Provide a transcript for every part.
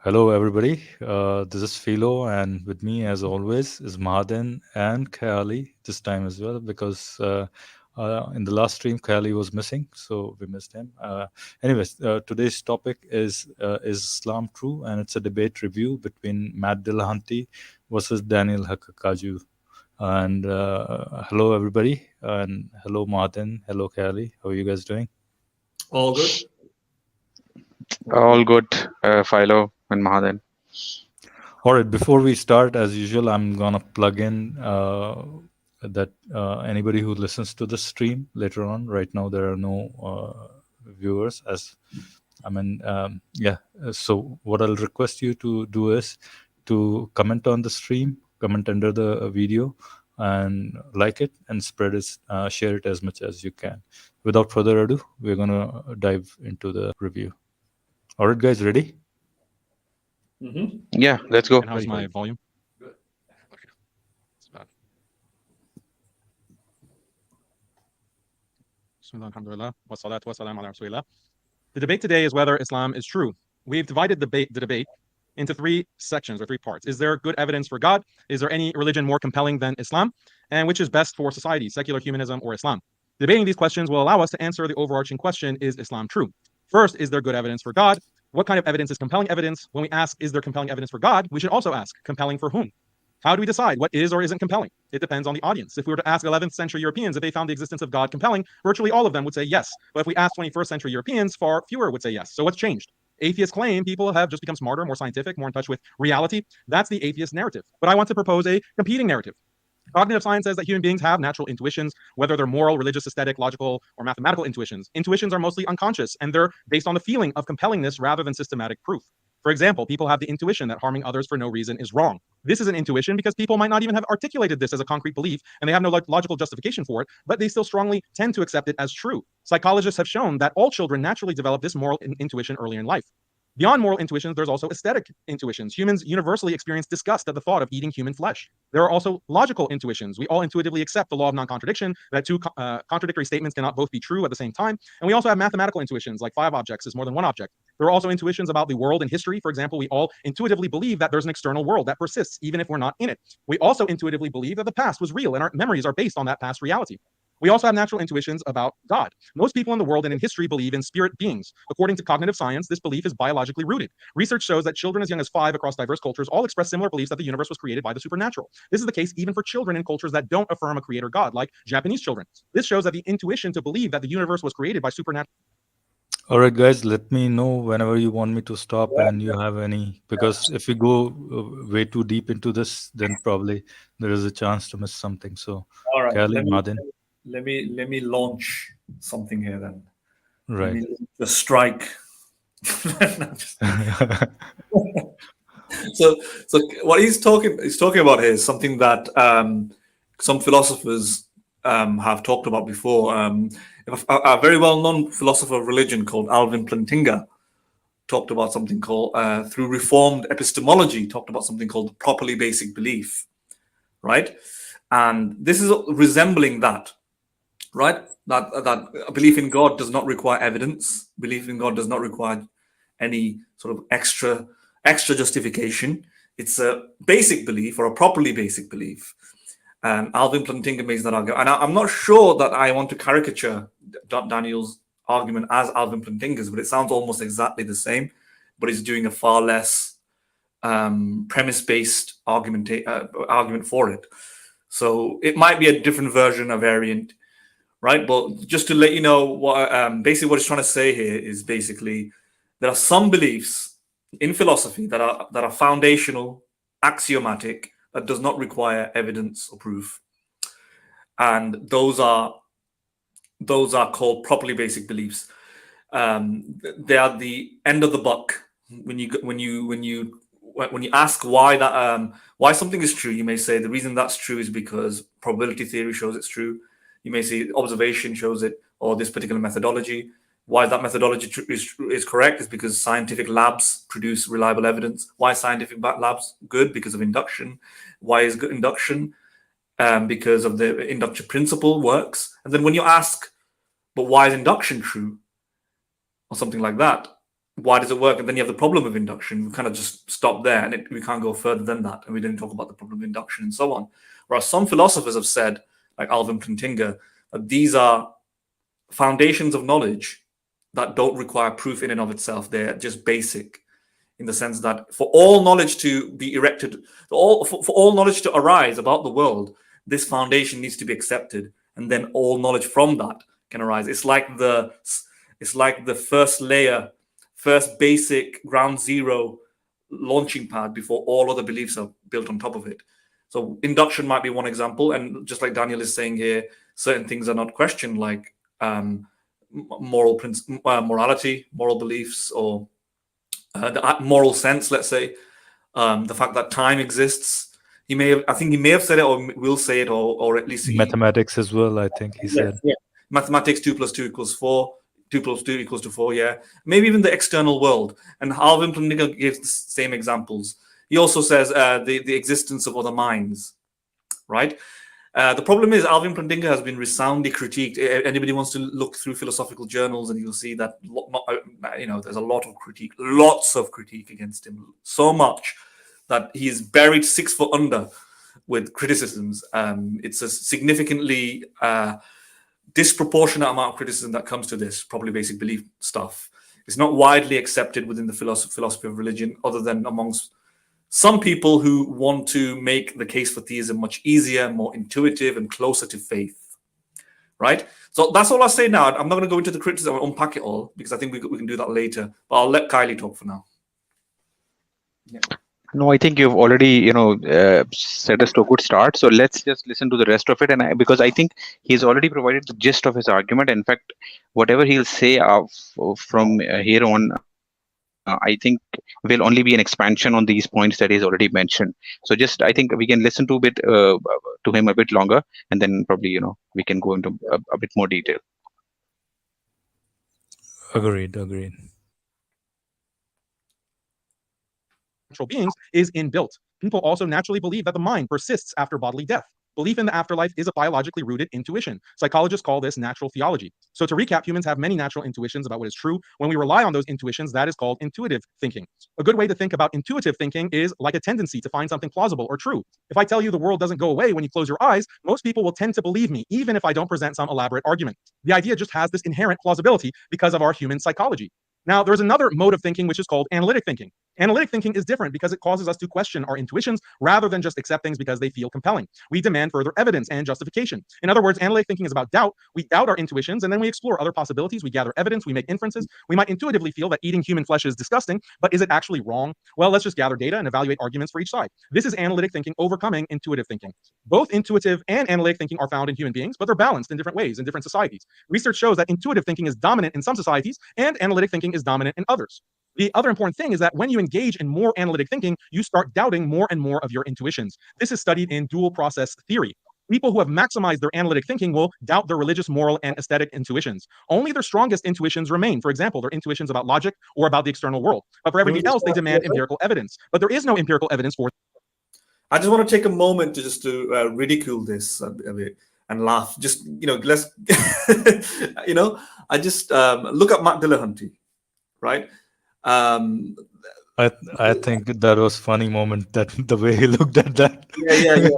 Hello, everybody. This is Philo, and with me, as always, is Mahdin and Khayalie this time as well, because in the last stream, Khayalie was missing, so we missed him. Today's topic is Islam true? And it's a debate review between Dillahunty versus Daniel Haqiqatjou. And hello, everybody, and hello, Mahdin. Hello, Khayalie. How are you guys doing? All good. All good, Philo and Mahdin. All right, before we start, as usual, I'm going to plug in that anybody who listens to the stream later on, right now, there are no viewers. So what I'll request you to do is to comment on the stream, comment under the video, and like it and spread it, share it as much as you can. Without further ado, we're going to dive into the review. All right, guys, ready? Yeah, let's go. And how's my volume? Good. It's bad. Bismillah, alhamdulillah, wa salatu wa salam ala rasulillah. The debate today is whether Islam is true. We've divided the debate into three sections or three parts. Is there good evidence for God? Is there any religion more compelling than Islam? And which is best for society, secular humanism or Islam? Debating these questions will allow us to answer the overarching question, is Islam true? First, is there good evidence for God? What kind of evidence is compelling evidence? When we ask, is there compelling evidence for God? We should also ask, compelling for whom? How do we decide what is or isn't compelling? It depends on the audience. If we were to ask 11th century Europeans if they found the existence of God compelling, virtually all of them would say yes. But if we ask 21st century Europeans, far fewer would say yes. So what's changed? Atheists claim people have just become smarter, more scientific, more in touch with reality. That's the atheist narrative. But I want to propose a competing narrative. Cognitive science says that human beings have natural intuitions, whether they're moral, religious, aesthetic, logical, or mathematical intuitions. Intuitions are mostly unconscious, and they're based on the feeling of compellingness rather than systematic proof. For example, people have the intuition that harming others for no reason is wrong. This is an intuition because people might not even have articulated this as a concrete belief, and they have no logical justification for it, but they still strongly tend to accept it as true. Psychologists have shown that all children naturally develop this moral intuition early in life. Beyond moral intuitions, there's also aesthetic intuitions. Humans universally experience disgust at the thought of eating human flesh. There are also logical intuitions. We all intuitively accept the law of non-contradiction, that two contradictory statements cannot both be true at the same time. And we also have mathematical intuitions, like 5 objects is more than 1 object. There are also intuitions about the world and history. For example, we all intuitively believe that there's an external world that persists, even if we're not in it. We also intuitively believe that the past was real, and our memories are based on that past reality. We also have natural intuitions about God. Most people in the world and in history believe in spirit beings. According to cognitive science, this belief is biologically rooted. Research shows that children as young as 5 across diverse cultures all express similar beliefs that the universe was created by the supernatural. This is the case even for children in cultures that don't affirm a creator God, like Japanese children. This shows that the intuition to believe that the universe was created by supernatural. All right, guys, let me know whenever you want me to stop and you have any, because if we go way too deep into this, then probably there is a chance to miss something. So, All right. Khayalie, Mahdin. Let me launch something here then. Right. Let me just strike. So what he's talking about here is something that some philosophers have talked about before. A very well-known philosopher of religion called Alvin Plantinga talked about something called, through reformed epistemology, talked about something called properly basic belief, right? And this is resembling that, right? That a belief in God does not require evidence. Belief in God does not require any sort of extra justification. It's a basic belief or a properly basic belief. And Alvin Plantinga makes that argument. And I'm not sure that I want to caricature Daniel's argument as Alvin Plantinga's, but it sounds almost exactly the same, but he's doing a far less premise-based argument for it. So it might be a different version, a variant, right? But just to let you know, what basically what he's trying to say here is basically there are some beliefs in philosophy that are foundational, axiomatic, that does not require evidence or proof, and those are called properly basic beliefs. They are the end of the buck. When you ask why something is true, you may say the reason that's true is because probability theory shows it's true. You may say observation shows it, or this particular methodology. Why that methodology is correct is because scientific labs produce reliable evidence. Why scientific labs good? Because of induction. Why is good induction? Because of the induction principle works. And then when you ask, but why is induction true? Or something like that, why does it work? And then you have the problem of induction. We kind of just stop there, and we can't go further than that. And we didn't talk about the problem of induction and so on. Whereas some philosophers have said, like Alvin Plantinga, that these are foundations of knowledge that don't require proof in and of itself. They're just basic, in the sense that for all knowledge to be erected, for all knowledge to arise about the world, this foundation needs to be accepted, and then all knowledge from that can arise. It's like the first layer, first basic ground zero launching pad before all other beliefs are built on top of it. So induction might be one example, and just like Daniel is saying here, certain things are not questioned, like morality, moral beliefs, or the moral sense. Let's say the fact that time exists. I think he may have said it, or will say it, or at least mathematics as well. I think he said. Yeah. Mathematics, 2 + 2 = 4. 2 + 2 = 4. Yeah, maybe even the external world. And Alvin Plantinga gives the same examples. He also says the existence of other minds, right? The problem is Alvin Plantinga has been resoundingly critiqued. Anybody wants to look through philosophical journals, and you'll see that there's a lot of critique, lots of critique against him, so much that he is buried 6 foot under with criticisms. It's a significantly disproportionate amount of criticism that comes to this probably basic belief stuff. It's not widely accepted within the philosophy of religion, other than amongst some people who want to make the case for theism much easier, more intuitive, and closer to faith, right? So that's all I'll say now. I'm not going to go into the criticism and unpack it all, because I think we can do that later. But I'll let Khayalie talk for now. Yeah. No, I think you've already, set us to a good start. So let's just listen to the rest of it. And because I think he's already provided the gist of his argument. In fact, whatever he'll say from here on, I think will only be an expansion on these points that he's already mentioned. So I think we can listen to him a bit longer, and then probably, we can go into a bit more detail. Agreed. Natural beings is inbuilt. People also naturally believe that the mind persists after bodily death. Belief in the afterlife is a biologically rooted intuition. Psychologists call this natural theology. So to recap, humans have many natural intuitions about what is true. When we rely on those intuitions, that is called intuitive thinking. A good way to think about intuitive thinking is like a tendency to find something plausible or true. If I tell you the world doesn't go away when you close your eyes, most people will tend to believe me, even if I don't present some elaborate argument. The idea just has this inherent plausibility because of our human psychology. Now, there's another mode of thinking, which is called analytic thinking. Analytic thinking is different because it causes us to question our intuitions rather than just accept things because they feel compelling. We demand further evidence and justification. In other words, analytic thinking is about doubt. We doubt our intuitions, and then we explore other possibilities. We gather evidence. We make inferences. We might intuitively feel that eating human flesh is disgusting, but is it actually wrong? Well, let's just gather data and evaluate arguments for each side. This is analytic thinking overcoming intuitive thinking. Both intuitive and analytic thinking are found in human beings, but they're balanced in different ways in different societies. Research shows that intuitive thinking is dominant in some societies, and analytic thinking is dominant in others. The other important thing is that when you engage in more analytic thinking, you start doubting more and more of your intuitions. This is studied in dual process theory. People who have maximized their analytic thinking will doubt their religious, moral, and aesthetic intuitions. Only their strongest intuitions remain. For example, their intuitions about logic or about the external world. But for everything else, they demand empirical evidence. But there is no empirical evidence for. I just want to take a moment to ridicule this a bit and laugh. Just let's I just look at Dillahunty, right? I think that was funny moment, that the way he looked at that. Yeah.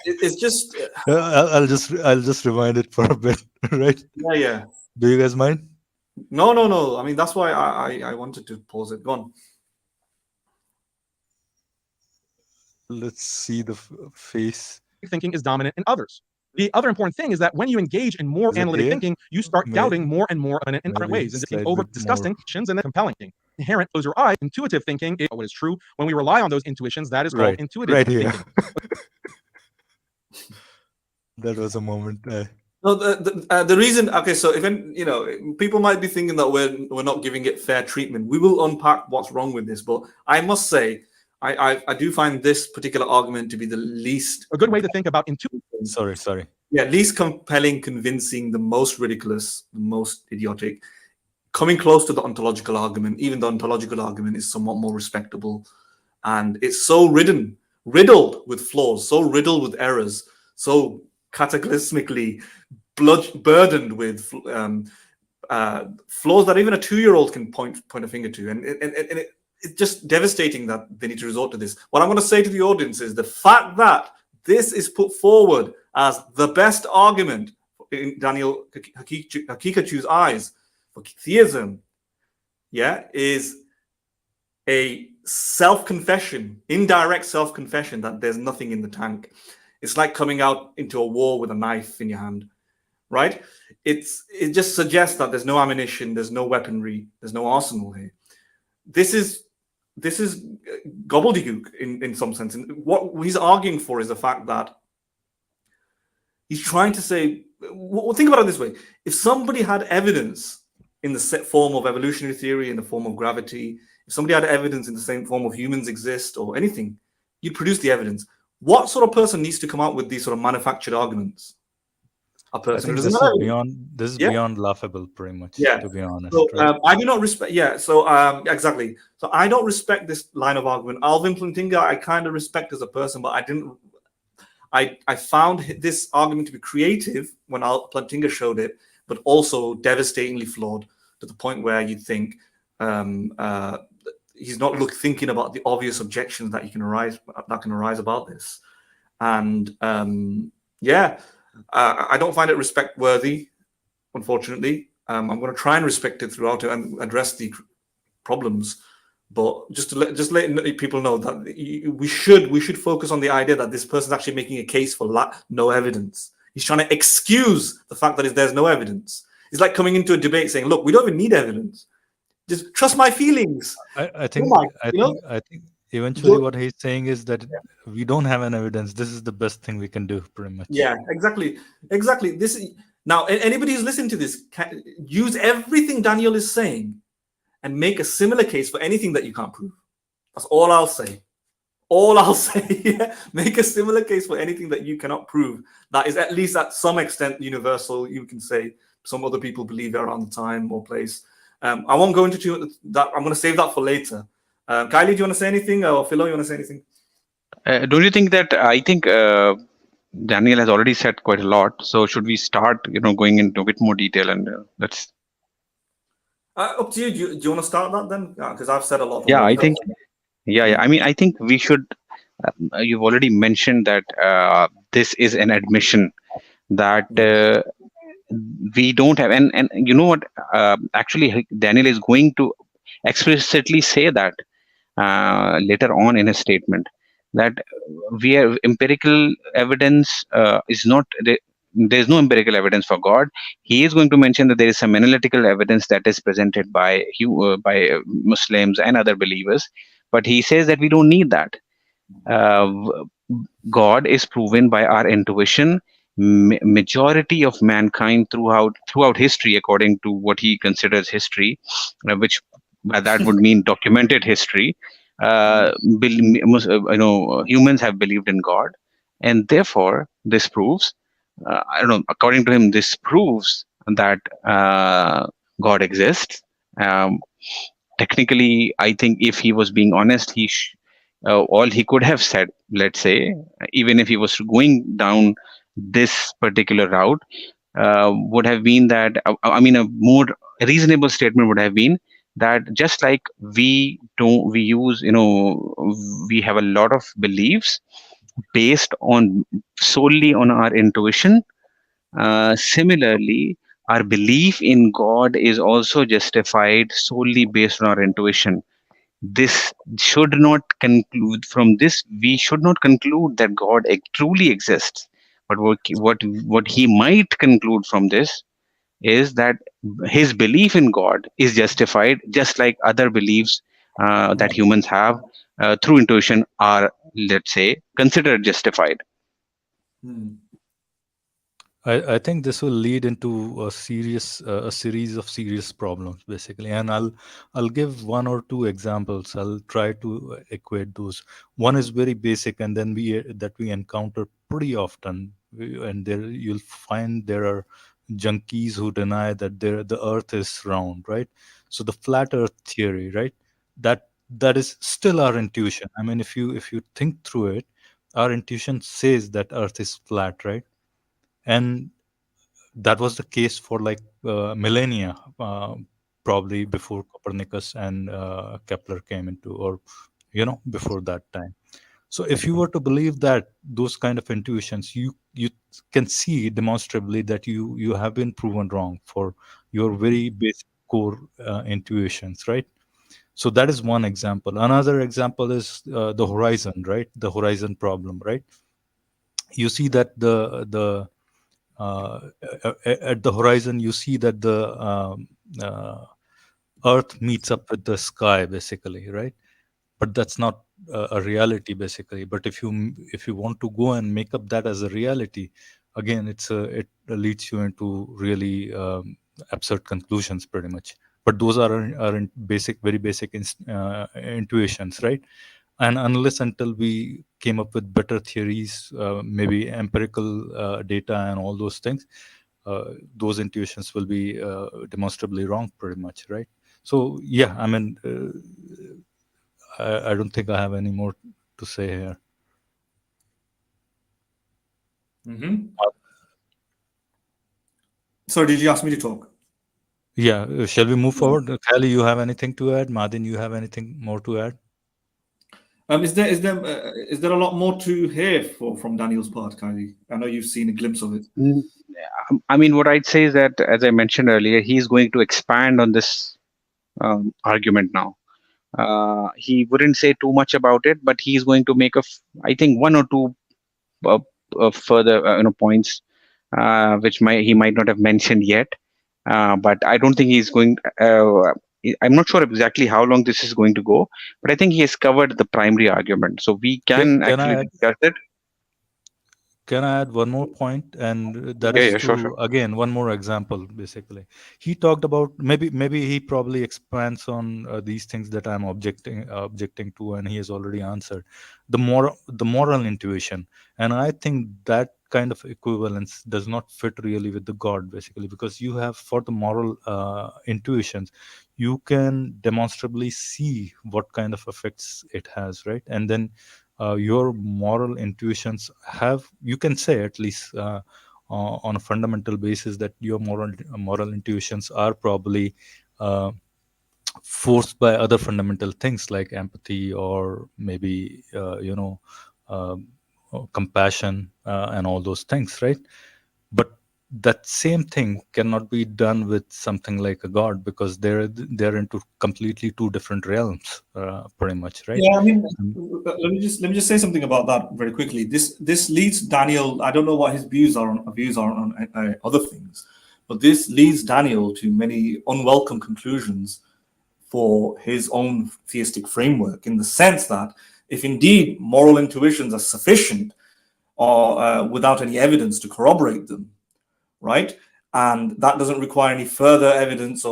It's just. I'll just rewind it for a bit, right? Yeah. Do you guys mind? No. I mean, that's why I wanted to pause it. Go on. Let's see the face. Thinking is dominant in others. The other important thing is that when you engage in more analytic thinking, you start doubting more and more in different ways, and thinking over disgusting and then compelling. Inherent, close your eyes. Intuitive thinking is what is true. When we rely on those intuitions, that is called intuitive thinking. That was a moment. No, the reason. Okay, so even people might be thinking that we're not giving it fair treatment. We will unpack what's wrong with this, but I must say, I do find this particular argument to be the least. A good way to think about intuition. Sorry. Yeah, least compelling, convincing, the most ridiculous, the most idiotic. Coming close to the ontological argument, even the ontological argument is somewhat more respectable, and it's so riddled with flaws, so riddled with errors, so cataclysmically burdened with flaws that even a 2-year-old can point a finger to, and it's just devastating that they need to resort to this. What I'm going to say to the audience is the fact that this is put forward as the best argument in Daniel Haqiqatjou's eyes for theism, is a self-confession, indirect self-confession that there's nothing in the tank. It's like coming out into a war with a knife in your hand, right? It just suggests that there's no ammunition, there's no weaponry, there's no arsenal here. This is gobbledygook in some sense. And what he's arguing for is the fact that he's trying to say, well, think about it this way. If somebody had evidence in the set form of evolutionary theory, in the form of gravity, if somebody had evidence in the same form of humans exist or anything, you'd produce the evidence. What sort of person needs to come out with these sort of manufactured arguments? A person who doesn't know. This is beyond laughable, pretty much. Yeah. To be honest. So right? I do not respect. Yeah. So exactly. So I don't respect this line of argument. Alvin Plantinga, I kind of respect as a person, but I didn't. I found this argument to be creative when Plantinga showed it, but also devastatingly flawed to the point where you'd think he's not thinking about the obvious objections that can arise about this, and I don't find it respect worthy, unfortunately. I'm going to try and respect it throughout it and address the problems, but just let people know that we should focus on the idea that this person is actually making a case for no evidence. He's trying to excuse the fact that there's no evidence. It's like coming into a debate saying, "Look, we don't even need evidence. Just trust my feelings." I think eventually what he's saying is that we don't have an evidence. This is the best thing we can do, pretty much. Yeah, exactly. This is, now anybody who's listening to this can use everything Daniel is saying and make a similar case for anything that you can't prove. That's all I'll say. Make a similar case for anything that you cannot prove. That is at least at some extent universal. You can say some other people believe it around the time or place. I won't go into that. I'm going to save that for later. Khayalie, do you want to say anything? Or Philo, you want to say anything? Don't you think that I think Daniel has already said quite a lot. So should we start, going into a bit more detail and let's. Up to you. Do you want to start that then? Because I've said a lot. Yeah, I think. Yeah. I mean, I think we should. You've already mentioned that this is an admission that we don't have, and you know what? Actually, Daniel is going to explicitly say that later on in his statement, that we have empirical evidence is not there's no empirical evidence for God. He is going to mention that there is some analytical evidence that is presented by Muslims and other believers, but he says that we don't need that. God is proven by our intuition. Majority of mankind throughout history, according to what he considers history, which by that would mean documented history, humans have believed in God, and therefore this proves, according to him, this proves that God exists. Technically, I think if he was being honest, all he could have said, let's say, even if he was going down this particular route, would have been that, a more reasonable statement would have been that just like we have a lot of beliefs based solely on our intuition. Similarly, our belief in God is also justified solely based on our intuition. This should not conclude from this. We should not conclude that God truly exists. But what he might conclude from this is that his belief in God is justified, just like other beliefs that humans have through intuition are, let's say, considered justified. I think this will lead into a series of serious problems, basically, and I'll give one or two examples. I'll try to equate those. One is very basic, and then we encounter pretty often, and there you'll find there are junkies who deny that the Earth is round, right? So the flat Earth theory, right? That is still our intuition. I mean, if you think through it, our intuition says that Earth is flat, right? And that was the case for like millennia, probably before Copernicus and Kepler came into, or before that time. So if you were to believe that those kind of intuitions, you can see demonstrably that you have been proven wrong for your very basic core intuitions, right? So that is one example. Another example is the horizon, right? The horizon problem, right? You see that the uh, at the horizon, you see that the uh, Earth meets up with the sky, basically, right? But that's not a reality, basically. But if you want to go and make up that as a reality, again, it leads you into really absurd conclusions, pretty much. But those are in basic, very basic intuitions, right? And unless until we came up with better theories, maybe empirical data and all those things, those intuitions will be demonstrably wrong, pretty much, right? So yeah, I mean, I don't think I have any more to say here. So did you ask me to talk? Yeah, shall we move forward? Khayalie, you have anything to add? Mahdin, you have anything more to add? Is there a lot more to hear from Daniel's part, Kylie? I know you've seen a glimpse of it. I mean, what I'd say is that, as I mentioned earlier, he's going to expand on this argument now. He wouldn't say too much about it, but he's going to make I think, one or two uh, further points which he might not have mentioned yet. But I don't think he's going. I'm not sure exactly how long this is going to go, but I think he has covered the primary argument, so we can Can I actually add? discuss it. Can I add one more point? And that Yeah, is yeah, sure, to, sure. again, one more example, basically. He talked about, maybe he probably expands on these things that I'm objecting to, and he has already answered. The moral intuition. And I think that kind of equivalence does not fit really with the God, basically, because you have, for the moral intuitions, you can demonstrably see what kind of effects it has, right? And then your moral intuitions have, you can say, at least on a fundamental basis, that your moral intuitions are probably uh, forced by other fundamental things like empathy, or maybe um, compassion, and all those things, right? But that same thing cannot be done with something like a God, because they're into completely two different realms, pretty much, right? Yeah, I mean, Um, let me just say something about that very quickly. This leads Daniel. I don't know what his views are on other things, but this leads Daniel to many unwelcome conclusions for his own theistic framework, in the sense that if indeed moral intuitions are sufficient, or without any evidence to corroborate them, right, and that doesn't require any further evidence,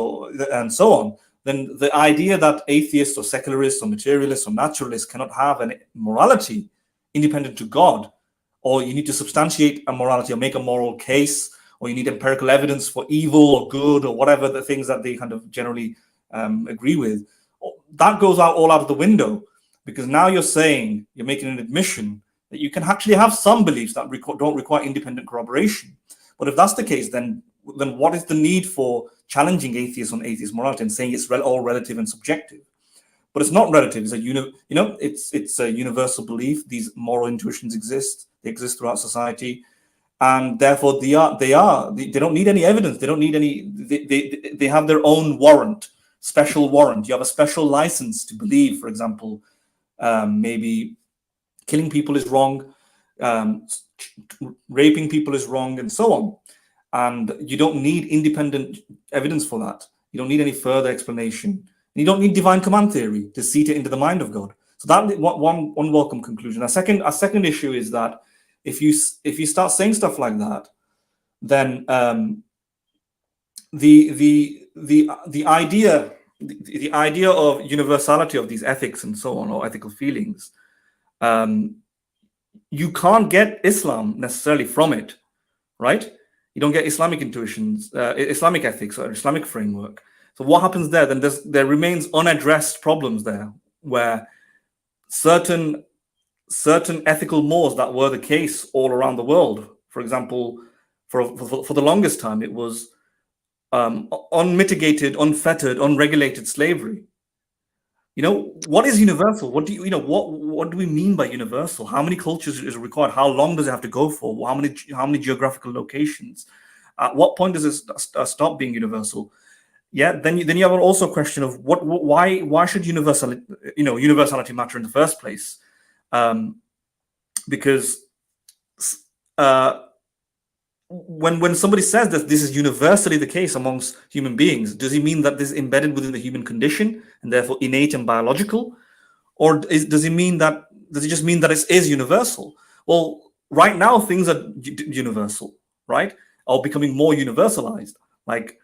and so on, then the idea that atheists or secularists or materialists or naturalists cannot have an morality independent to God, or you need to substantiate a morality or make a moral case, or you need empirical evidence for evil or good, or whatever the things that they kind of generally agree with, that goes all out of the window, because now you're making an admission that you can actually have some beliefs that don't require independent corroboration. But if that's the case, then what is the need for challenging atheists on atheist morality and saying it's all relative and subjective? But it's not relative. It's a universal belief. These moral intuitions exist. They exist throughout society, and therefore they don't need any evidence. They don't need any. They have their own warrant, special warrant. You have a special license to believe, for example, maybe killing people is wrong, raping people is wrong, and so on. And you don't need independent evidence for that. You don't need any further explanation. And you don't need divine command theory to seat it into the mind of God. So that one unwelcome conclusion. A second issue is that if you start saying stuff like that, then the idea of universality of these ethics and so on, or ethical feelings, you can't get Islam necessarily from it, right? You don't get Islamic intuitions, Islamic ethics, or Islamic framework. So what happens there? Then there remains unaddressed problems there, where certain ethical mores that were the case all around the world. For example, for the longest time, it was unmitigated, unfettered, unregulated slavery. What is universal? What do we mean by universal? How many cultures is required? How long does it have to go for? How many geographical locations? At what point does it stop being universal? Yeah, then you have also a question of why should universality matter in the first place? Because when somebody says that this is universally the case amongst human beings, does he mean that this is embedded within the human condition and therefore innate and biological, or does it just mean that it is universal? Well, right now things are universal, right? Or becoming more universalized, like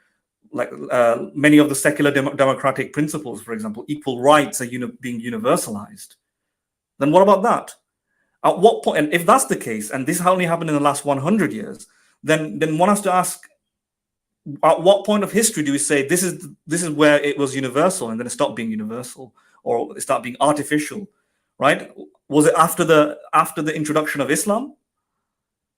many of the secular democratic principles, for example, equal rights are being universalized. Then what about that? At what point, and if that's the case, and this only happened in the last 100 years, then one has to ask, at what point of history do we say this is where it was universal and then it stopped being universal, or it started being artificial, right? Was it after the introduction of Islam?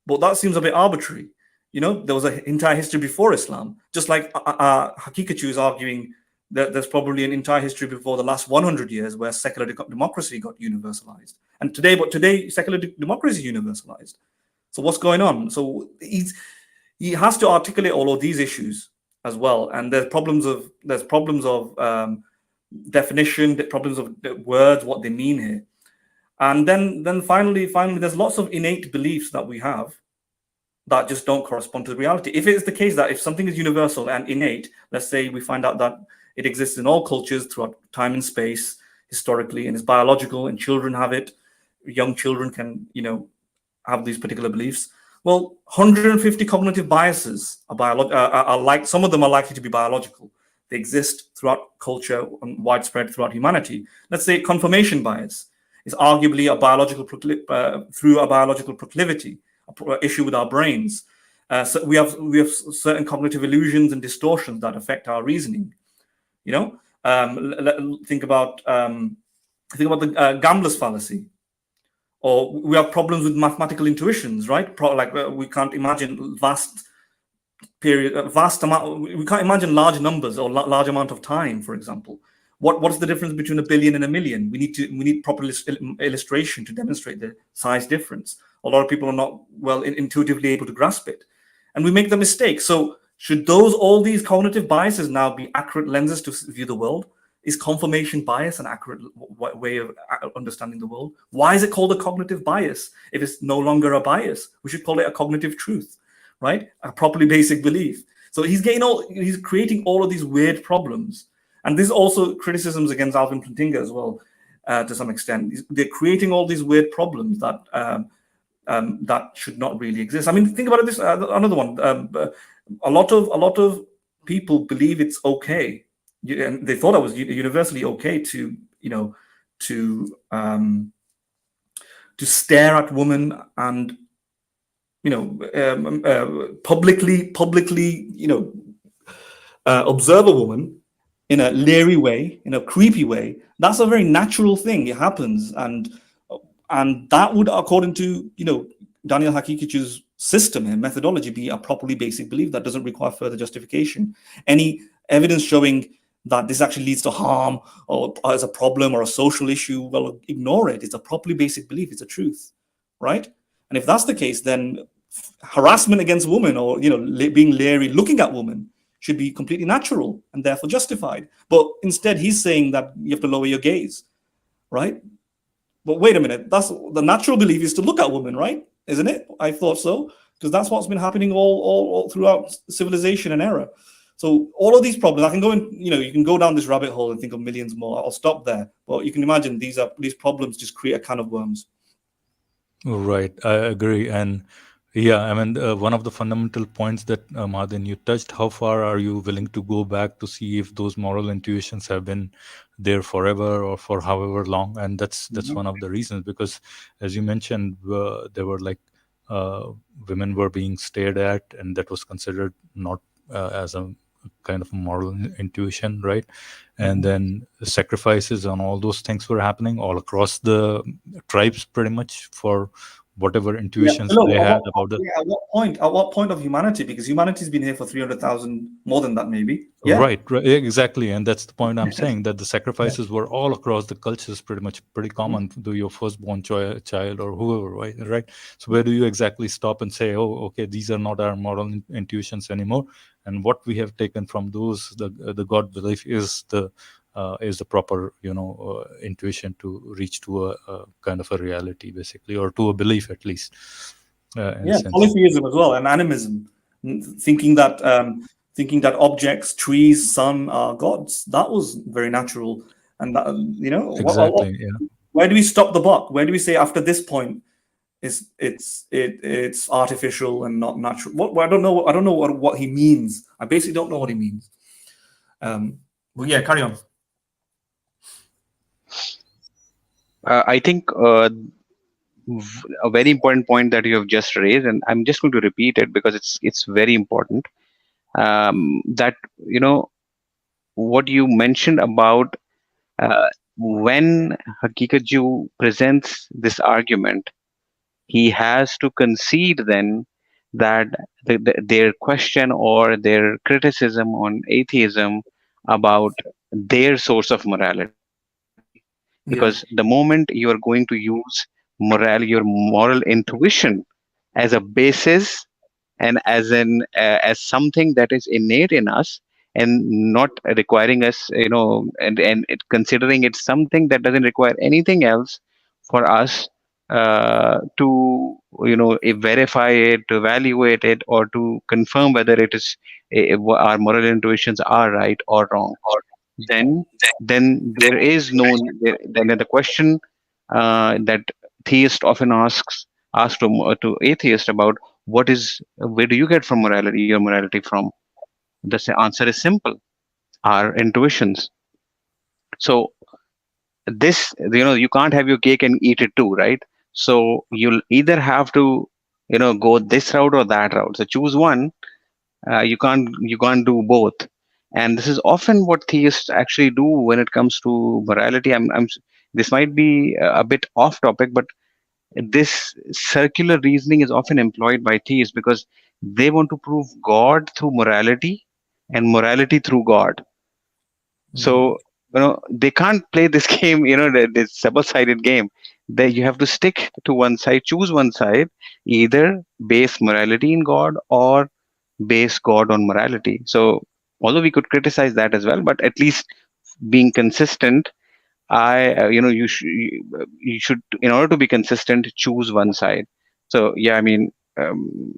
But that seems a bit arbitrary. There was an entire history before Islam, just like Haqiqatjou is arguing that there's probably an entire history before the last 100 years where secular democracy got universalized. And today secular democracy is universalized. So what's going on? So he has to articulate all of these issues as well. And there's problems of definition, problems of words, what they mean here. And then finally, there's lots of innate beliefs that we have that just don't correspond to the reality. If it is the case that if something is universal and innate, let's say we find out that it exists in all cultures throughout time and space historically, and it's biological, and children have it, young children can, have these particular beliefs. Well, 150 cognitive biases are like, some of them are likely to be biological. They exist throughout culture and widespread throughout humanity. Let's say confirmation bias is arguably through a biological proclivity, issue with our brains. So we have certain cognitive illusions and distortions that affect our reasoning. Think about the gambler's fallacy, or we have problems with mathematical intuitions, right? We can't imagine we can't imagine large numbers or large amount of time, for example. What's the difference between a billion and a million? We need proper illustration to demonstrate the size difference. A lot of people are not intuitively able to grasp it, and we make the mistake. So should all these cognitive biases now be accurate lenses to view the world? Is confirmation bias an accurate way of understanding the world? Why is it called a cognitive bias if it's no longer a bias? We should call it a cognitive truth, right? A properly basic belief. So he's creating all of these weird problems. And this is also criticisms against Alvin Plantinga as well, to some extent. They're creating all these weird problems that should not really exist. I mean, think about this. Another one. A lot of people believe it's okay, and they thought it was universally okay to stare at women and publicly observe a woman in a leery way, in a creepy way. That's a very natural thing. It happens, and that would, according to Daniel Haqiqatjou's system and methodology, be a properly basic belief that doesn't require further justification. Any evidence showing that this actually leads to harm or as a problem or a social issue, well, ignore it. It's a properly basic belief. It's a truth, right? And if that's the case, then harassment against women or being leery, looking at women, should be completely natural and therefore justified. But instead, he's saying that you have to lower your gaze, right? But wait a minute, that's the natural belief is to look at women, right? Isn't it? I thought so, because that's what's been happening all throughout civilization and era. So all of these problems, I can go in, you can go down this rabbit hole and think of millions more. I'll stop there. But you can imagine these problems just create a can of worms. Right, I agree. And yeah, I mean, one of the fundamental points that Mahdin, you touched, how far are you willing to go back to see if those moral intuitions have been there forever or for however long? And that's one of the reasons, because as you mentioned, there were women were being stared at, and that was considered not as a kind of moral intuition, right? And then sacrifices and all those things were happening all across the tribes pretty much for whatever Yeah. intuitions Hello, they at had what, about the at what point? At what point of humanity? Because humanity's been here for 300,000, more than that, maybe. Yeah. right, exactly, and that's the point I'm saying, that the sacrifices were all across the cultures, pretty common to your firstborn child or whoever, right. So where do you exactly stop and say, oh, okay, these are not our moral intuitions anymore, and what we have taken from those, the God belief is the proper, intuition to reach to a kind of a reality, basically, or to a belief, at least, in a Yeah, sense. polytheism as well, and animism, thinking that objects, trees, sun are gods. That was very natural, and that, Exactly, yeah. where do we stop the buck? Where do we say after this point it's artificial and not natural? What I don't know. I don't know what he means. I basically don't know what he means. But yeah, carry on. I think a very important point that you have just raised, and I'm just going to repeat it because it's very important. That what you mentioned about when Haqiqatjou presents this argument, he has to concede then that their question or their criticism on atheism about their source of morality, because the Yeah, moment you are going to use your moral intuition as a basis and as something that is innate in us and not requiring us, and considering it something that doesn't require anything else for us to verify it, to evaluate it, or to confirm whether it is our moral intuitions are right or wrong, then there is no then the question that theist often asks to atheist about what is where do you get from your morality from. The answer is simple: our intuitions. So this, you can't have your cake and eat it too, right? So you'll either have to go this route or that route, so choose one. You can't do both, and this is often what theists actually do when it comes to morality. This might be a bit off topic, but this circular reasoning is often employed by theists because they want to prove God through morality and morality through God. So they can't play this game, this double-sided game. That you have to stick to one side, choose one side, either base morality in God or base God on morality. So although we could criticize that as well, but at least being consistent, you should, in order to be consistent, choose one side. So yeah,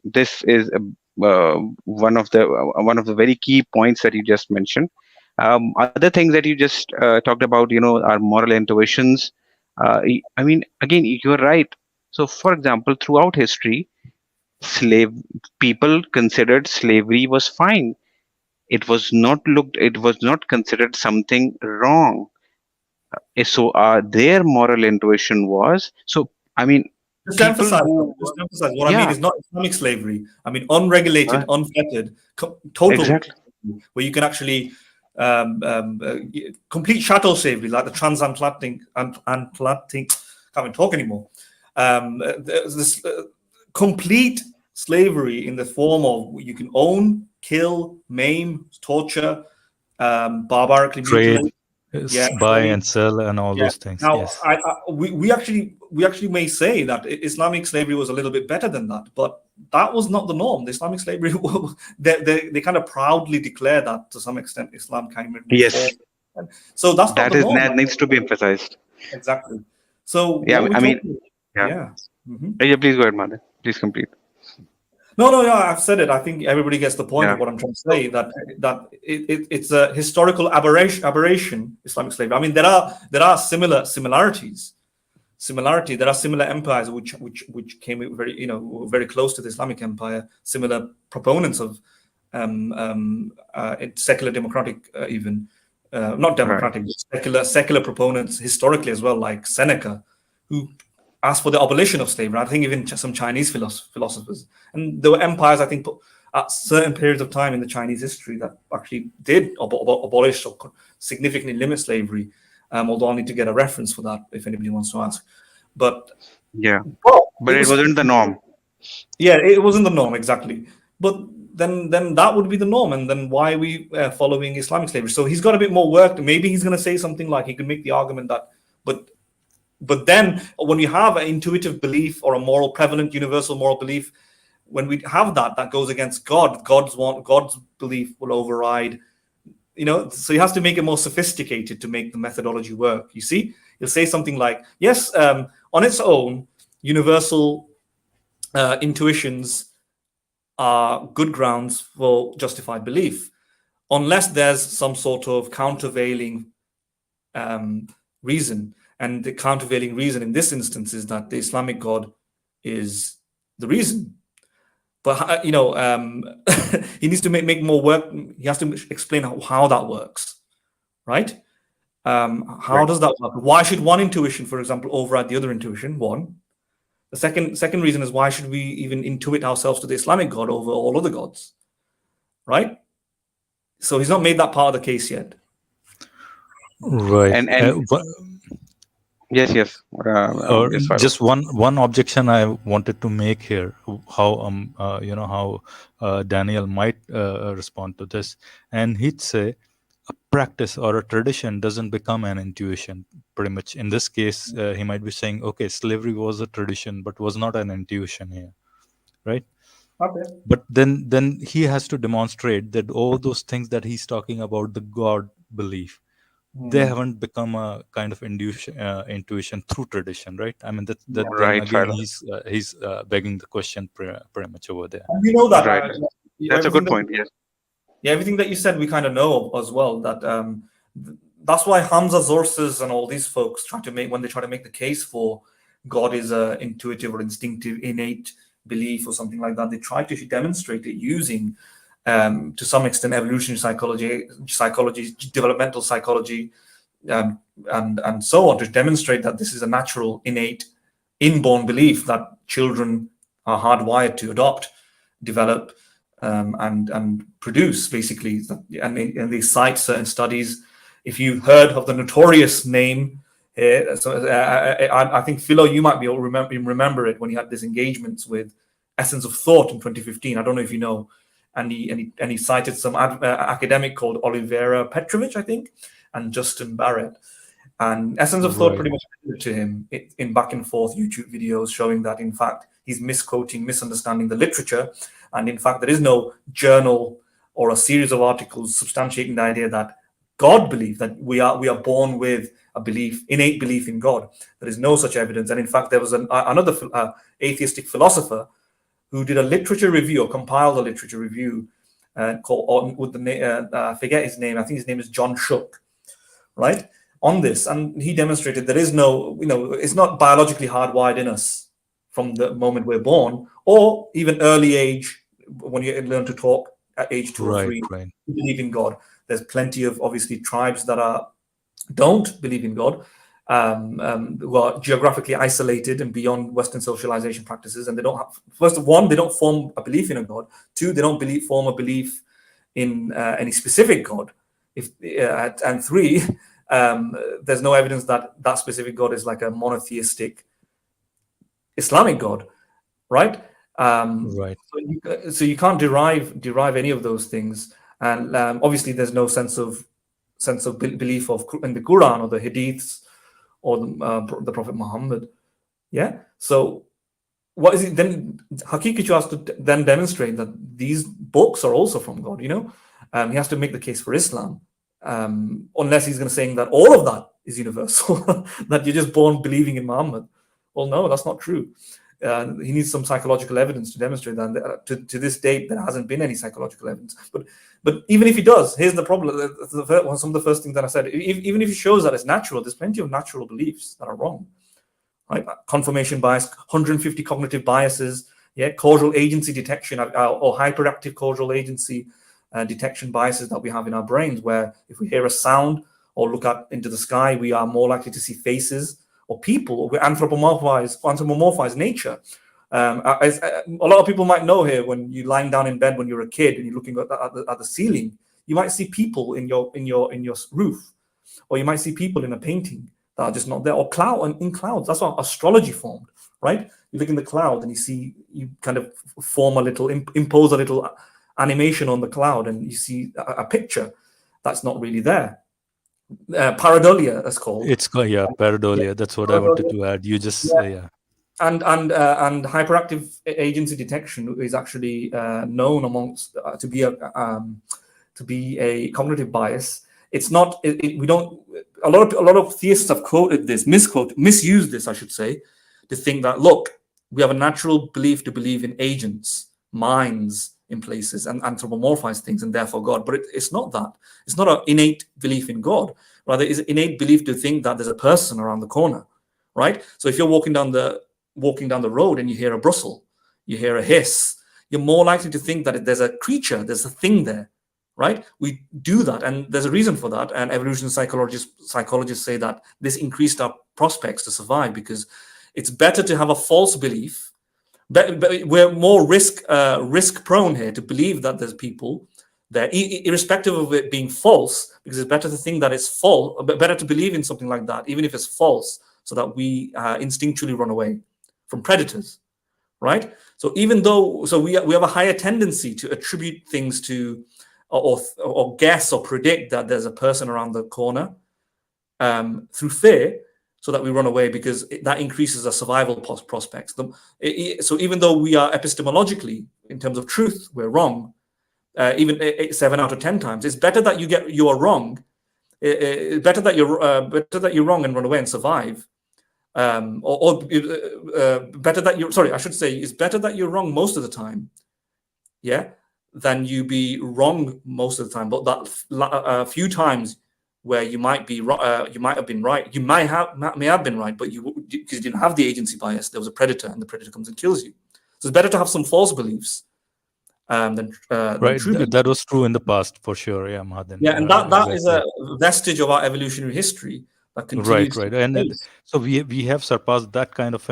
this is one of the very key points that you just mentioned. Other things that you just talked about, our moral intuitions. Again, you're right. So, for example, throughout history, slave people considered slavery was fine. It was not considered something wrong. So their moral intuition was, so I mean, just to people emphasize, who just to emphasize, what I mean yeah, is not Islamic slavery. I mean unregulated, unfettered, total, exactly, where you can actually complete chattel slavery, like the transatlantic Atlantic. Can't even talk anymore. There's this complete slavery in the form of you can own, kill, maim, torture, barbarically Trade, mutilate. Yeah, buy trade. and sell, and all Yeah. those things, Now, yes. we actually may say that Islamic slavery was a little bit better than that, but that was not the norm. The Islamic slavery, they kind of proudly declare that to some extent Islam came in reform. yes, And so that's not the norm. that needs to be emphasized. Exactly. So Yeah, what we I mean, talking? yeah, Yeah. Mhm. yeah. Please go ahead, Mahdin. Please complete. No, I've said it. I think everybody gets the point Yeah, of what I'm trying to say. It's a historical aberration. Islamic slavery. I mean, there are similarities. There are similar empires which came very very close to the Islamic Empire. Similar proponents of secular democratic even not right. democratic, secular proponents historically as well, like Seneca, who asked for the abolition of slavery. I think even some Chinese philosophers, and there were empires, I think, at certain periods of time in the Chinese history that actually did abolish or significantly limit slavery. Although I'll need to get a reference for that if anybody wants to ask. But Yeah, well, but it it was, wasn't the norm. yeah, it wasn't the norm exactly. But then that would be the norm, and then why are we following Islamic slavery? So he's got a bit more work. Maybe he's going to say something like, he could make the argument that, but then when you have an intuitive belief or a moral, prevalent, universal moral belief, when we have that goes against God's belief will override. So he has to make it more sophisticated to make the methodology work. You see, he'll say something like, yes, on its own, universal intuitions are good grounds for justified belief, unless there's some sort of countervailing reason. And the countervailing reason in this instance is that the Islamic God is the reason. But he needs to make more work. He has to explain how that works, right? How does that work? Why should one intuition, for example, override the other intuition? One. The second reason is, why should we even intuit ourselves to the Islamic God over all other gods, right? So he's not made that part of the case yet. Right. And yes. Yes, Philo. Just one objection I wanted to make here, how Daniel might respond to this, and he'd say a practice or a tradition doesn't become an intuition. Pretty much in this case, he might be saying, okay, slavery was a tradition but was not an intuition here, right? Okay. But then he has to demonstrate that all those things that he's talking about, the God belief, they haven't become a kind of intuition through tradition, right? I mean, that then Right, again, Philo. he's begging the question pretty much over there. And we know that. Right. That's a good point. Yes. Yeah, everything that you said, we kind of know as well. That that's why Hamza Zorses and all these folks when they try to make the case for God is a intuitive or instinctive, innate belief or something like that. They try to demonstrate it using, to some extent, evolutionary psychology, developmental psychology, and so on, to demonstrate that this is a natural, innate, inborn belief that children are hardwired to adopt, develop, and produce, basically. And they cite certain studies. If you've heard of the notorious name, I think Philo, you might be able to remember it, when he had these engagements with Essence of Thought in 2015. I don't know if you know. And he cited some academic called Olivera Petrovich, I think, and Justin Barrett. And Essence of Thought pretty much to him in back and forth YouTube videos, showing that in fact he's misquoting, misunderstanding the literature, and in fact there is no journal or a series of articles substantiating the idea that God believed, that we are born with a belief, innate belief in God. There is no such evidence. And in fact, there was another atheistic philosopher who did a literature review, or compiled a literature review with the name, I forget his name. I think his name is John Shook, right? On this, and he demonstrated there is no, it's not biologically hardwired in us from the moment we're born, or even early age, when you learn to talk at age 2 or 3, believe in God. There's plenty of, obviously, tribes that don't believe in God, who are geographically isolated and beyond Western socialization practices, and they don't have, first of all, they don't form a belief in a God. 2, they don't form a belief in any specific God. And 3, there's no evidence that that specific God is like a monotheistic Islamic God, right? Right. So you can't derive any of those things, and obviously there's no sense of belief in the Quran or the Hadiths or the Prophet Muhammad. Yeah. So what is it then? Haqiqatjou has to then demonstrate that these books are also from God. He has to make the case for Islam, unless he's going to say that all of that is universal, that you're just born believing in Muhammad. Well, no, that's not true. He needs some psychological evidence to demonstrate that. To this date, there hasn't been any psychological evidence. But even if he does, here's the problem. Some of the first things that I said, even if he shows that it's natural, there's plenty of natural beliefs that are wrong. Right? Confirmation bias, 150 cognitive biases, causal agency detection, or hyperactive causal agency detection biases that we have in our brains, where if we hear a sound or look into the sky, we are more likely to see faces or people, or we anthropomorphize nature. A lot of people might know here, when you're lying down in bed when you're a kid and you're looking at the ceiling, you might see people in your roof, or you might see people in a painting. that are just not there, or in clouds. That's how astrology formed, right? You look in the cloud and you kind of form impose a little animation on the cloud, and you see a picture that's not really there. Pareidolia, that's called. It's pareidolia. That's what I wanted to add. You just And hyperactive agency detection is actually known amongst to be a cognitive bias. It's not. We don't. A lot of theists have misused this, I should say, to think that, look, we have a natural belief to believe in agents, minds in places, and anthropomorphize things, and therefore God. But it's not that. It's not an innate belief in God. Rather, it's an innate belief to think that there's a person around the corner, right? So if you're walking down the road and you hear a bristle, you hear a hiss, you're more likely to think that there's a creature, there's a thing there, right? We do that, and there's a reason for that. And evolutionary psychologists say that this increased our prospects to survive, because it's better to have a false belief. But we're more risk prone here to believe that there's people there, irrespective of it being false, because it's better to think that it's false, better to believe in something like that, even if it's false, so that we instinctually run away from predators, right? So even though, we have a higher tendency to attribute things to, or guess or predict that there's a person around the corner through fear, so that we run away, because that increases our survival prospects. So even though we are epistemologically, in terms of truth, we're wrong, even 7 out of 10 times, it's better that you are wrong. Better that you're wrong and run away and survive. Better that it's better that you're wrong most of the time, than you be wrong most of the time. But that a few times where you might have been right, you may have been right, but because you didn't have the agency bias, there was a predator, and the predator comes and kills you. So it's better to have some false beliefs than true beliefs. That was true in the past, for sure. Yeah, Mahdin. Yeah, and that is a vestige of our evolutionary history. Right, and so we have surpassed that kind of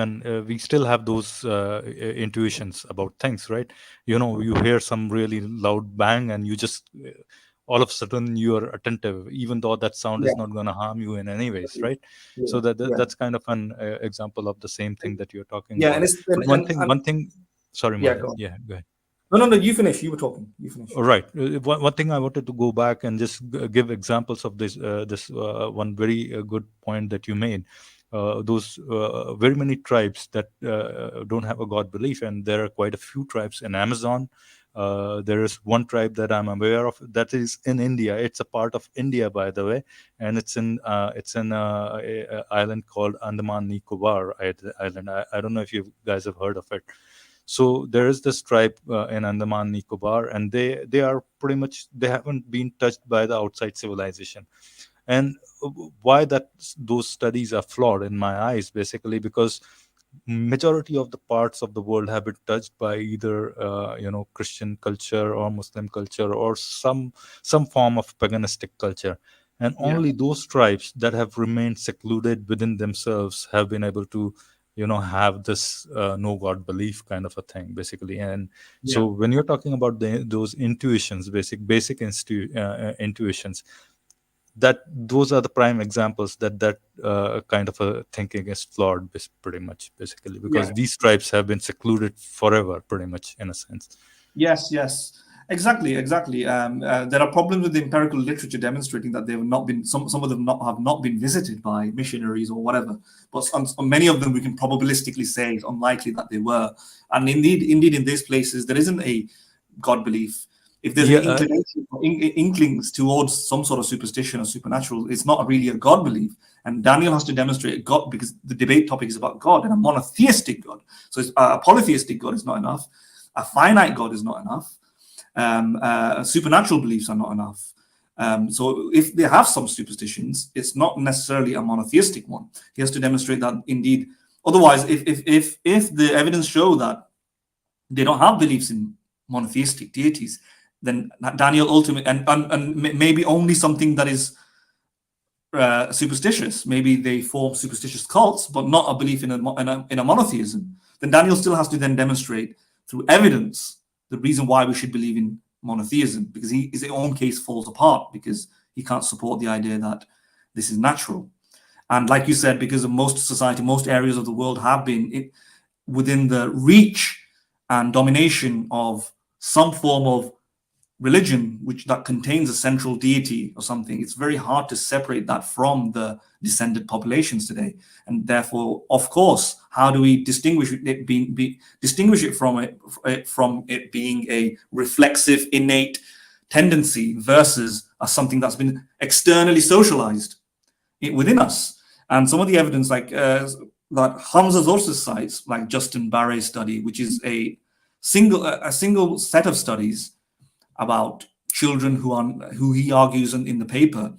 we still have those intuitions about things, right? You hear some really loud bang, and you just all of a sudden you are attentive, even though that sound is not going to harm you in any ways, right? So that's kind of an example of the same thing that you're talking about. One thing. Sorry, go ahead. No, you finish. You were talking. You finished. Right. One thing I wanted to go back and just give examples of this one very good point that you made. Those very many tribes that don't have a God belief, and there are quite a few tribes in Amazon. There is one tribe that I'm aware of that is in India. It's a part of India, by the way, and it's in an island called Andaman Nicobar Island. I don't know if you guys have heard of it. So there is this tribe in Andaman Nicobar, and they are pretty much, they haven't been touched by the outside civilization. And why those studies are flawed in my eyes, basically because majority of the parts of the world have been touched by either Christian culture or Muslim culture or some form of paganistic culture, and only those tribes that have remained secluded within themselves have been able to have this no God belief kind of a thing, basically. And so when you're talking about those intuitions, basic intuitions, that those are the prime examples that kind of a thinking is flawed, pretty much, basically, because these tribes have been secluded forever, pretty much, in a sense. Yes, exactly. There are problems with the empirical literature demonstrating that they have not been, some of them have not been visited by missionaries or whatever, but on many of them we can probabilistically say it's unlikely that they were. And indeed in these places there isn't a God belief. If there's an inclination or inklings towards some sort of superstition or supernatural, it's not really a God belief. And Daniel has to demonstrate God, because the debate topic is about God and a monotheistic God. So a polytheistic God is not enough. A finite God is not enough. Supernatural beliefs are not enough. So if they have some superstitions, it's not necessarily a monotheistic one. He has to demonstrate that indeed. Otherwise, if the evidence show that they don't have beliefs in monotheistic deities, then Daniel ultimately and maybe only something that is superstitious. Maybe they form superstitious cults, but not a belief in a monotheism. Then Daniel still has to then demonstrate through evidence the reason why we should believe in monotheism, because his own case falls apart because he can't support the idea that this is natural. And like you said, because of most society, most areas of the world have been within the reach and domination of some form of religion, which that contains a central deity or something, it's very hard to separate that from the descended populations today. And therefore, of course, how do we distinguish it distinguish it from it being a reflexive, innate tendency versus something that's been externally socialized within us? And some of the evidence, like that Hamza Zorsis cites, like Justin Barre's study, which is a single set of studies about children who he argues in the paper.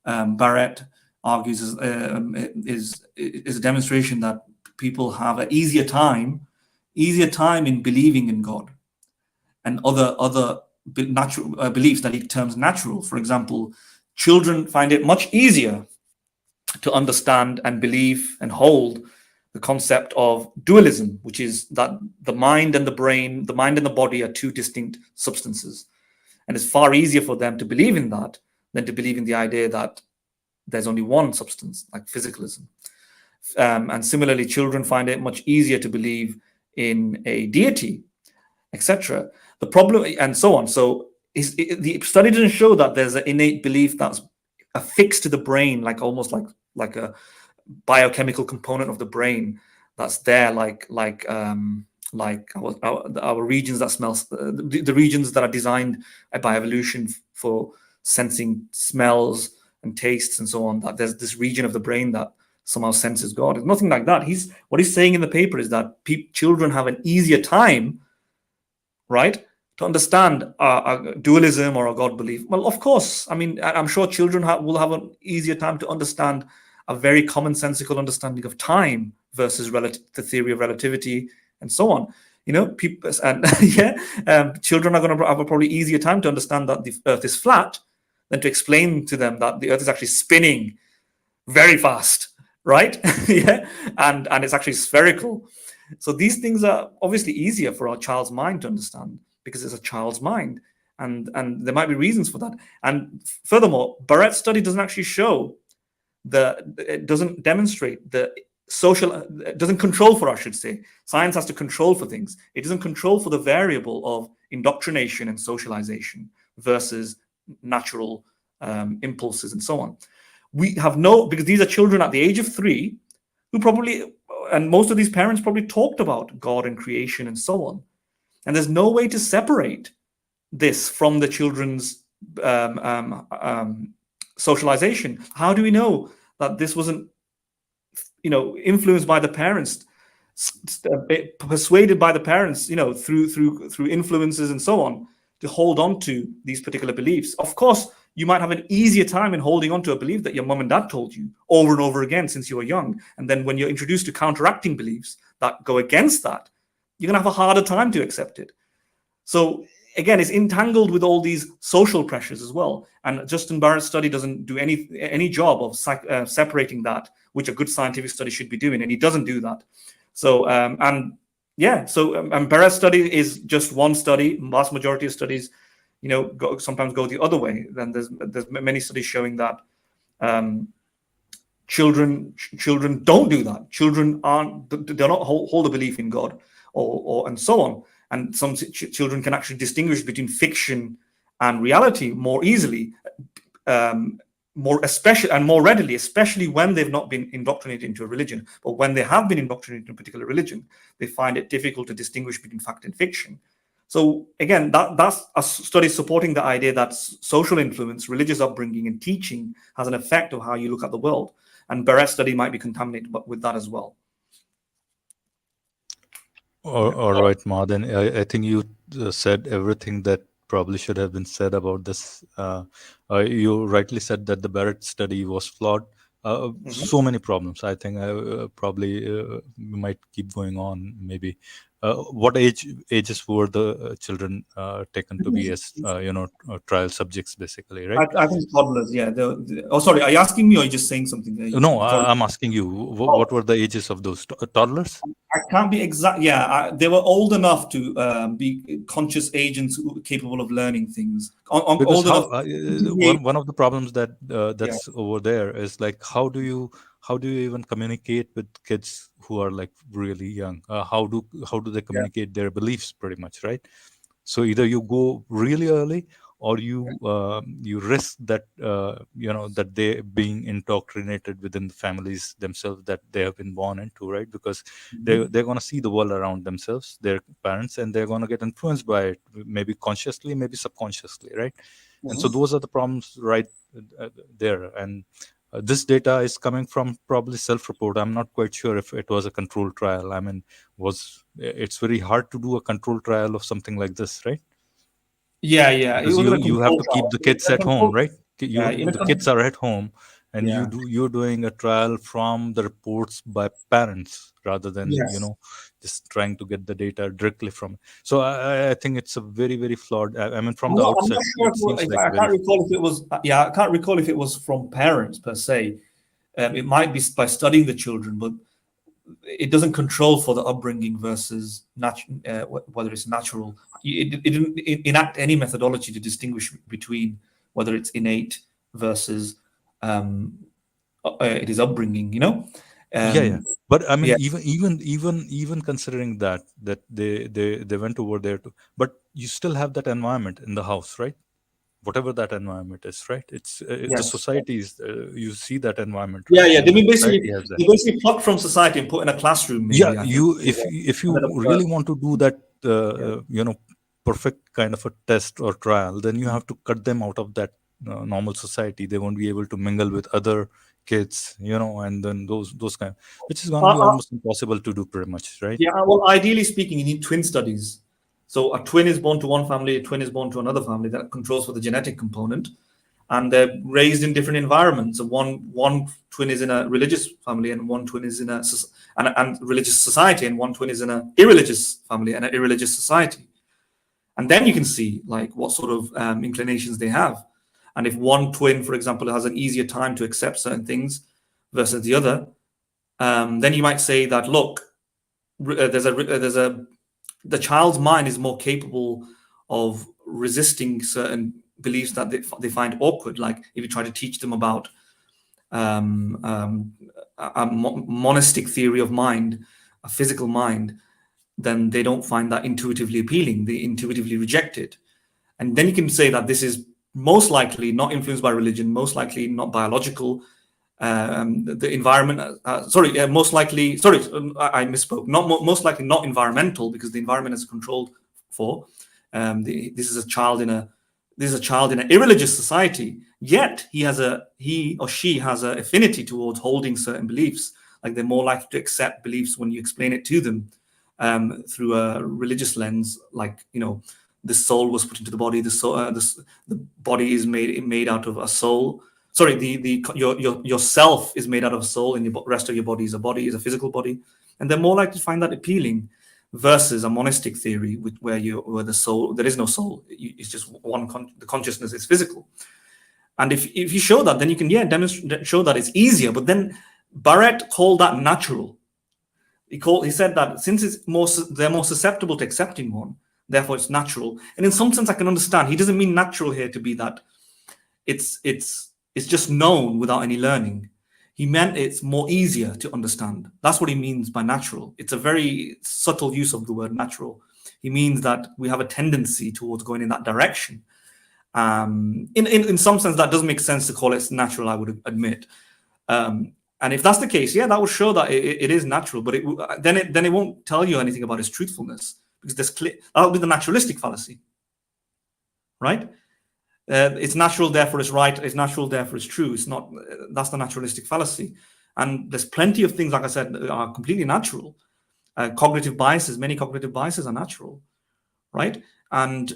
Barrett argues is a demonstration that people have an easier time in believing in God and other natural beliefs that he terms natural. For example, children find it much easier to understand and believe and hold the concept of dualism, which is that the mind and the brain, the mind and the body are two distinct substances. And it's far easier for them to believe in that than to believe in the idea that there's only one substance, like physicalism. And similarly, children find it much easier to believe in a deity, etc. The problem, and so on. So the study didn't show that there's an innate belief that's affixed to the brain, like almost like a biochemical component of the brain that's there, like our regions that smells, the regions that are designed by evolution for sensing smells and tastes and so on, that there's this region of the brain that somehow senses God. It's nothing like that. What he's saying in the paper is that children have an easier time, right, to understand a dualism or a God belief. Well, of course, I mean, I'm sure children will have an easier time to understand a very commonsensical understanding of time versus the theory of relativity and so on. You know, people and children are going to have a probably easier time to understand that the Earth is flat than to explain to them that the Earth is actually spinning very fast, right? and it's actually spherical. So these things are obviously easier for our child's mind to understand because it's a child's mind, and there might be reasons for that. And furthermore, Barrett's study doesn't actually show it doesn't demonstrate the social, it doesn't control for, I should say. Science has to control for things. It doesn't control for the variable of indoctrination and socialization versus natural impulses and so on. We have because these are children at the age of 3 who probably, and most of these parents probably talked about God and creation and so on. And there's no way to separate this from the children's socialization. How do we know that this wasn't, influenced by the parents, persuaded by the parents, through influences and so on, to hold on to these particular beliefs? Of course, you might have an easier time in holding on to a belief that your mom and dad told you over and over again since you were young. And then when you're introduced to counteracting beliefs that go against that, you're going to have a harder time to accept it. So again, it's entangled with all these social pressures as well. And Justin Barrett's study doesn't do any job of separating that, which a good scientific study should be doing, and he doesn't do that. So Barrett's study is just one study. Vast majority of studies, sometimes go the other way. Then there's many studies showing that children don't do that. Children do not hold a belief in God, or and so on. And some children can actually distinguish between fiction and reality more easily, more readily, especially when they've not been indoctrinated into a religion. But when they have been indoctrinated into a particular religion, they find it difficult to distinguish between fact and fiction. So again, that's a study supporting the idea that social influence, religious upbringing, and teaching has an effect of how you look at the world. And Barrett's study might be contaminated with that as well. All right, Mahdin. I think you said everything that probably should have been said about this. You rightly said that the Barrett study was flawed. So many problems. I think probably we might keep going on. Maybe what ages were the children taken to be as trial subjects, basically, right? I think toddlers. Yeah. Sorry. Are you asking me, or are you just saying something? No, I'm asking you. What were the ages of those toddlers? I can't be exact. Yeah, they were old enough to be conscious agents capable of learning things. Because one of the problems that's over there is, like, how do you how do you even communicate with kids who are like really young? How do they communicate their beliefs, pretty much, right? So either you go really early, or you risk that that they being indoctrinated within the families themselves that they have been born into, right? Because they're going to see the world around themselves, their parents, and they're going to get influenced by it, maybe consciously, maybe subconsciously, right? And so those are the problems right there. And this data is coming from probably self-report. I'm not quite sure if it was a controlled trial. I mean, it's very hard to do a controlled trial of something like this, right? Yeah, it Because wasn't a you have control to trial. keep the kids at home, right? Yeah, in a The kids are at home, and Yeah. you're doing a trial from the reports by parents rather than Yes. just trying to get the data directly from. So I think it's a very, very flawed. I mean, from I'm the not outset, sure it seems like I very. can't recall if it was. Yeah, I can't recall if it was from parents per se. It might be by studying the children, but it doesn't control for the upbringing versus whether it's natural. It didn't enact any methodology to distinguish between whether it's innate versus it is upbringing. Yeah. But I mean, Yeah. even considering that they went over there to, but you still have that environment in the house, right? Whatever that environment is, right? It's the Yes. societies. You see that environment, Yeah, right? yeah. And They the mean society has that. they basically plucked from society and put in a classroom. Yeah, Maybe I think. if you really want to do that, perfect kind of a test or trial, then you have to cut them out of that normal society. They won't be able to mingle with other kids, and then those kind, which is going to be almost impossible to do, pretty much, right? Yeah, well, ideally speaking, you need twin studies. So a twin is born to one family, a twin is born to another family. That controls for the genetic component, and they're raised in different environments. So one twin is in a religious family, and one twin is in and religious society, and one twin is in a irreligious family and an irreligious society. And then you can see like what sort of inclinations they have. And if one twin, for example, has an easier time to accept certain things versus the other, then you might say that, look, the child's mind is more capable of resisting certain beliefs that they find awkward. Like if you try to teach them about a monistic theory of mind, a physical mind, then they don't find that intuitively appealing. They intuitively reject it. And then you can say that this is most likely not influenced by religion, most likely not biological. The environment, most likely, I misspoke. Most likely not environmental, because the environment is controlled for. This is a child in an irreligious society. Yet he or she has an affinity towards holding certain beliefs. Like they're more likely to accept beliefs when you explain it to them through a religious lens. Like the soul was put into the body. The body is made out of a soul. Sorry, your self is made out of a soul, and the rest of your body is a physical body, and they're more likely to find that appealing, versus a monistic theory where the soul, there is no soul. It's just the consciousness is physical. And if you show that, then you can show that it's easier. But then Barrett called that natural. He said that since they're more susceptible to accepting one, therefore it's natural. And in some sense, I can understand. He doesn't mean natural here to be that it's just known without any learning. He meant it's more easier to understand. That's what he means by natural. It's a very subtle use of the word natural. He means that we have a tendency towards going in that direction. In some sense, that does make sense to call it natural, I would admit. And if that's the case, yeah, that would show that it is natural. But then it won't tell you anything about its truthfulness, because that would be the naturalistic fallacy, right? It's natural, therefore it's right. It's natural, therefore it's true. It's not. That's the naturalistic fallacy. And there's plenty of things, like I said, that are completely natural. Cognitive biases, many cognitive biases are natural, right? And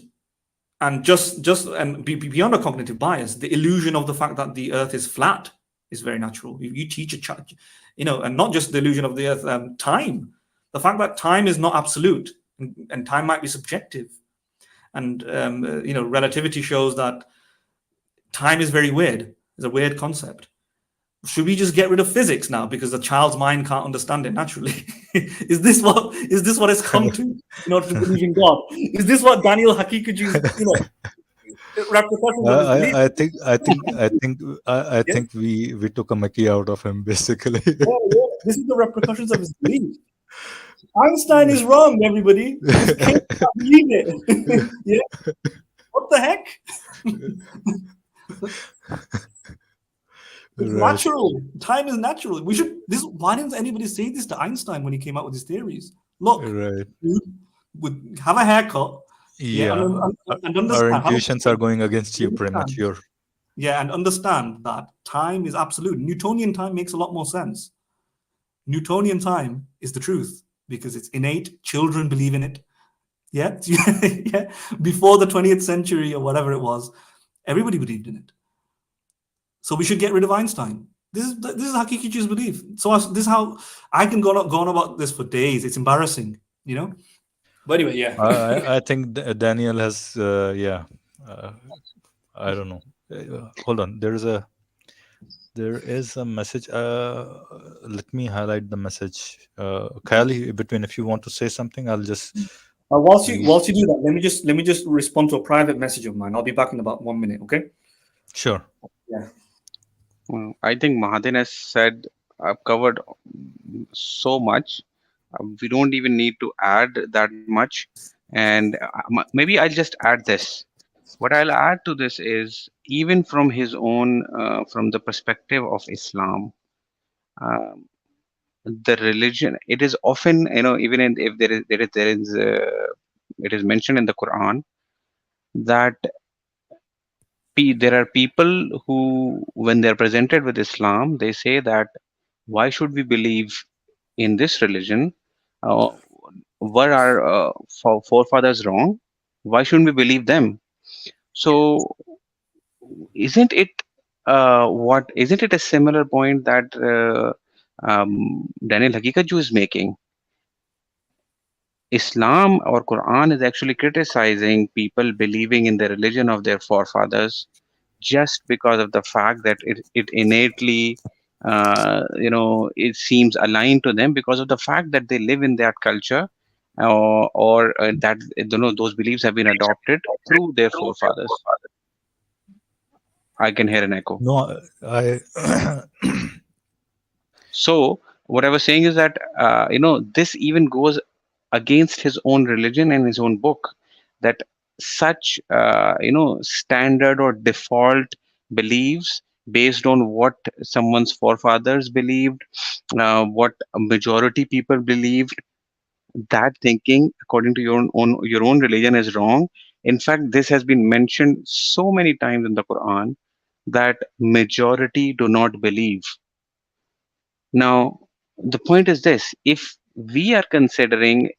just beyond a cognitive bias, the illusion of the fact that the Earth is flat is very natural. If you teach a child, and not just the illusion of the Earth, time, the fact that time is not absolute and time might be subjective. And relativity shows that time is very weird. It's a weird concept. Should we just get rid of physics now because the child's mind can't understand it naturally? Is this what it's come to in order to believe in God? Is this what Daniel Haqiqatjou, repercussions of his belief. I think we took a Mickey out of him basically. This is the repercussions of his belief. Einstein is wrong, everybody. This kid can't believe it. Yeah. What the heck? It's Right. natural. Time is natural. We should. Why didn't anybody say this to Einstein when he came out with his theories? Look, Right. dude, have a haircut. Yeah. And Our understand. intuitions are going against you, Understand. premature. Yeah, and understand that time is absolute. Newtonian time makes a lot more sense. Newtonian time is the truth because it's innate. Children believe in it. Yeah, yeah. Before the 20th century or whatever it was, everybody believed in it. So we should get rid of Einstein. This is Haqiqatjou's belief. So this is how I can go on about this for days. It's embarrassing, you know. But anyway, yeah. I think Daniel has I don't know. Hold on. There is a message. Let me highlight the message. Khayalie, between if you want to say something, I'll just. Whilst you do that, let me just respond to a private message of mine. I'll be back in about 1 minute. Okay. Sure. Yeah. Well, I think Mahdin has said, I've covered so much. We don't even need to add that much. And maybe I'll just add this. What I'll add to this is, even from his own, from the perspective of Islam, the religion, it is often, even if it is mentioned in the Quran that there are people who, when they're presented with Islam, they say that, why should we believe in this religion? Were our forefathers wrong? Why shouldn't we believe them? So, isn't it a similar point that Daniel Haqiqatjou is making? Islam or Quran is actually criticizing people believing in the religion of their forefathers just because of the fact that it innately, it seems aligned to them because of the fact that they live in that culture, or that those beliefs have been adopted through their forefathers. I can hear an echo. No, I. So what I was saying is that this even goes against his own religion and his own book, that such standard or default beliefs based on what someone's forefathers believed, what a majority people believed, that thinking according to your own religion is wrong. In fact, this has been mentioned so many times in the Quran that majority do not believe. Now, the point is this: if we are considering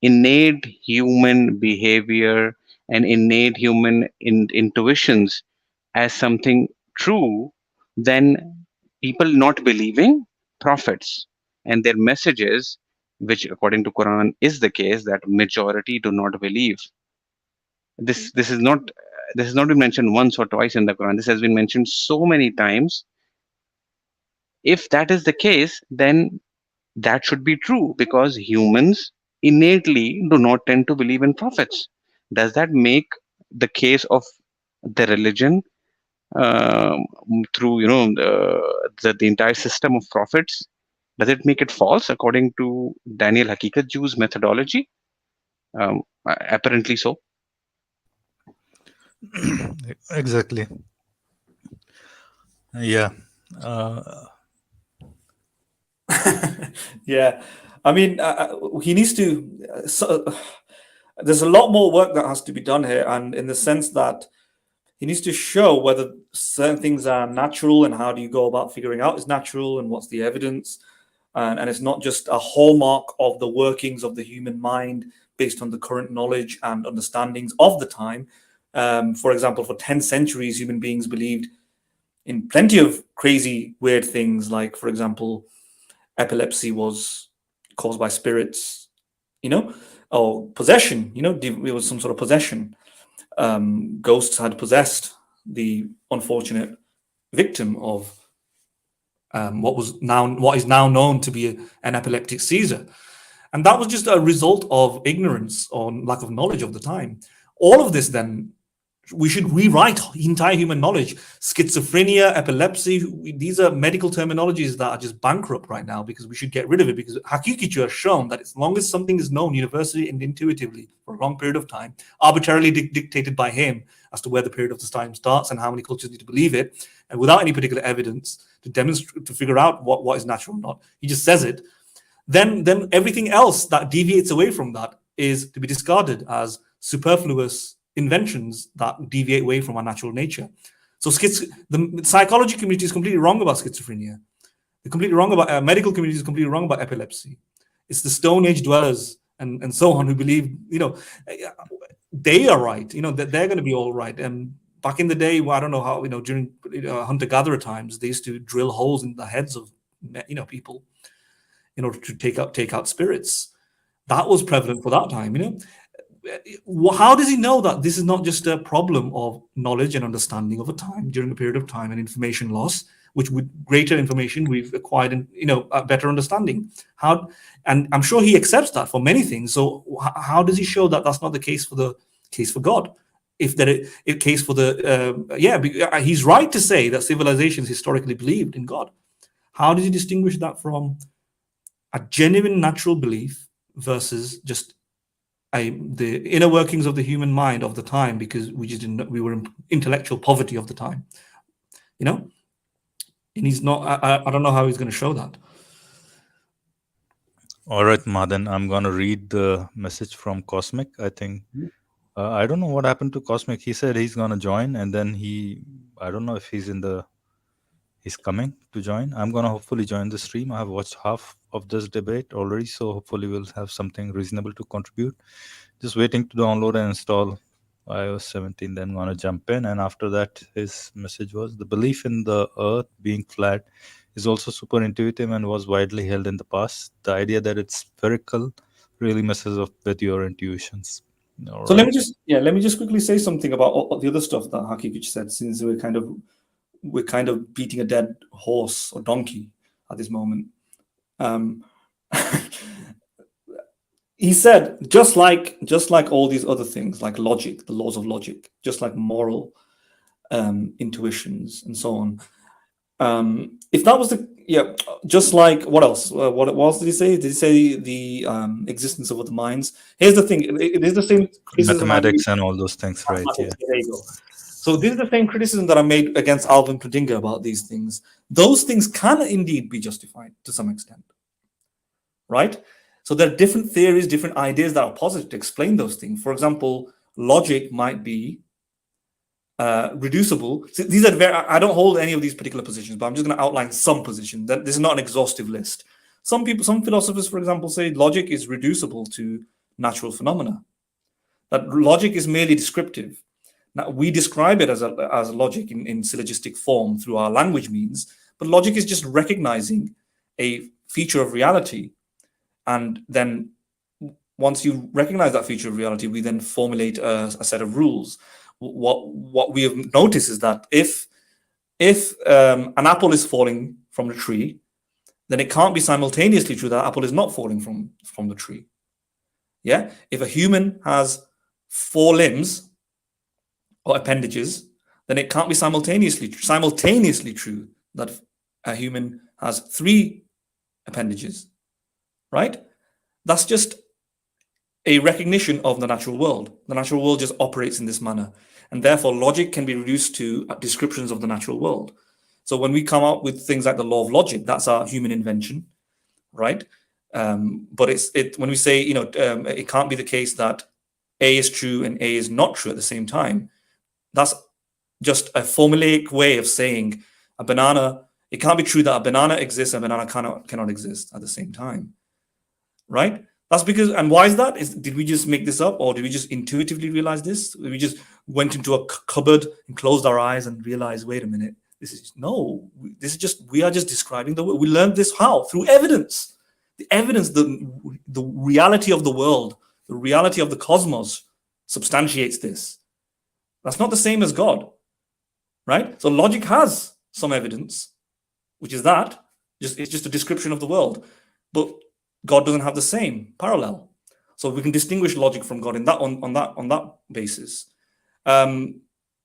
innate human behavior and innate human intuitions as something true, then people not believing prophets and their messages, which according to Quran is the case, that majority do not believe. This is not been mentioned once or twice in the Quran. This has been mentioned so many times. If that is the case, then that should be true, because humans innately do not tend to believe in prophets. Does that make the case of the religion through the entire system of prophets, does it make it false according to Daniel Haqiqatjou's methodology? Apparently so. Exactly. Yeah. Yeah, I mean, he needs to. There's a lot more work that has to be done here, and in the sense that he needs to show whether certain things are natural and how do you go about figuring out it's natural and what's the evidence, and it's not just a hallmark of the workings of the human mind based on the current knowledge and understandings of the time. For example, for 10 centuries, human beings believed in plenty of crazy, weird things, like, for example, epilepsy was caused by spirits, or possession, it was some sort of possession. Ghosts had possessed the unfortunate victim of what is now known to be an epileptic seizure. And that was just a result of ignorance or lack of knowledge of the time. All of this then we should rewrite entire human knowledge. Schizophrenia, epilepsy, these are medical terminologies that are just bankrupt right now, because we should get rid of it, because Haqiqatjou has shown that as long as something is known universally and intuitively for a long period of time, arbitrarily dictated by him as to where the period of the time starts and how many cultures need to believe it, and without any particular evidence to demonstrate, to figure out what is natural or not, he just says it, then everything else that deviates away from that is to be discarded as superfluous inventions that deviate away from our natural nature. So the psychology community is completely wrong about schizophrenia. They're completely wrong about medical community is completely wrong about epilepsy. It's the Stone Age dwellers and so on who believe, they are right. That they're going to be all right. And back in the day, well, I don't know how, during hunter-gatherer times, they used to drill holes in the heads of people in order to take out spirits. That was prevalent for that time. How does he know that this is not just a problem of knowledge and understanding over time, during a period of time, and information loss, which with greater information we've acquired a better understanding? And I'm sure he accepts that for many things. So how does he show that that's not the case for God? If case for he's right to say that civilizations historically believed in God. How does he distinguish that from a genuine natural belief versus just the inner workings of the human mind of the time, because we were in intellectual poverty of the time, and he's not. I don't know how he's going to show that. All right, Mahdin, I'm going to read the message from Cosmic. I think I don't know what happened to Cosmic. He said he's going to join, and then I don't know if he's coming to join. I'm going to hopefully join the stream. I have watched half of this debate already, so hopefully we'll have something reasonable to contribute. Just waiting to download and install iOS 17, then going to jump in. And after that, his message was, the belief in the earth being flat is also super intuitive and was widely held in the past. The idea that it's spherical really messes up with your intuitions. All so right. let me just quickly say something about all the other stuff that Haqiqatjou said, since we're kind of beating a dead horse or donkey at this moment. He said, just like all these other things, like logic, the laws of logic, just like moral intuitions and so on. If that was just like, what else? What else did he say? Did he say the existence of other minds? Here's the thing: it is the same mathematics and all those things, right? Yeah. There you go. So this is the same criticism that I made against Alvin Pradinga about these things. Those things can indeed be justified to some extent, right? So there are different theories, different ideas that are posited to explain those things. For example, logic might be reducible. So these are I don't hold any of these particular positions, but I'm just going to outline some positions. That this is not an exhaustive list. Some philosophers, for example, say logic is reducible to natural phenomena. That logic is merely descriptive. Now, we describe it as logic in syllogistic form through our language means, but logic is just recognizing a feature of reality. And then once you recognize that feature of reality, we then formulate a set of rules. What we have noticed is that if an apple is falling from the tree, then it can't be simultaneously true that apple is not falling from the tree. Yeah? If a human has 4 limbs or appendages, then it can't be simultaneously true that a human has 3 appendages, right? That's just a recognition of the natural world. The natural world just operates in this manner, and therefore logic can be reduced to descriptions of the natural world. So when we come up with things like the law of logic, that's our human invention, right? But when we say it can't be the case that A is true and A is not true at the same time, that's just a formulaic way of saying a banana. It can't be true that a banana exists and a banana cannot exist at the same time, right? That's because, and why is that? Did we just make this up, or did we just intuitively realize this? We just went into a cupboard and closed our eyes and realized, wait a minute, we are just describing the world. We learned this how? Through evidence. The evidence, the reality of the world, the reality of the cosmos substantiates this. That's not the same as God, right? So logic has some evidence, which is that it's just a description of the world, but God doesn't have the same parallel. So we can distinguish logic from God on that basis.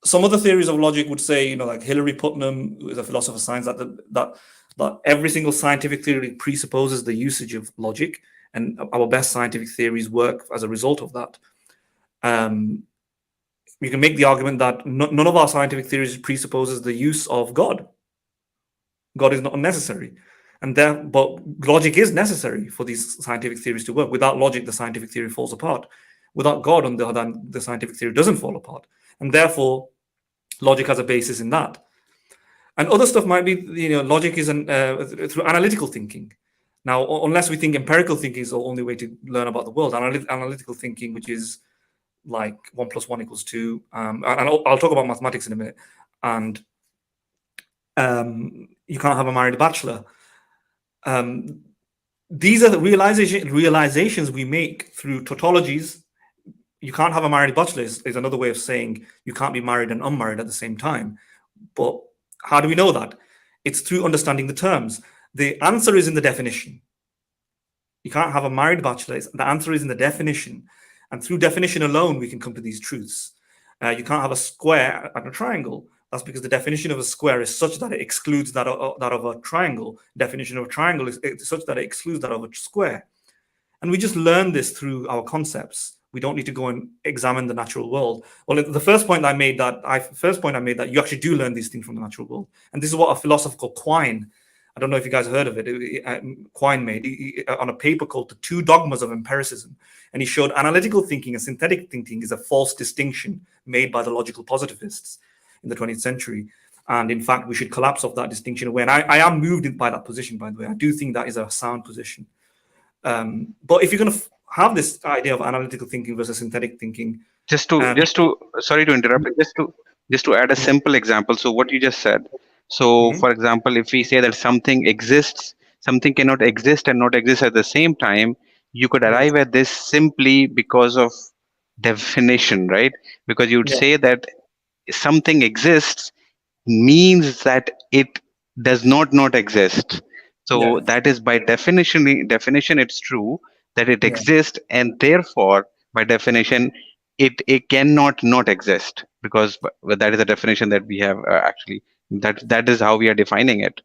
some other theories of logic would say, like Hilary Putnam, who is a philosopher of science, that every single scientific theory presupposes the usage of logic, and our best scientific theories work as a result of that. You can make the argument that none of our scientific theories presupposes the use of God. God is not unnecessary, but logic is necessary for these scientific theories to work. Without logic, the scientific theory falls apart. Without God, on the other hand, the scientific theory doesn't fall apart, and therefore logic has a basis in that. And other stuff might be, logic is through analytical thinking. Now, unless we think empirical thinking is the only way to learn about the world, analytical thinking, which is like 1 + 1 = 2, and I'll talk about mathematics in a minute, and you can't have a married bachelor. These are the realizations we make through tautologies. You can't have a married bachelor is another way of saying you can't be married and unmarried at the same time. But how do we know that? It's through understanding the terms. The answer is in the definition. You can't have a married bachelor. The answer is in the definition. And through definition alone, we can come to these truths. You can't have a square and a triangle. That's because the definition of a square is such that it excludes that of a triangle. Definition of a triangle is such that it excludes that of a square. And we just learn this through our concepts. We don't need to go and examine the natural world. Well, the first point I made that you actually do learn these things from the natural world. And this is what a philosopher called Quine, I don't know if you guys heard of it, Quine made on a paper called The Two Dogmas of Empiricism. And he showed analytical thinking and synthetic thinking is a false distinction made by the logical positivists in the 20th century. And in fact, we should collapse off that distinction away. And I am moved by that position, by the way. I do think that is a sound position. But if you're going to have this idea of analytical thinking versus synthetic thinking, sorry to interrupt, just to add a simple example. So what you just said. So for example, if we say that something exists, something cannot exist and not exist at the same time, you could arrive at this simply because of definition, right? Because you'd say that something exists means that it does not exist. So that is by definition it's true that it exists, and therefore by definition it cannot not exist, because that is a definition that we have actually that is how we are defining it.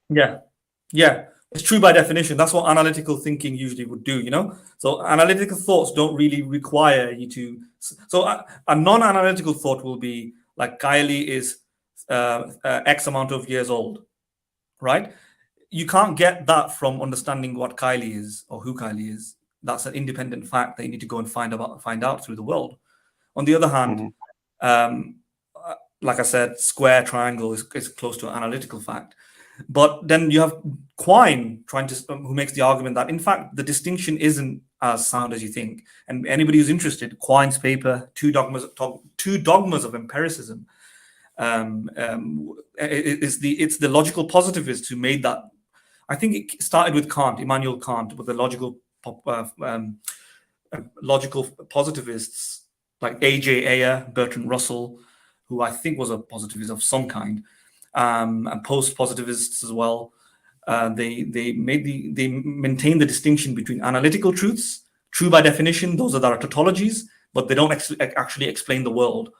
It's true by definition. That's what analytical thinking usually would do, so analytical thoughts don't really require you to. So a non-analytical thought will be like Khayalie is X amount of years old, right? You can't get that from understanding what Khayalie is or who Khayalie is. That's an independent fact that you need to go and find out through the world. On the other hand, like I said, square, triangle is close to an analytical fact. But then you have Quine who makes the argument that in fact the distinction isn't as sound as you think. And anybody who's interested, Quine's paper, Two Dogmas of Empiricism, it's the logical positivists who made that. I think it started with Kant, Immanuel Kant, with the logical positivists like A.J. Ayer, Bertrand Russell, who I think was a positivist of some kind, and post-positivists as well. They maintain the distinction between analytical truths, true by definition, those that are tautologies, but they don't actually explain the world.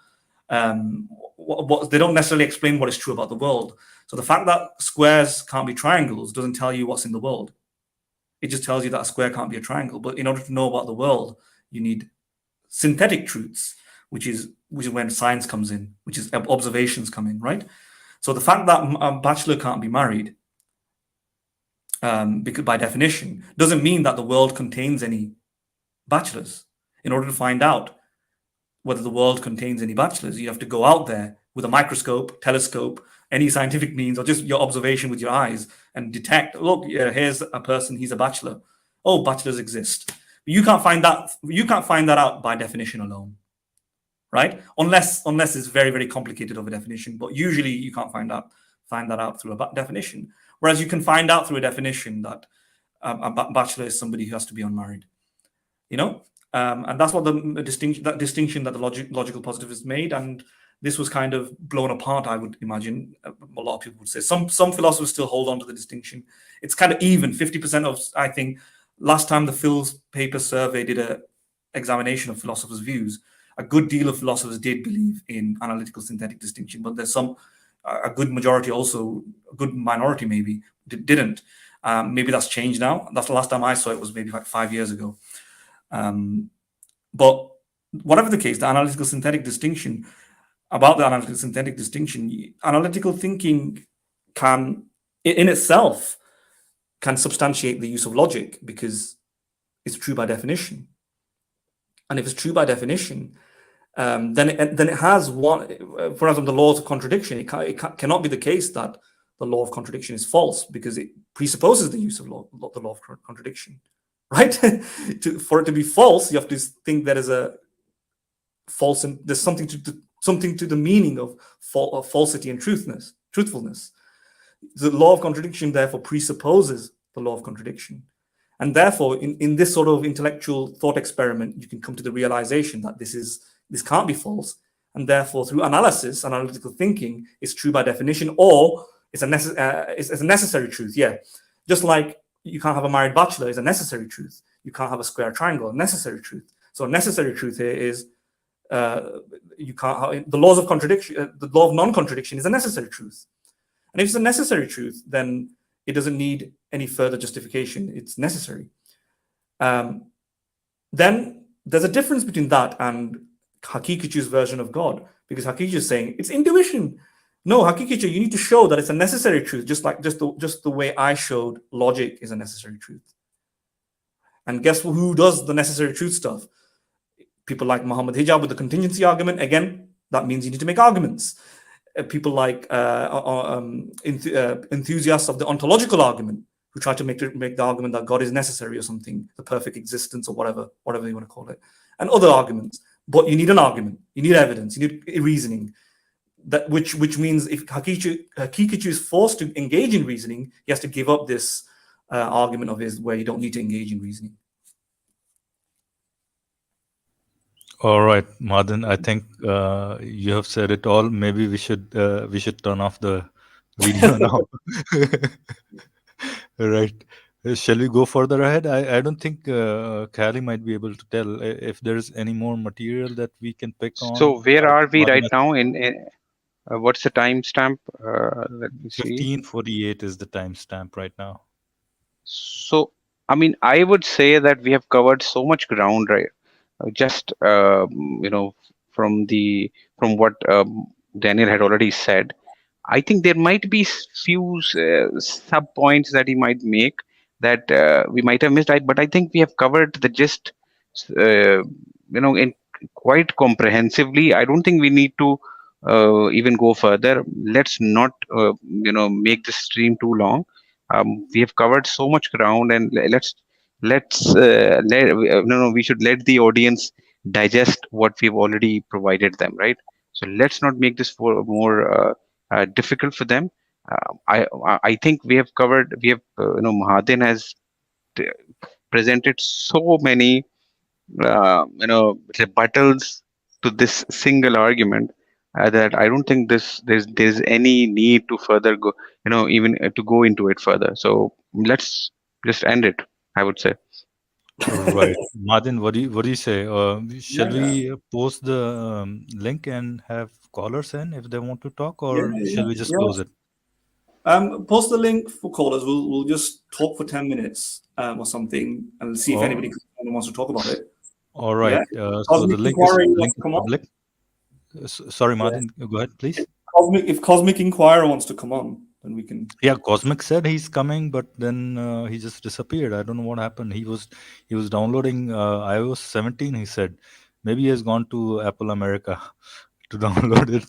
They don't necessarily explain what is true about the world. So the fact that squares can't be triangles doesn't tell you what's in the world. It just tells you that a square can't be a triangle. But in order to know about the world, you need synthetic truths, which is when science comes in, which is observations come in, right? So the fact that a bachelor can't be married, because by definition, doesn't mean that the world contains any bachelors. In order to find out whether the world contains any bachelors, you have to go out there with a microscope, telescope, any scientific means, or just your observation with your eyes and detect, look, here's a person, he's a bachelor. Oh, bachelors exist. You can't find that out by definition alone, right? Unless it's very, very complicated of a definition, but usually you can't find that out through a definition. Whereas you can find out through a definition that a bachelor is somebody who has to be unmarried, and that's what the distinction that the logical positivists made, and this was kind of blown apart, I would imagine. A lot of people would say. Some philosophers still hold on to the distinction. It's kind of even, 50% of, I think, last time the Phil's paper survey did a examination of philosophers' views, a good deal of philosophers did believe in analytical synthetic distinction, but there's a good majority also, a good minority maybe, didn't. Maybe that's changed now. That's the last time I saw it was maybe like 5 years ago. But whatever the case, the analytical synthetic distinction, analytical thinking can, in itself, can substantiate the use of logic because it's true by definition. And if it's true by definition, then it has one. For example, the laws of contradiction. It cannot be the case that the law of contradiction is false because it presupposes the use of the law of contradiction, right? For it to be false, you have to think there is a false, and there's something to the meaning of falsity and truthfulness. The law of contradiction therefore presupposes the law of contradiction. And therefore, in this sort of intellectual thought experiment, you can come to the realization that this can't be false. And therefore, through analysis, analytical thinking is true by definition, or it's a necessary truth. Yeah. Just like you can't have a married bachelor is a necessary truth. You can't have a square triangle, a necessary truth. So a necessary truth here is you can't have, the laws of contradiction, the law of non-contradiction is a necessary truth. And if it's a necessary truth, then it doesn't need any further justification. It's necessary. Then there's a difference between that and Haqiqatjou's version of God, because Haqiqatjou is saying it's intuition. No, Haqiqatjou, you need to show that it's a necessary truth, just the way I showed logic is a necessary truth. And guess who does the necessary truth stuff? People like Muhammad Hijab with the contingency argument. Again, that means you need to make arguments. People like enthusiasts of the ontological argument who try to make the argument that God is necessary or something, the perfect existence or whatever you want to call it, and other arguments. But you need an argument, you need evidence, you need reasoning. That which means if Haqiqatjou is forced to engage in reasoning, he has to give up this argument of his where you don't need to engage in reasoning. All right, Mahdin, I think you have said it all. Maybe we should turn off the video now. Right. Shall we go further ahead? I don't think Khayalie might be able to tell if there's any more material that we can pick on. So where are we right now? What's the timestamp? Let me see. 15:48 is the timestamp right now. So, I mean, I would say that we have covered so much ground, right? Just from what Daniel had already said. I think there might be few sub points that he might make that we might have missed. But I think we have covered the gist, in quite comprehensively. I don't think we need to even go further. Let's not make this stream too long. We have covered so much ground, and we should let the audience digest what we've already provided them, right? So let's not make this more difficult for them. I think we have covered. Mahdin has presented so many rebuttals to this single argument that I don't think there's any need to further go, even to go into it further. So let's just end it, I would say. Right. Mahdin, what do you say? Shall we post the link and have callers in if they want to talk, or shall we just close it? Post the link for callers. We'll just talk for 10 minutes or something and see if anybody wants to talk about it. All right. So the link is public. Sorry, Mahdin, go ahead, please. If Cosmic Inquirer wants to come on, then we can. Yeah, Cosmic said he's coming, but then he just disappeared. I don't know what happened. He was downloading iOS 17. He said maybe he has gone to Apple America to download it.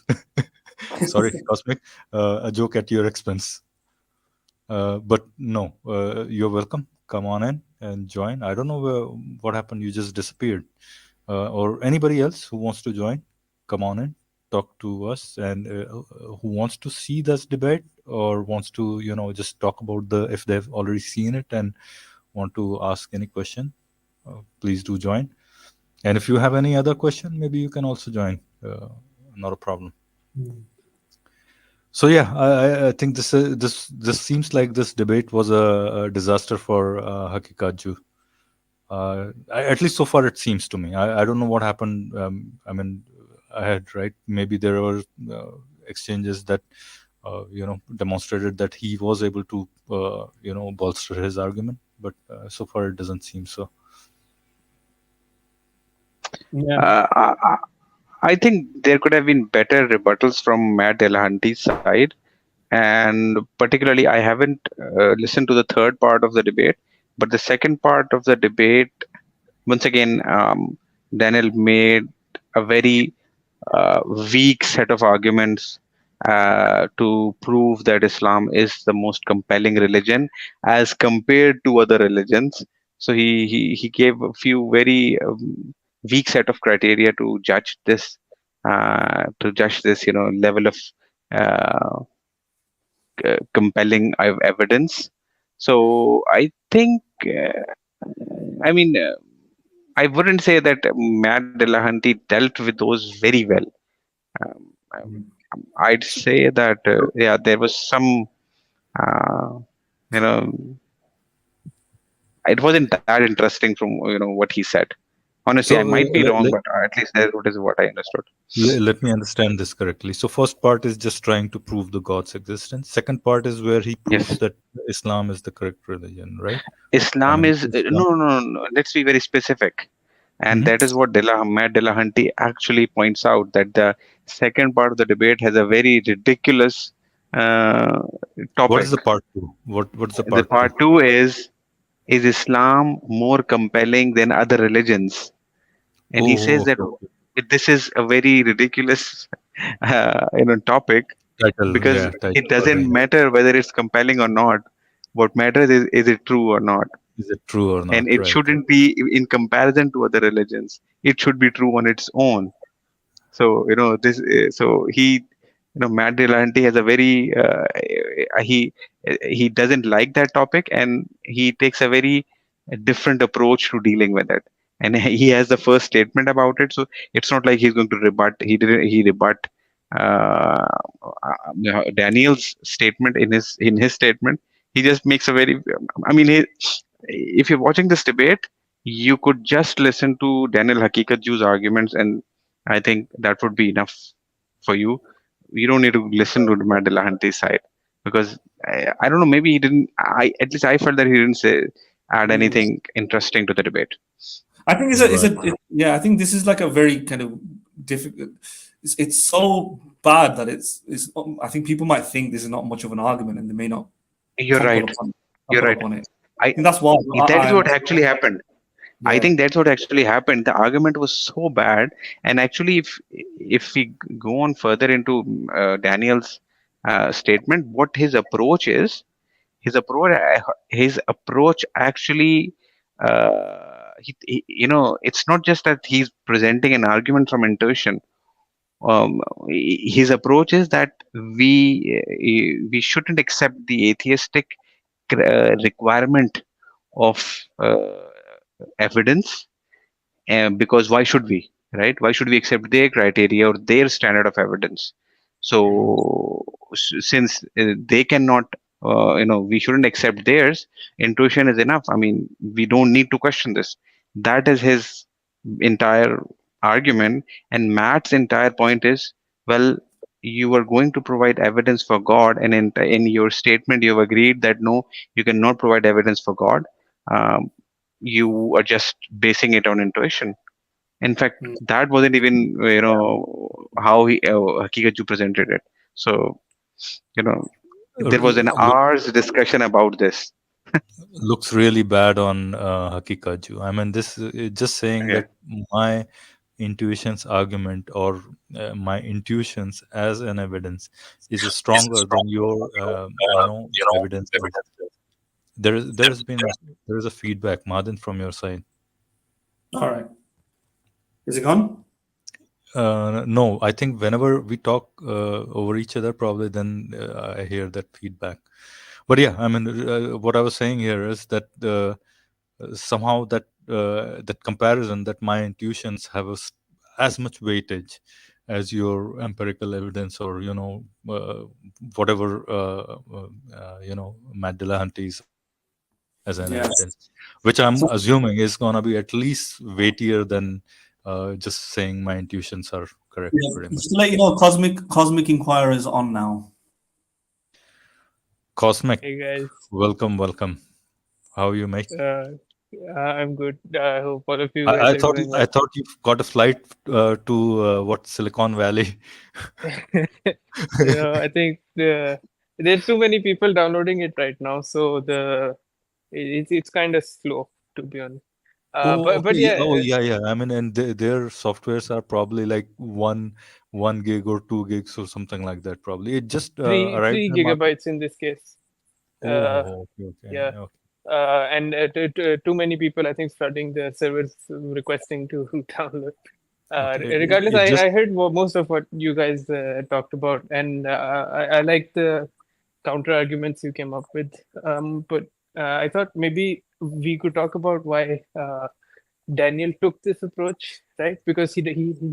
Sorry, Cosmic, a joke at your expense. But no, you're welcome. Come on in and join. I don't know what happened. You just disappeared. Or anybody else who wants to join, come on in, talk to us, and who wants to see this debate or wants to, just talk about if they've already seen it and want to ask any question, please do join. And if you have any other question, maybe you can also join. Not a problem. So yeah, I think this seems like this debate was a disaster for Haqiqatjou. At least so far, it seems to me. I don't know what happened. I mean, ahead, right? Maybe there were exchanges that demonstrated that he was able to bolster his argument, but so far it doesn't seem so. Yeah. I think there could have been better rebuttals from Matt Dillahunty's side, and particularly I haven't listened to the third part of the debate, but the second part of the debate, once again, Daniel made a very weak set of arguments to prove that Islam is the most compelling religion as compared to other religions. So he gave a few very weak set of criteria to judge this level of uh, compelling evidence. So I think I mean I wouldn't say that Matt Dillahunty dealt with those very well. Um, I'd say that yeah, there was some uh, you know it wasn't that interesting from what he said. Honestly, I So might be wrong, but at least that is what I understood. let me understand this correctly. So first part is just trying to prove the God's existence. Second part is where he proves Yes, that Islam is the correct religion, right? I Islam mean, is Islam. no. Let's be very specific, and Mhm. that is what Matt Dillahunty actually points out that the second part of the debate has a very ridiculous uh, What is topic. the part two? What's the The part two? part two is Islam more compelling than other religions? And he Oh, says that okay, okay. this is a very ridiculous topic Title, because yeah, title it for doesn't the. matter whether it's compelling or not. What matters is it true or not? Is it true or And not? it Right, right. shouldn't be in comparison to other religions. It should be true on its own. So so Matt Dillahunty has a very he doesn't like that topic, and he takes a very different approach to dealing with it. And he has the first statement about it, so it's not like he's going to rebut. He rebut uh, Daniel's statement in his statement. He just makes a very. I mean, if you're watching this debate, you could just listen to Daniel Haqiqatjou's arguments, and I think that would be enough for you. You don't need to listen to Matt Dillahunty's side because I don't know. Maybe he didn't. At least I felt that he didn't add Mm. anything interesting to the debate. I think Right. yeah. I think this is like a very kind of difficult. It's so bad that it's. I think people might think this is not much of an argument, and they may not You're right. You're trample right. upon it. I I think that's why that is I what actually happened. I yeah. think that's what actually happened. The argument was so bad, and actually, if we go on further into Daniel's statement, what his approach actually, it's not just that he's presenting an argument from intuition. His approach is that we shouldn't accept the atheistic requirement of evidence, because why should we, right? Why should we accept their criteria or their standard of evidence? Mm. So since they cannot, we shouldn't accept theirs. Intuition is enough. I mean, we don't need to question this. That is his entire argument. And Matt's entire point is, well, you are going to provide evidence for God, and in your statement, you have agreed that no, you cannot provide evidence for God. Um, you are just basing it on intuition. In fact, Mm. that wasn't even how Haqiqatjou presented it. So you know there was an Look, hour's discussion about this. looks really bad on Haqiqatjou. I mean, this is just saying Yeah. that my intuition's argument or my intuitions as an evidence is stronger than your evidence is. There is a feedback, Mahdin, from your side. All right. Is it gone? No, I think whenever we talk over each other, probably then I hear that feedback. But yeah, I mean, what I was saying here is that somehow that comparison, that my intuitions have as much weightage as your empirical evidence, or whatever Matt Dillahunty is arguing. as an Yes. evidence, which I'm So, assuming is gonna be at least weightier than just saying my intuitions are correct, yeah, pretty much. just to let you know, Cosmic Inquirer is on now. Cosmic, Hey guys, welcome. How are you, mate? uh, I'm good. I hope all of you guys I are thought doing I well. thought you've got a flight to what, Silicon Valley. No, I think there's too many people downloading it right now, so it's kind of slow, to be honest. Oh, But okay. Oh, yeah, yeah. I mean, and their softwares are probably like one gig or 2 gigs or something like that. Probably it just arrived three in the market. gigabytes in this case. Uh, Oh, okay. yeah, and too many people, I think, flooding the servers requesting to download. Okay. Regardless, It just I heard most of what you guys talked about, and I like the counter arguments you came up with. But I thought maybe we could talk about why Daniel took this approach, right? Because he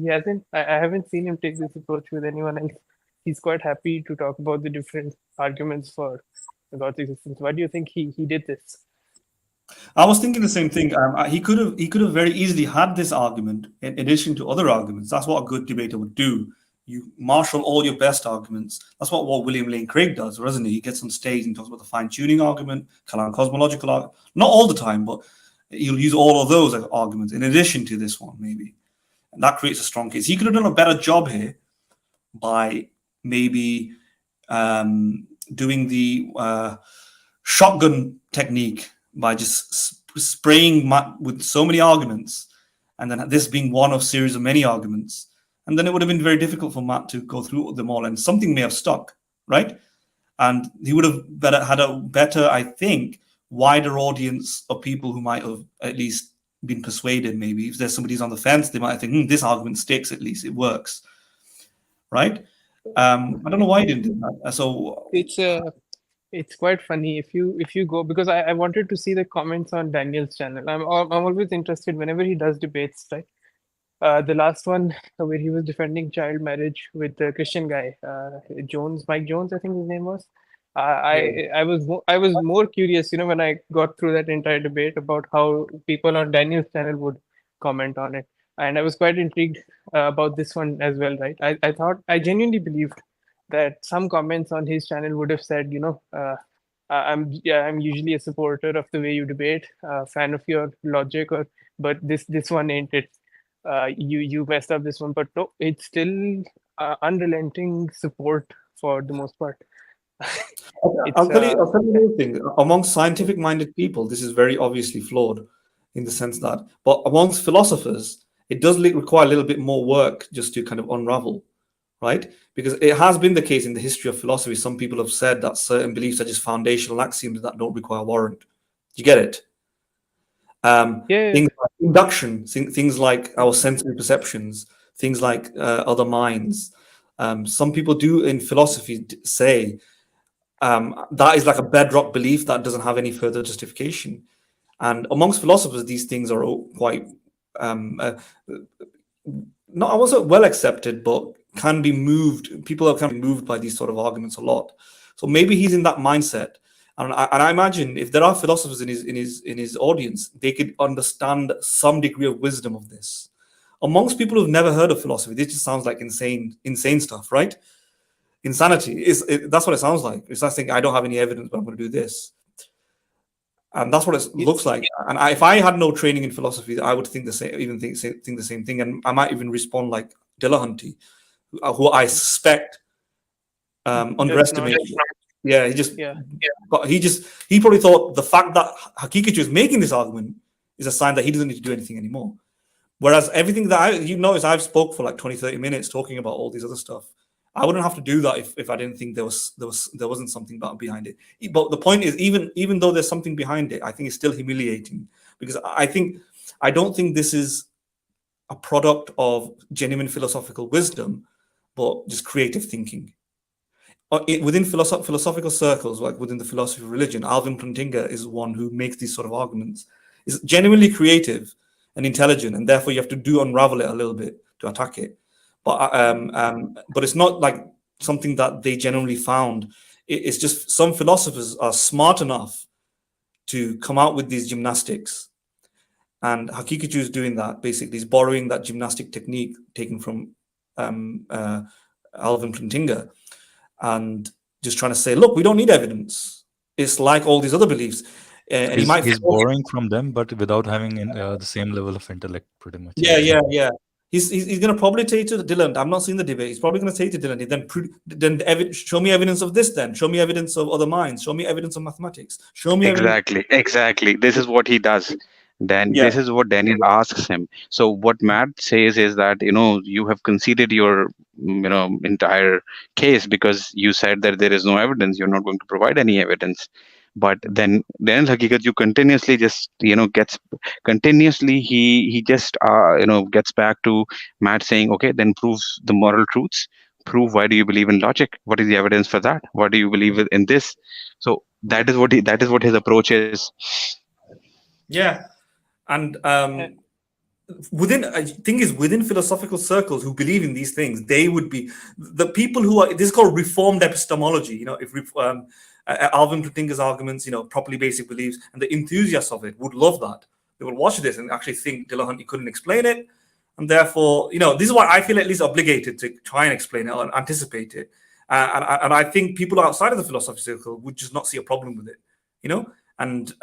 hasn't. I haven't seen him take this approach with anyone else. He's quite happy to talk about the different arguments for God's existence. Why do you think he did this? I was thinking the same thing. He could have very easily had this argument in addition to other arguments. That's what a good debater would do. You marshal all your best arguments. That's what William Lane Craig does, doesn't he? He gets on stage and talks about the fine-tuning argument, cosmological argument. Not all the time, but he'll use all of those as arguments in addition to this one, maybe. And that creates a strong case. He could have done a better job here by maybe doing the shotgun technique, by just spraying with so many arguments, and then this being one of series of many arguments, and then it would have been very difficult for Matt to go through them all, and something may have stuck, right? And he would have had a better, I think, wider audience of people who might have at least been persuaded. Maybe if there's somebody who's on the fence, they might think, this argument sticks, at least it works, right? I don't know why he didn't do that. So It's quite funny if you go, because I wanted to see the comments on Daniel's channel. I'm always interested whenever he does debates, right? The last one where he was defending child marriage with the Christian guy, Mike Jones, I think his name was. I was more curious, when I got through that entire debate, about how people on Daniel's channel would comment on it, and I was quite intrigued about this one as well, right? I genuinely believed that some comments on his channel would have said, I'm usually a supporter of the way you debate, fan of your logic, but this one ain't it. You messed up this one, but no, it's still unrelenting support for the most part. I'll tell you one thing. Amongst scientific-minded people, this is very obviously flawed in the sense that, but amongst philosophers, it does require a little bit more work just to kind of unravel, right? Because it has been the case in the history of philosophy. Some people have said that certain beliefs are just foundational axioms that don't require warrant. Do you get it? Things like induction, things like our sensory perceptions, things like other minds. Some people do in philosophy say that is like a bedrock belief that doesn't have any further justification. And amongst philosophers, these things are all quite not also well accepted, but can be moved. People are kind of moved by these sort of arguments a lot. So maybe he's in that mindset. And I imagine if there are philosophers in his audience, they could understand some degree of wisdom of this. Amongst people who've never heard of philosophy, this just sounds like insane stuff, right? Insanity that's what it sounds like. It's like saying, I don't have any evidence, but I'm going to do this. And that's what it looks like. And if I had no training in philosophy, I would think the same thing. And I might even respond like Dillahunty, who I suspect underestimated. Yeah, he probably thought the fact that Haqiqatjou is making this argument is a sign that he doesn't need to do anything anymore. Whereas everything that notice, I've spoke for like 20, 30 minutes talking about all these other stuff. I wouldn't have to do that if I didn't think there wasn't something behind it. But the point is, even though there's something behind it, I think it's still humiliating, because I don't think this is a product of genuine philosophical wisdom, but just creative thinking. Within philosophical circles, like within the philosophy of religion, Alvin Plantinga is one who makes these sort of arguments. Is genuinely creative and intelligent, and therefore you have to unravel it a little bit to attack it. But it's not like something that they generally found. It's just some philosophers are smart enough to come out with these gymnastics. And Haqiqatjou is doing that. Basically, he's borrowing that gymnastic technique taken from Alvin Plantinga, and just trying to say, look, we don't need evidence. It's like all these other beliefs. And he's borrowing from them, but without having the same level of intellect, pretty much. Yeah. He's going to probably say to Dillahunty, I'm not seeing the debate. He's probably going to say to Dillahunty, then show me evidence of this. Then show me evidence of other minds. Show me evidence of mathematics. Show me exactly. This is what he does. Then this is what Daniel asks him. So what Matt says is that you have conceded your entire case because you said that there is no evidence. You're not going to provide any evidence. But then Haqiqatjou continuously just gets continuously he just gets back to Matt saying, okay, then prove the moral truths. Prove why do you believe in logic? What is the evidence for that? What do you believe in this? So that is what his approach is. Yeah, and within philosophical circles who believe in these things, they would be the people who are. This is called reformed epistemology. If Alvin Plantinga's arguments, properly basic beliefs, and the enthusiasts of it would love that. They will watch this and actually think Dillahunty couldn't explain it, and therefore, this is why I feel at least obligated to try and explain it or anticipate it. And I think people outside of the philosophy circle would just not see a problem with it, and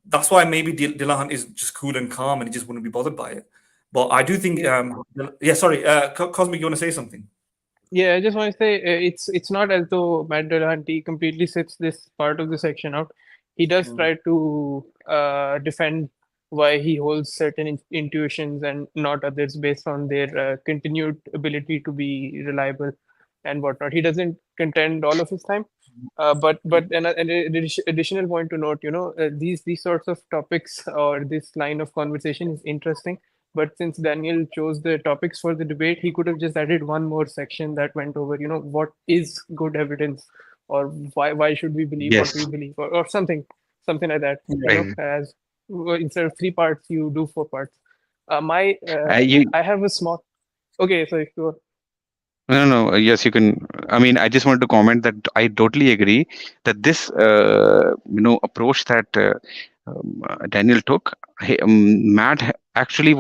that's why maybe Dillahunty is just cool and calm and he just wouldn't be bothered by it. But I do think, sorry, Cosmic, you want to say something? Yeah, I just want to say it's not as though Matt Dillahunty completely sits this part of the section out. He does try to defend why he holds certain intuitions and not others based on their continued ability to be reliable and whatnot. He doesn't contend all of his time. But an additional point to note, these sorts of topics or this line of conversation is interesting. But since Daniel chose the topics for the debate, he could have just added one more section that went over, what is good evidence, or why should we believe what we believe, or something like that. As instead of 3 parts, you do 4 parts. I have a small. Okay, so if you're. No. Yes, you can. I mean, I just wanted to comment that I totally agree that this, approach that Daniel took, Matt actually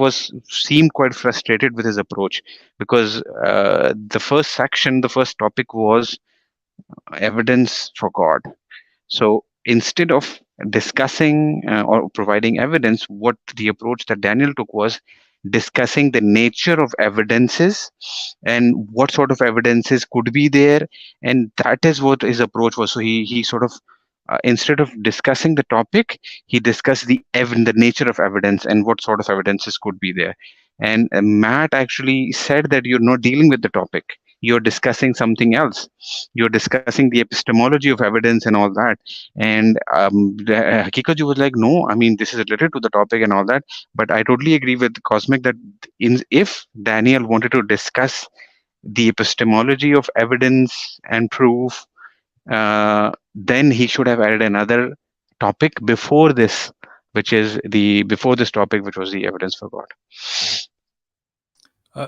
seemed quite frustrated with his approach because the first topic was evidence for God. So instead of discussing or providing evidence, what the approach that Daniel took was discussing the nature of evidences and what sort of evidences could be there, and that is what his approach was. So he sort of instead of discussing the topic, he discussed the nature of evidence and what sort of evidences could be there. And Matt actually said that you're not dealing with the topic, you're discussing something else. You're discussing the epistemology of evidence and all that. And Haqiqatjou was like, no, I mean, this is related to the topic and all that. But I totally agree with Cosmic that if Daniel wanted to discuss the epistemology of evidence and proof, then he should have added another topic before this, which was the evidence for God.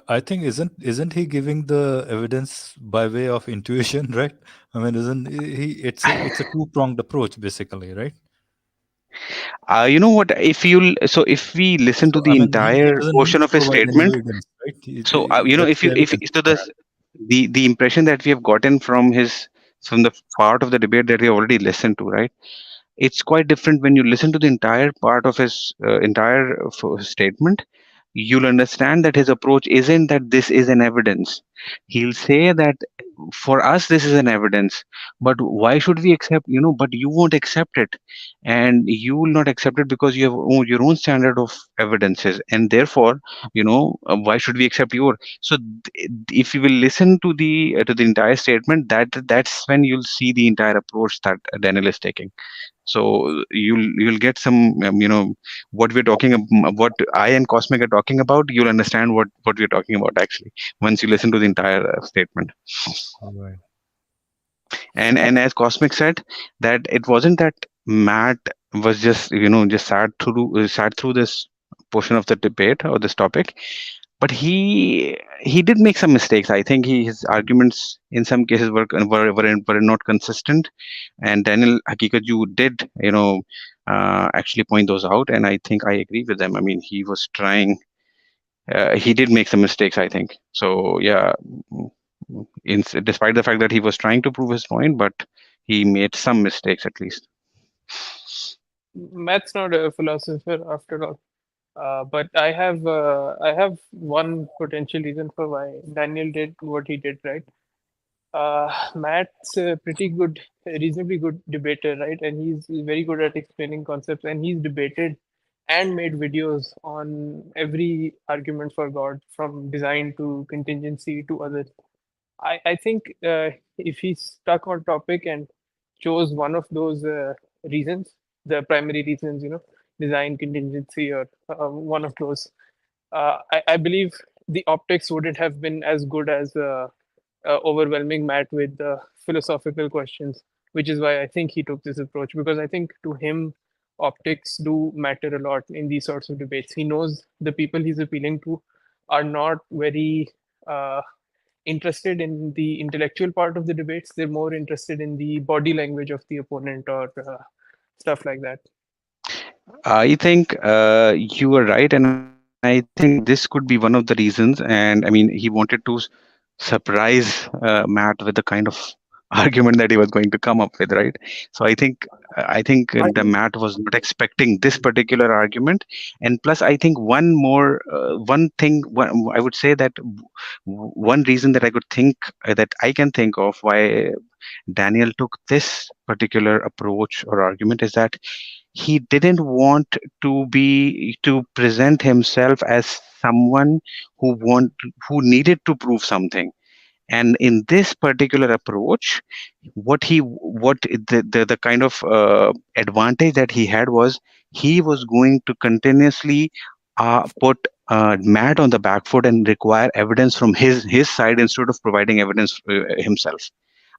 I think isn't he giving the evidence by way of intuition, right? I mean, isn't he? It's a 2-pronged approach, basically, right? You know what? If we listen to the entire portion of his statement, evidence, right? so the impression that we have gotten from the part of the debate that we already listened to, right? It's quite different when you listen to the entire part of his entire statement. You'll understand that his approach isn't that this is an evidence. He'll say that for us this is an evidence, but why should we accept? But you won't accept it, and you will not accept it because you have your own standard of evidences, and therefore, why should we accept your? So if you will listen to the entire statement, that's when you'll see the entire approach that Daniel is taking. So you'll get some what we're talking about, what I and Cosmic are talking about. You'll understand what we're talking about actually once you listen to the entire statement. All right. And as Cosmic said, that it wasn't that Matt was just sat through this portion of the debate or this topic, but he did make some mistakes. I think his arguments in some cases were not consistent, and Daniel Haqiqatjou did actually point those out, and I think I agree with them. I mean, he was trying. He did make some mistakes, I think. So yeah, despite the fact that he was trying to prove his point, but he made some mistakes at least. Matt's not a philosopher after all. But I have one potential reason for why Daniel did what he did, right? Matt's a pretty good, reasonably good debater, right? And he's very good at explaining concepts, and he's debated and made videos on every argument for God, from design to contingency to others. I think if he stuck on topic and chose one of those reasons, the primary reasons, design, contingency, or one of those, I believe the optics wouldn't have been as good as overwhelming Matt with philosophical questions, which is why I think he took this approach, because I think to him, optics do matter a lot in these sorts of debates. He knows the people he's appealing to are not very interested in the intellectual part of the debates. They're more interested in the body language of the opponent, or stuff like that. I think you were right, and I think this could be one of the reasons. And I mean, he wanted to surprise Matt with the kind of argument that he was going to come up with, right? So I think the Matt was not expecting this particular argument, and plus I think I would say that one reason that I can think of why Daniel took this particular approach or argument is that he didn't want to present himself as someone who needed to prove something. And in this particular approach, the kind of advantage that he had was he was going to continuously put Matt on the back foot and require evidence from his side instead of providing evidence himself.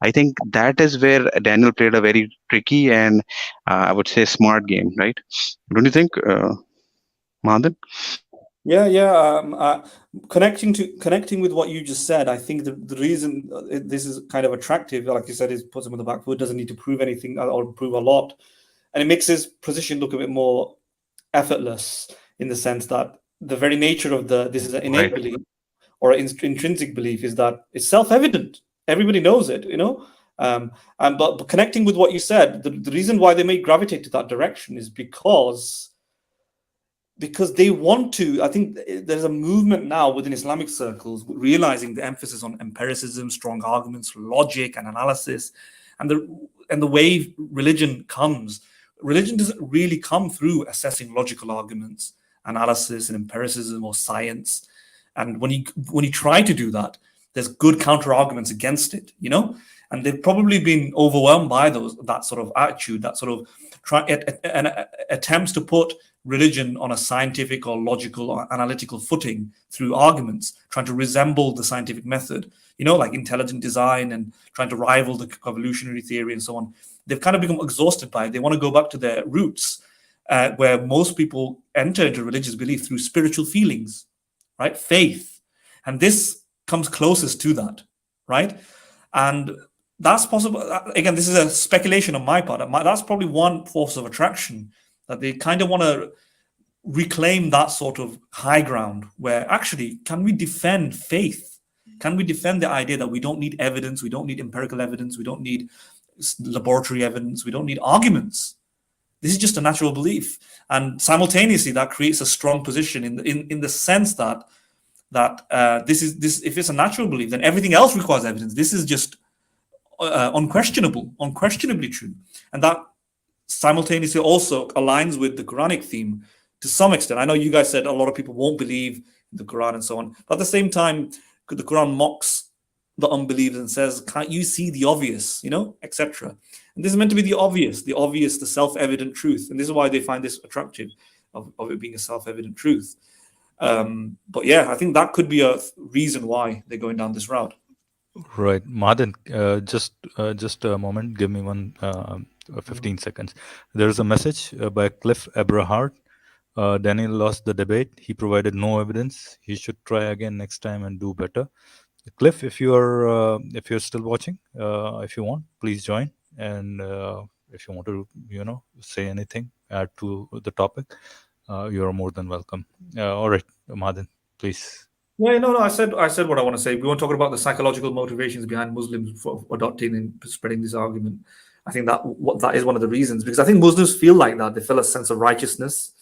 I think that is where Daniel played a very tricky and I would say smart game, right? Don't you think, Mahdin? Yeah. Connecting with what you just said, I think the reason this is kind of attractive, like you said, is puts him on the back foot, doesn't need to prove anything or prove a lot, and it makes his position look a bit more effortless, in the sense that the very nature of this is an innate belief or intrinsic belief is that it's self-evident. Everybody knows it, but connecting with what you said, the reason why they may gravitate to that direction is because they want to. I think there's a movement now within Islamic circles realizing the emphasis on empiricism, strong arguments, logic, and analysis, and the way religion comes. Religion doesn't really come through assessing logical arguments, analysis, and empiricism or science. And when you try to do that, there's good counter arguments against it, and they've probably been overwhelmed by that sort of attitude, that sort of attempts to put religion on a scientific or logical or analytical footing through arguments, trying to resemble the scientific method, like intelligent design and trying to rival the evolutionary theory and so on. They've kind of become exhausted by it. They want to go back to their roots, where most people enter into religious belief through spiritual feelings, right? Faith. And this comes closest to that, right? And that's possible. Again, this is a speculation on my part. That's probably one force of attraction, that they kind of want to reclaim that sort of high ground where actually, can we defend faith? Can we defend the idea that we don't need evidence, we don't need empirical evidence, we don't need laboratory evidence, we don't need arguments? This is just a natural belief. And simultaneously, that creates a strong position in the sense that this if it's a natural belief, then everything else requires evidence. This is just unquestionably true. And that simultaneously also aligns with the Quranic theme to some extent. I know you guys said a lot of people won't believe the Quran and so on, but at the same time, the Quran mocks the unbelievers and says, can't you see the obvious, etc. And this is meant to be the obvious, the self-evident truth. And this is why they find this attractive, of it being a self-evident truth. But yeah, I think that could be a reason why they're going down this route. Right. Mahdin, just a moment. Give me 15 seconds. There's a message by Cliff Eberhard. Daniel lost the debate. He provided no evidence. He should try again next time and do better. Cliff, if you're still watching, if you want, please join. And if you want to, say anything, add to the topic, you are more than welcome. All right, Mahdin, please. Yeah, no. I said what I want to say. We weren't talking about the psychological motivations behind Muslims for adopting and spreading this argument. I think that is one of the reasons, because I think Muslims feel like that. They feel a sense of righteousness,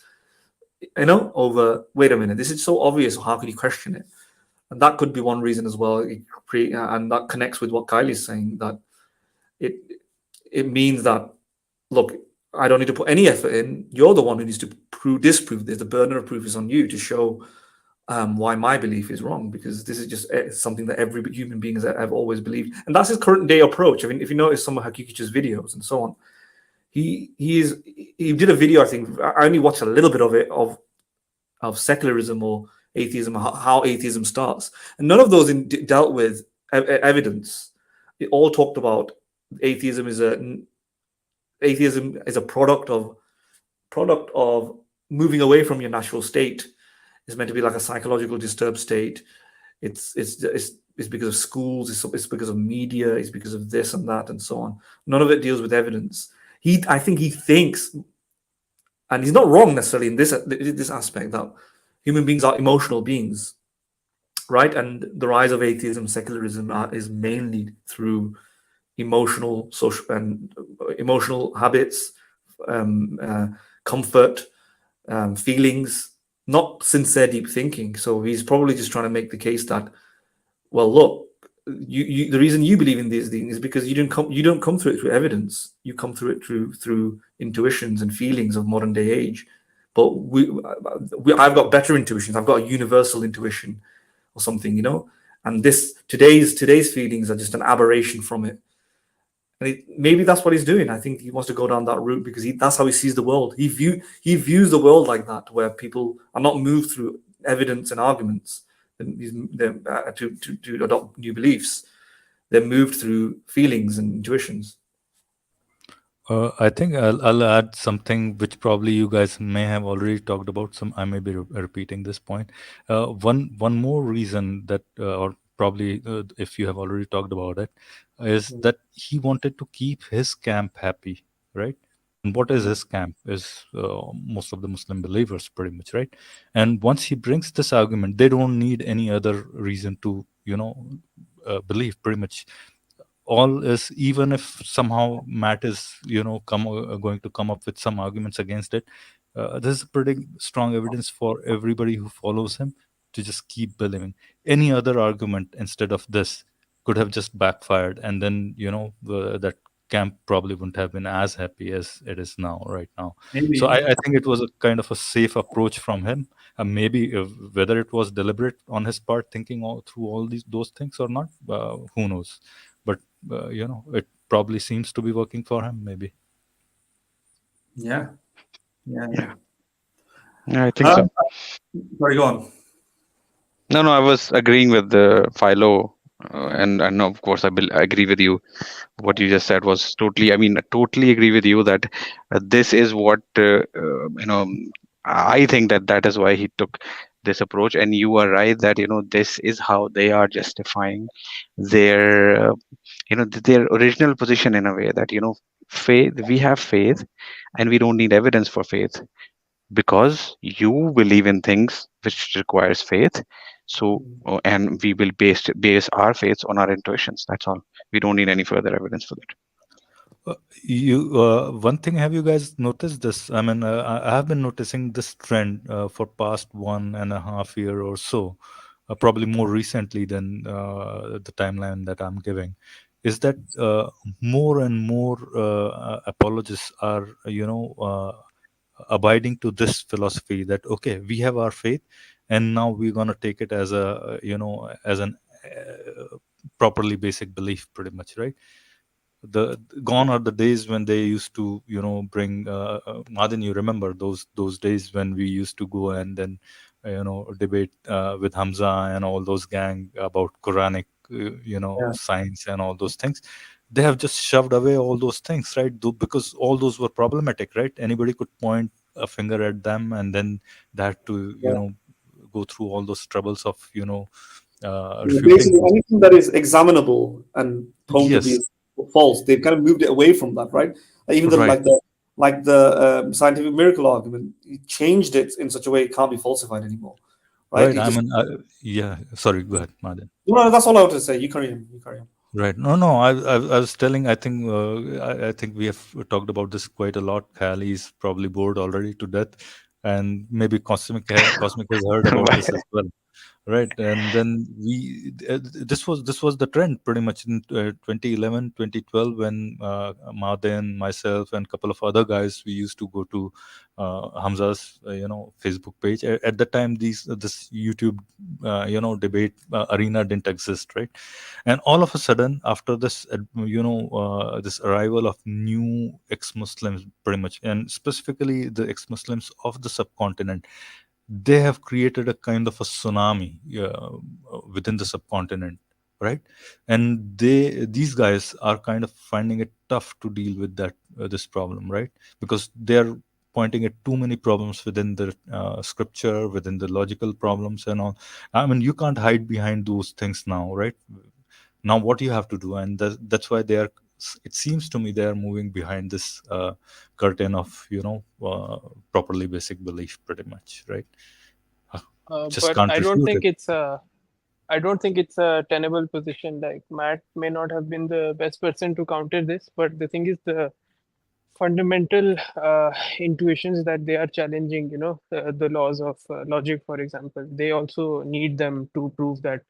over. Wait a minute, this is so obvious. How can you question it? And that could be one reason as well. And that connects with what Khayalie is saying, that it it means that, look, I don't need to put any effort in. You're the one who needs to disprove this. The burden of proof is on you to show why my belief is wrong, because this is just something that every human being have always believed, and that's his current day approach. I mean, if you notice some of Haqiqatjou's videos and so on, he did a video. I think I only watched a little bit of it, of secularism or atheism, how atheism starts, and none of those dealt with evidence. It all talked about atheism is a product of moving away from your natural state. It's meant to be like a psychological disturbed state. It's because of schools. It's because of media. It's because of this and that and so on. None of it deals with evidence. I think he thinks, and he's not wrong necessarily in this aspect, that human beings are emotional beings, right? And the rise of atheism, secularism is mainly through emotional, social, and emotional habits, comfort, feelings, not sincere deep thinking. So he's probably just trying to make the case that, well, look, you the reason you believe in these things is because you don't come through it through evidence. You come through it through intuitions and feelings of modern day age. But I've got better intuitions. I've got a universal intuition or something, and today's feelings are just an aberration from it. And maybe that's what he's doing. I think he wants to go down that route because that's how he sees the world. He views the world like that, where people are not moved through evidence and arguments to adopt new beliefs. They're moved through feelings and intuitions. I think I'll add something which probably you guys may have already talked about. I may be repeating this point. One more reason that, or probably if you have already talked about it, is that he wanted to keep his camp happy, right? And what is his camp? Is most of the Muslim believers, pretty much, right? And once he brings this argument, they don't need any other reason to, believe. Pretty much all is, even if somehow Matt is going to come up with some arguments against it, this is pretty strong evidence for everybody who follows him to just keep believing. Any other argument instead of this could have just backfired, and then that camp probably wouldn't have been as happy as it is right now. Maybe. So I think it was a kind of a safe approach from him. Maybe whether it was deliberate on his part, thinking through all those things or not, who knows. But it probably seems to be working for him, maybe. Yeah. Yeah, I think so. Sorry, go on. No, I was agreeing with Philo, and of course I agree with you. What you just said was totally. I mean, I totally agree with you that this is what I think that is why he took this approach. And you are right that this is how they are justifying their their original position, in a way that faith. We have faith, and we don't need evidence for faith, because you believe in things which requires faith. So and we will base our faiths on our intuitions. That's all. We don't need any further evidence for that. One thing, have you guys noticed this? I mean, I have been noticing this trend for past 1.5 year or so, probably more recently than the timeline that I'm giving, is that more and more apologists are abiding to this philosophy that, okay, we have our faith, and now we're going to take it as a as an properly basic belief, pretty much, right? Gone are the days when they used to bring Mahdin, you remember those days when we used to go and then debate with Hamza and all those gang about Quranic science and all those things. They have just shoved away all those things, right? Because all those were problematic, right? Anybody could point a finger at them, and then they had to, go through all those troubles of, refuting Basically, those. anything that is examinable and prone to be Yes, false, they've kind of moved it away from that, right? Like even the right, scientific miracle argument, you changed it in such a way it can't be falsified anymore, right? right. You I just mean, yeah. Sorry, go ahead, Madan. no, that's all I wanted to say. You carry on. You carry on. Right. No, no. I was telling. I think. I think we have talked about this quite a lot. Khayalie is probably bored already to death, and maybe Cosmic has heard about this as well. Right. And then this was the trend pretty much in 2011, 2012, when Mahdin, myself, and a couple of other guys, we used to go to Hamza's Facebook page. At the time, this YouTube debate arena didn't exist, right? And all of a sudden, after this this arrival of new ex-Muslims, pretty much, and specifically the ex-Muslims of the subcontinent, they have created a kind of a tsunami within the subcontinent, right? And these guys are kind of finding it tough to deal with that this problem, right? Because they're pointing at too many problems within the scripture, within the logical problems and all. I mean, you can't hide behind those things now, right? Now what you have to do, and that's why they are, it seems to me, they are moving behind this curtain of properly basic belief, pretty much, right? Just But can't refute it. I don't think it's a tenable position. Like Matt may not have been the best person to counter this, but the thing is, the fundamental intuitions that they are challenging, the laws of logic, for example, they also need them to prove that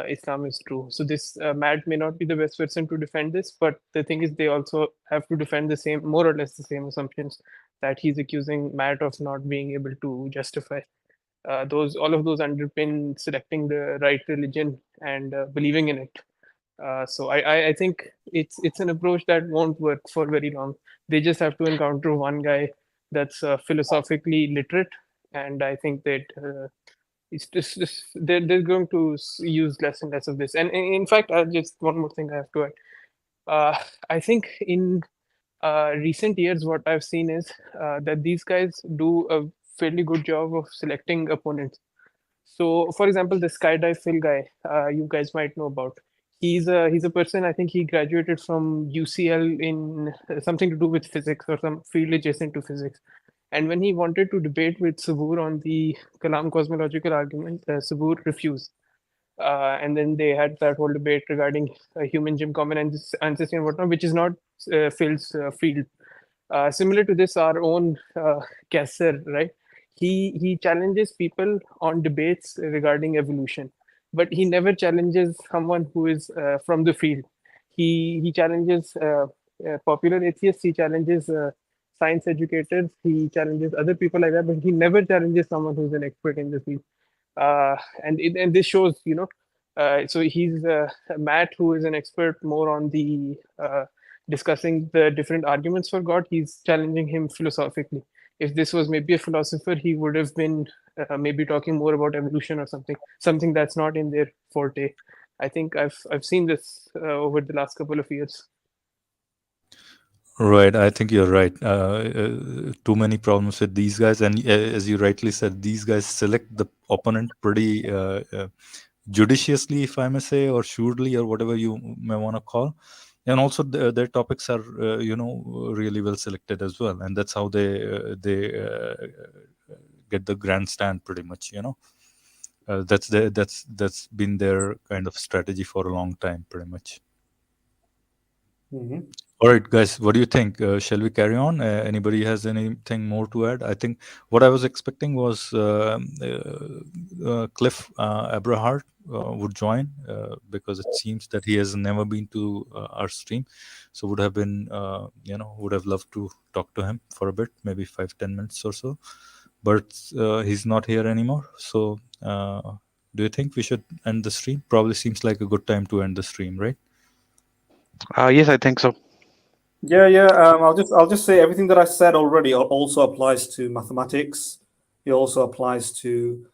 Islam is true. So this Matt may not be the best person to defend this, but the thing is, they also have to defend the same, more or less the same assumptions that he's accusing Matt of not being able to justify. All of those underpin selecting the right religion and believing in it. So I think it's an approach that won't work for very long. They just have to encounter one guy that's philosophically literate, and I think that it's just they're going to use less and less of this. And in fact, just one more thing I have to add. I think in recent years, what I've seen is that these guys do a fairly good job of selecting opponents. So, for example, the skydive Phil guy, you guys might know about. He's a person. I think he graduated from UCL in something to do with physics or some field adjacent to physics. And when he wanted to debate with Sabur on the Kalam cosmological argument, Sabur refused. And then they had that whole debate regarding human Jim common ancestry and whatnot, which is not Phil's field. Similar to this, our own Kasser, right? He challenges people on debates regarding evolution, but he never challenges someone who is from the field. He challenges popular atheists. He challenges science educators. He challenges other people like that, but he never challenges someone who's an expert in the field. And this shows, so he's Matt, who is an expert more on the discussing the different arguments for God. He's challenging him philosophically. If this was maybe a philosopher, he would have been maybe talking more about evolution or something that's not in their forte. I think I've seen this over the last couple of years. Right, I think you're right. Too many problems with these guys, and as you rightly said, these guys select the opponent pretty judiciously, if I may say, or shrewdly, or whatever you may want to call. And also, their topics are, really well selected as well, and that's how they get the grandstand, pretty much. That's been their kind of strategy for a long time, pretty much. Mm-hmm. All right, guys, what do you think? Shall we carry on? Anybody has anything more to add? I think what I was expecting was Cliff Abrahart would join because it seems that he has never been to our stream. So would have been, would have loved to talk to him for a bit, maybe 5-10 minutes or so. But he's not here anymore. So do you think we should end the stream? Probably seems like a good time to end the stream, right? Yes, I think so. Yeah. I'll just say everything that I said already also applies to mathematics. It also applies to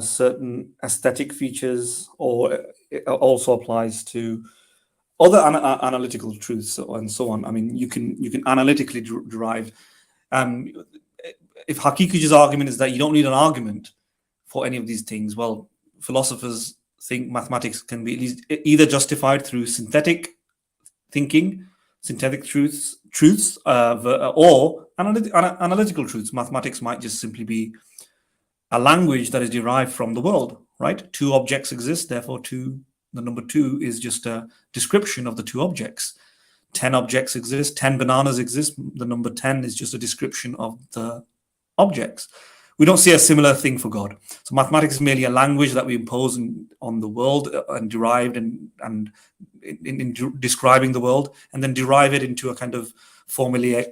certain aesthetic features, or it also applies to other analytical truths and so on. I mean, you can analytically derive. if Haqiqatjou's argument is that you don't need an argument for any of these things, well, philosophers think mathematics can be at least either justified through synthetic thinking, synthetic truths, or analytical truths. Mathematics might just simply be a language that is derived from the world, right? Two objects exist, therefore the number 2 is just a description of the two objects. 10 objects exist, 10 bananas exist, the number 10 is just a description of the objects. We don't see a similar thing for God. So mathematics is merely a language that we impose on the world and derived and in describing the world, and then derive it into a kind of formula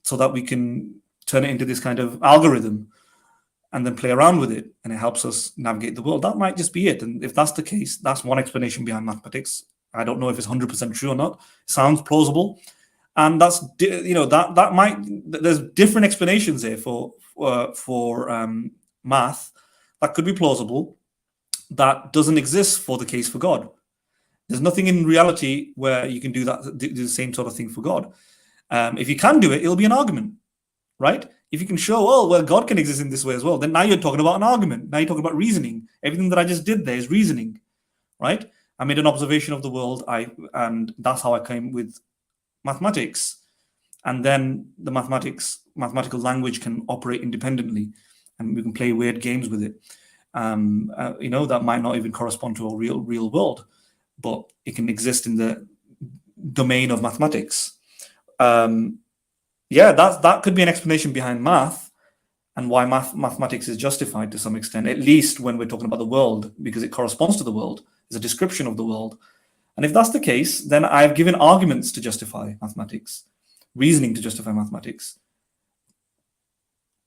so that we can turn it into this kind of algorithm and then play around with it, and it helps us navigate the world. That might just be it. And if that's the case, that's one explanation behind mathematics. I don't know if it's 100% true or not. It sounds plausible. And that's, that might, there's different explanations here for math that could be plausible, that doesn't exist for the case for God. There's nothing in reality where you can do the same sort of thing for God. If you can do it, it'll be an argument, right? If you can show, God can exist in this way as well, then now you're talking about an argument. Now you're talking about reasoning. Everything that I just did there is reasoning, right? I made an observation of the world, and that's how I came with mathematics. And then the mathematical language can operate independently, and we can play weird games with it. That might not even correspond to a real world, but it can exist in the domain of mathematics. That could be an explanation behind math and why mathematics is justified to some extent, at least when we're talking about the world, because it corresponds to the world. It's a description of the world. And if that's the case, then I've given arguments to justify mathematics, reasoning to justify mathematics.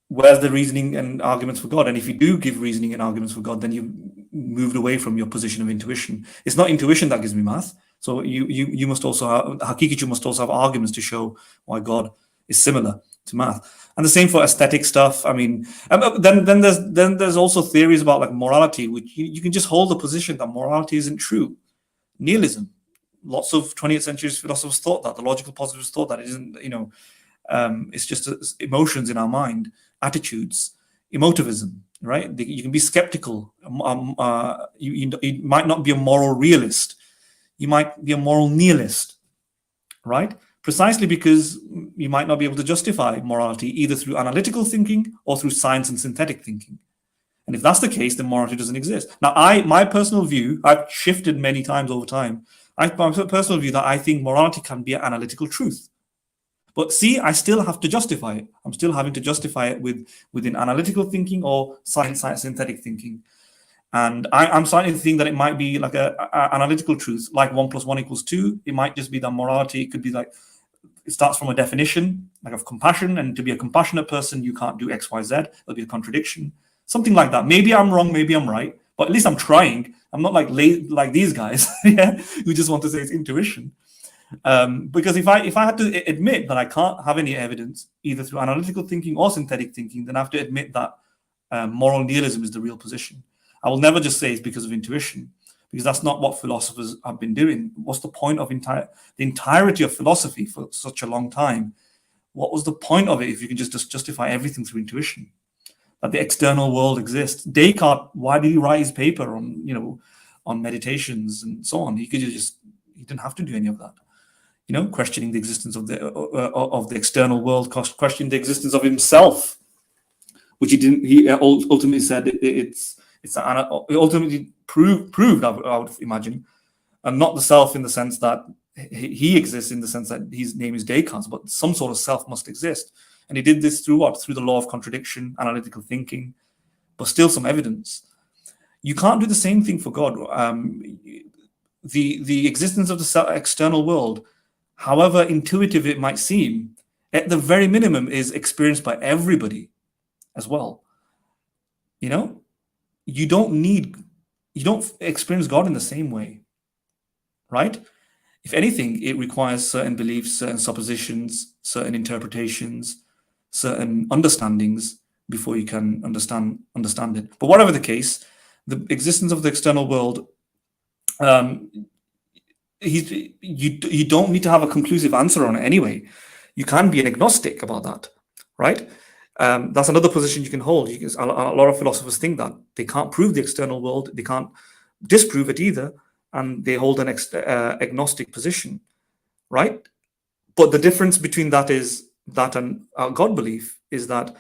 Where's the reasoning and arguments for God? And if you do give reasoning and arguments for God, then you've moved away from your position of intuition. It's not intuition that gives me math. So you must also have, Haqiqatjou must also have arguments to show why God is similar to math. And the same for aesthetic stuff. I mean, then there's also theories about like morality, which you can just hold the position that morality isn't true. Nihilism. Lots of 20th century philosophers thought that. The logical positivists thought that. It isn't, it's just emotions in our mind, attitudes, emotivism, right? You can be skeptical. You might not be a moral realist. You might be a moral nihilist, right? Precisely because you might not be able to justify morality either through analytical thinking or through science and synthetic thinking. And if that's the case, then morality doesn't exist. Now, my personal view, I've shifted many times over time. My personal view that I think morality can be an analytical truth. But see, I still have to justify it. I'm still having to justify it within analytical thinking or science synthetic thinking. And I'm starting to think that it might be like an analytical truth, like 1 + 1 = 2. It might just be that morality, it could be like, it starts from a definition, like of compassion, and to be a compassionate person, you can't do X, Y, Z. There'll be a contradiction, something like that. Maybe I'm wrong, maybe I'm right, but at least I'm trying. I'm not like these guys, who just want to say it's intuition. Because if I had to admit that I can't have any evidence either through analytical thinking or synthetic thinking, then I have to admit that moral nihilism is the real position. I will never just say it's because of intuition, because that's not what philosophers have been doing. What's the point of the entirety of philosophy for such a long time? What was the point of it if you can just justify everything through intuition? That the external world exists. Descartes, why did he write his paper on meditations and so on? He didn't have to do any of that. Questioning the existence of the external world, questioning the existence of himself, which he didn't. He ultimately said it ultimately proved, I would imagine, and not the self in the sense that he exists, in the sense that his name is Descartes, but some sort of self must exist. And he did this through what? Through the law of contradiction, analytical thinking, but still some evidence. You can't do the same thing for God. The existence of the external world, however intuitive it might seem, at the very minimum is experienced by everybody as well. You don't experience God in the same way, right? If anything, it requires certain beliefs, certain suppositions, certain interpretations, certain understandings before you can understand it. But whatever the case, the existence of the external world, you don't need to have a conclusive answer on it anyway. You can be an agnostic about that, right? That's another position you can hold. A lot of philosophers think that they can't prove the external world, they can't disprove it either, and they hold an agnostic position, right? But the difference between that and our God belief is that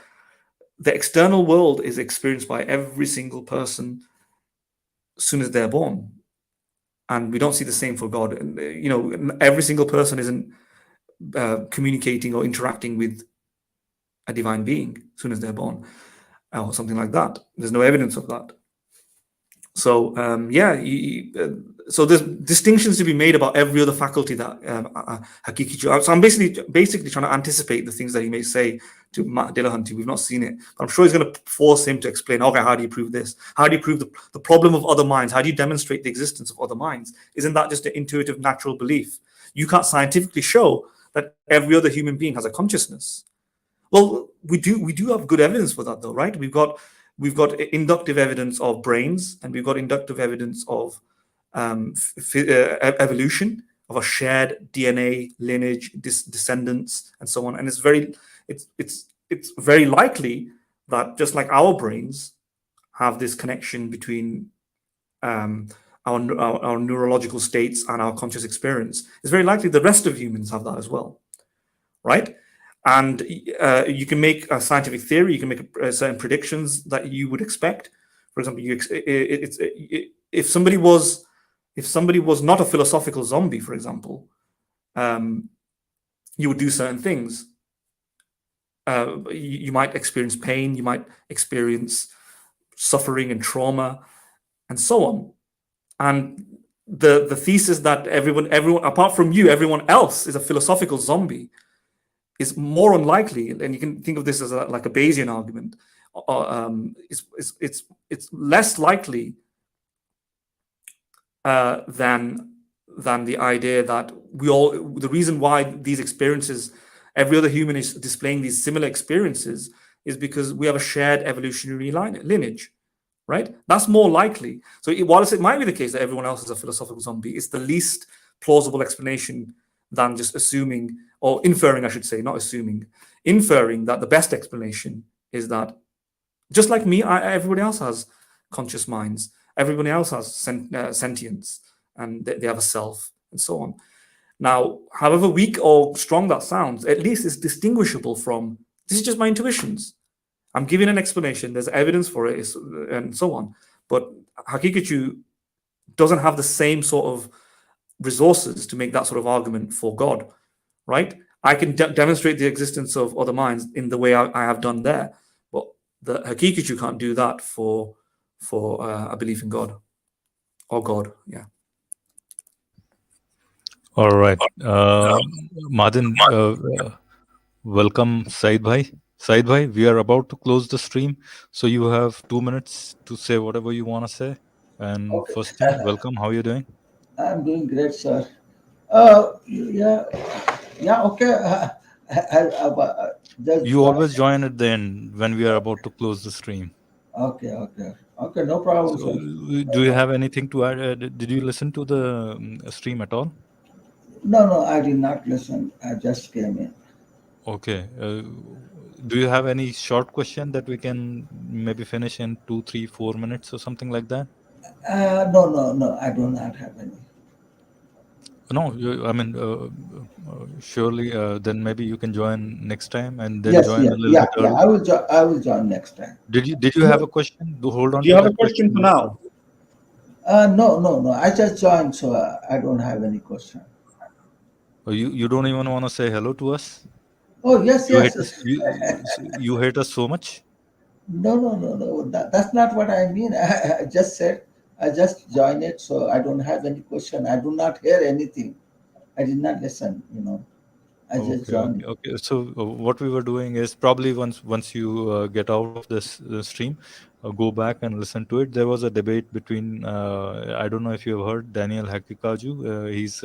the external world is experienced by every single person as soon as they're born, and we don't see the same for God. And every single person isn't communicating or interacting with a divine being as soon as they're born, or something like that. There's no evidence of that. So so there's distinctions to be made about every other faculty that Haqiqatjou. So I'm basically trying to anticipate the things that he may say to Dillahunty. We've not seen it, but I'm sure he's going to force him to explain. Okay, how do you prove this? How do you prove the problem of other minds? How do you demonstrate the existence of other minds? Isn't that just an intuitive, natural belief? You can't scientifically show that every other human being has a consciousness. Well, we do have good evidence for that, though, right? We've got inductive evidence of brains, and we've got inductive evidence of evolution, of a shared DNA lineage, descendants, and so on. And it's very likely that just like our brains have this connection between our neurological states and our conscious experience, it's very likely the rest of humans have that as well, right? And you can make a scientific theory, you can make certain predictions that you would expect. For example, if somebody was not a philosophical zombie, for example, you would do certain things. You might experience pain, you might experience suffering and trauma, and so on. And the thesis that everyone apart from you, everyone else is a philosophical zombie is more unlikely, and you can think of this as like a Bayesian argument. It's less likely than the idea that the reason why these experiences, every other human is displaying these similar experiences, is because we have a shared evolutionary lineage, right? That's more likely. So whilst it might be the case that everyone else is a philosophical zombie, it's the least plausible explanation than just assuming, or inferring, I should say, not assuming, inferring that the best explanation is that just like me, everybody else has conscious minds. Everybody else has sentience, and they have a self, and so on. Now, however weak or strong that sounds, at least it's distinguishable from, this is just my intuitions. I'm giving an explanation, there's evidence for it, and so on. But Haqiqatjou doesn't have the same sort of resources to make that sort of argument for God, right? I can demonstrate the existence of other minds in the way I have done there, but the Haqiqatjou can't do that for a belief in God, or God, yeah. All right. Mahdin, welcome, Syed Bhai. Syed Bhai, we are about to close the stream, so you have 2 minutes to say whatever you want to say. And Okay. first thing, welcome. How are you doing? I'm doing great, sir. Yeah, okay. You always join at the end when we are about to close the stream. Okay, no problem, So, sir. do you have anything to add? Did you listen to the stream at all? No, I did not listen. I just came in. Okay. Do you have any short question that we can maybe finish in 2, 3, 4 minutes or something like that? No, I do not have any. No, I mean, surely then maybe you can join next time and then Yes, join a little bit early. I will join next time. Did you have a question? Do hold on Do you to have a that question for now? No. I just joined, so I don't have any question. Or you don't even want to say hello to us? Oh, yes. You hate us, you hate us so much? No. That's not what I mean. I just said I just joined it, so I don't have any question. I do not hear anything. I did not listen. I just joined. Okay. So what we were doing is probably once you get out of this stream, go back and listen to it. There was a debate between I don't know if you have heard Daniel Haqiqatjou. He's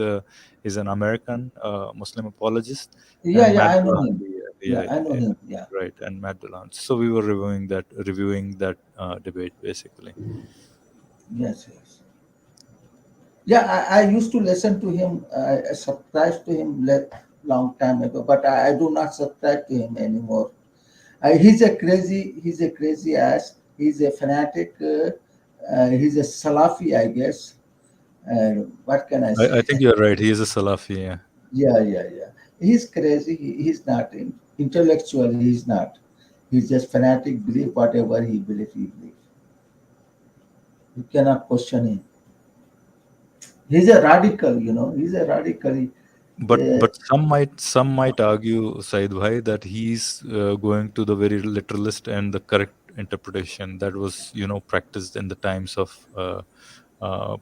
an American Muslim apologist. Yeah, and I Matt know him. Dillahunty, Yeah, I know him. Yeah. right, and Matt Dillahunty. So we were reviewing that debate basically. Yes. Yeah, I used to listen to him. I subscribed to him long time ago, but I do not subscribe to him anymore. He's a crazy ass. He's a fanatic. He's a Salafi, I guess. What can I I say? think you're right. He is a Salafi. Yeah. Yeah. He's crazy. He's not intellectual. He's not. He's just fanatic. Believe whatever he believe. He believe. You cannot question him. He's a radical. He's a radical. But some might argue, Said Bhai, that he's going to the very literalist and the correct interpretation that was practiced in the times of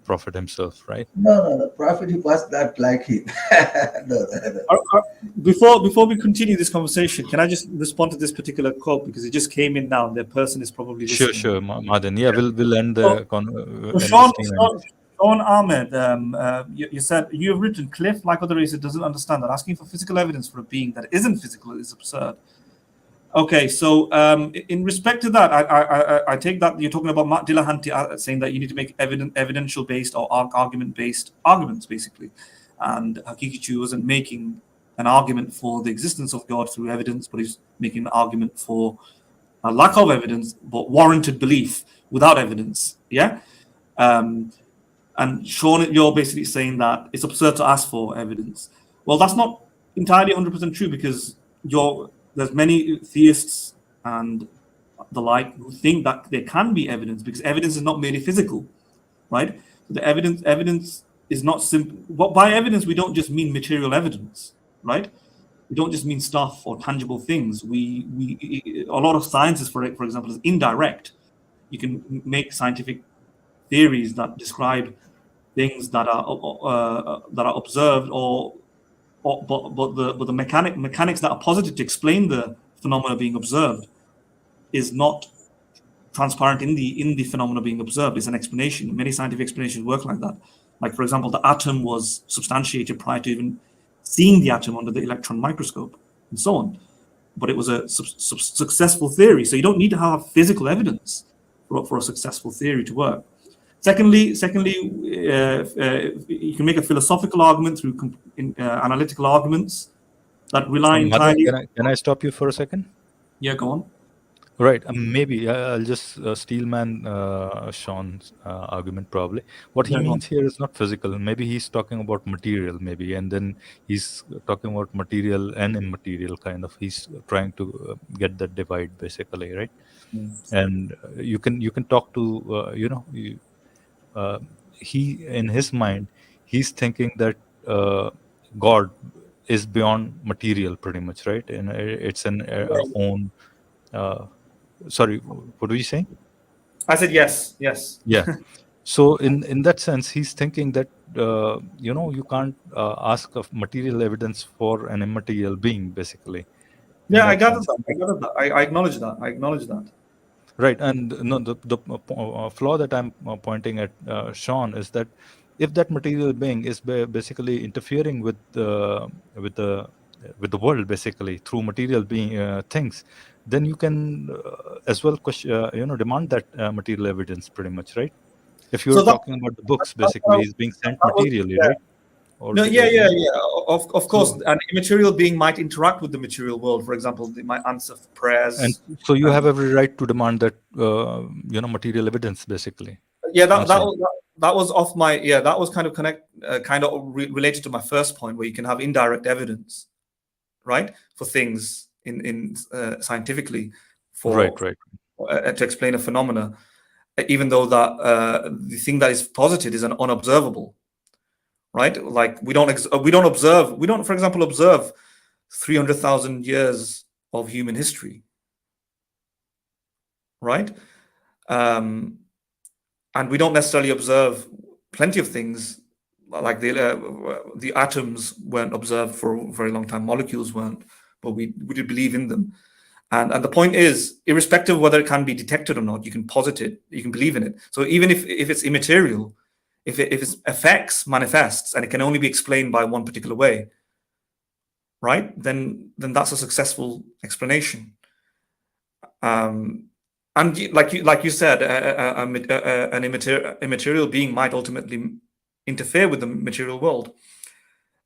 Prophet himself, right? No. The prophet he was not like him. No. Before we continue this conversation, can I just respond to this particular quote because it just came in now and the person is probably listening. Sure, Mahdin. Yeah, we'll end the So Sean Ahmed, you said you have written Cliff, like other races, doesn't understand that asking for physical evidence for a being that isn't physical is absurd. Okay, so in respect to that, I take that you're talking about Dillahunty saying that you need to make evidential based or argument based arguments, basically, and Haqiqatjou wasn't making an argument for the existence of God through evidence, but he's making an argument for a lack of evidence but warranted belief without evidence. Yeah. And Sean, you're basically saying that it's absurd to ask for evidence. Well, that's not entirely 100% true because there's many theists and the like who think that there can be evidence because evidence is not merely physical, right? So the evidence is not simple. By evidence, we don't just mean material evidence, right? We don't just mean stuff or tangible things. A lot of sciences, for example, is indirect. You can make scientific theories that describe things that are observed, but the mechanics that are posited to explain the phenomena being observed is not transparent in the phenomena being observed. It's an explanation. Many scientific explanations work like that. Like, for example, the atom was substantiated prior to even seeing the atom under the electron microscope, and so on. But it was a successful theory. So you don't need to have physical evidence for a successful theory to work. Secondly, you can make a philosophical argument through analytical arguments that rely entirely. Can I stop you for a second? Yeah, go on. Right. Maybe I'll just steelman Sean's argument probably. What he means here is not physical. Maybe he's talking about material, maybe, and then he's talking about material and immaterial kind of. He's trying to get that divide, basically, right? And you can talk to he in his mind he's thinking that God is beyond material, pretty much, right? And it's an own. Sorry, what were you saying? I said yes. Yeah. So in that sense, he's thinking that you can't ask of material evidence for an immaterial being, basically. Yeah, I got that. I acknowledge that. Right, and no, the flaw that I'm pointing at, Sean, is that if that material being is basically interfering with the world, basically through material being things, then you can as well demand that material evidence, pretty much, right? If you're talking about the books, basically, is being sent materially, right? No, yeah. Of course, an immaterial being might interact with the material world. For example, they might answer prayers. And so you have every right to demand that material evidence, basically. Yeah, that was off my. Yeah, that was kind of related to my first point, where you can have indirect evidence, right, for things in scientifically for right to explain a phenomena, even though that the thing that is posited is an unobservable. Right, like we don't, for example, observe 300,000 years of human history. Right, and we don't necessarily observe plenty of things, like the atoms weren't observed for a very long time. Molecules weren't, but we did believe in them. And the point is, irrespective of whether it can be detected or not, you can posit it, you can believe in it. So even if it's immaterial, if its effects manifests and it can only be explained by one particular way, right? Then that's a successful explanation. And like you said, an immaterial being might ultimately interfere with the material world.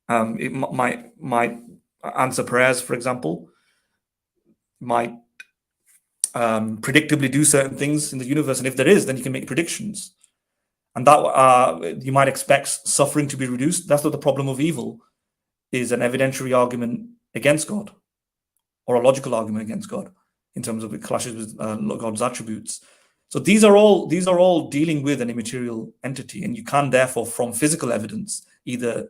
It might answer prayers, for example. Might predictably do certain things in the universe, and if there is, then you can make predictions, and that you might expect suffering to be reduced. That's not the problem of evil, is an evidentiary argument against God, or a logical argument against God, in terms of it clashes with God's attributes. So these are all dealing with an immaterial entity, and you can therefore, from physical evidence, either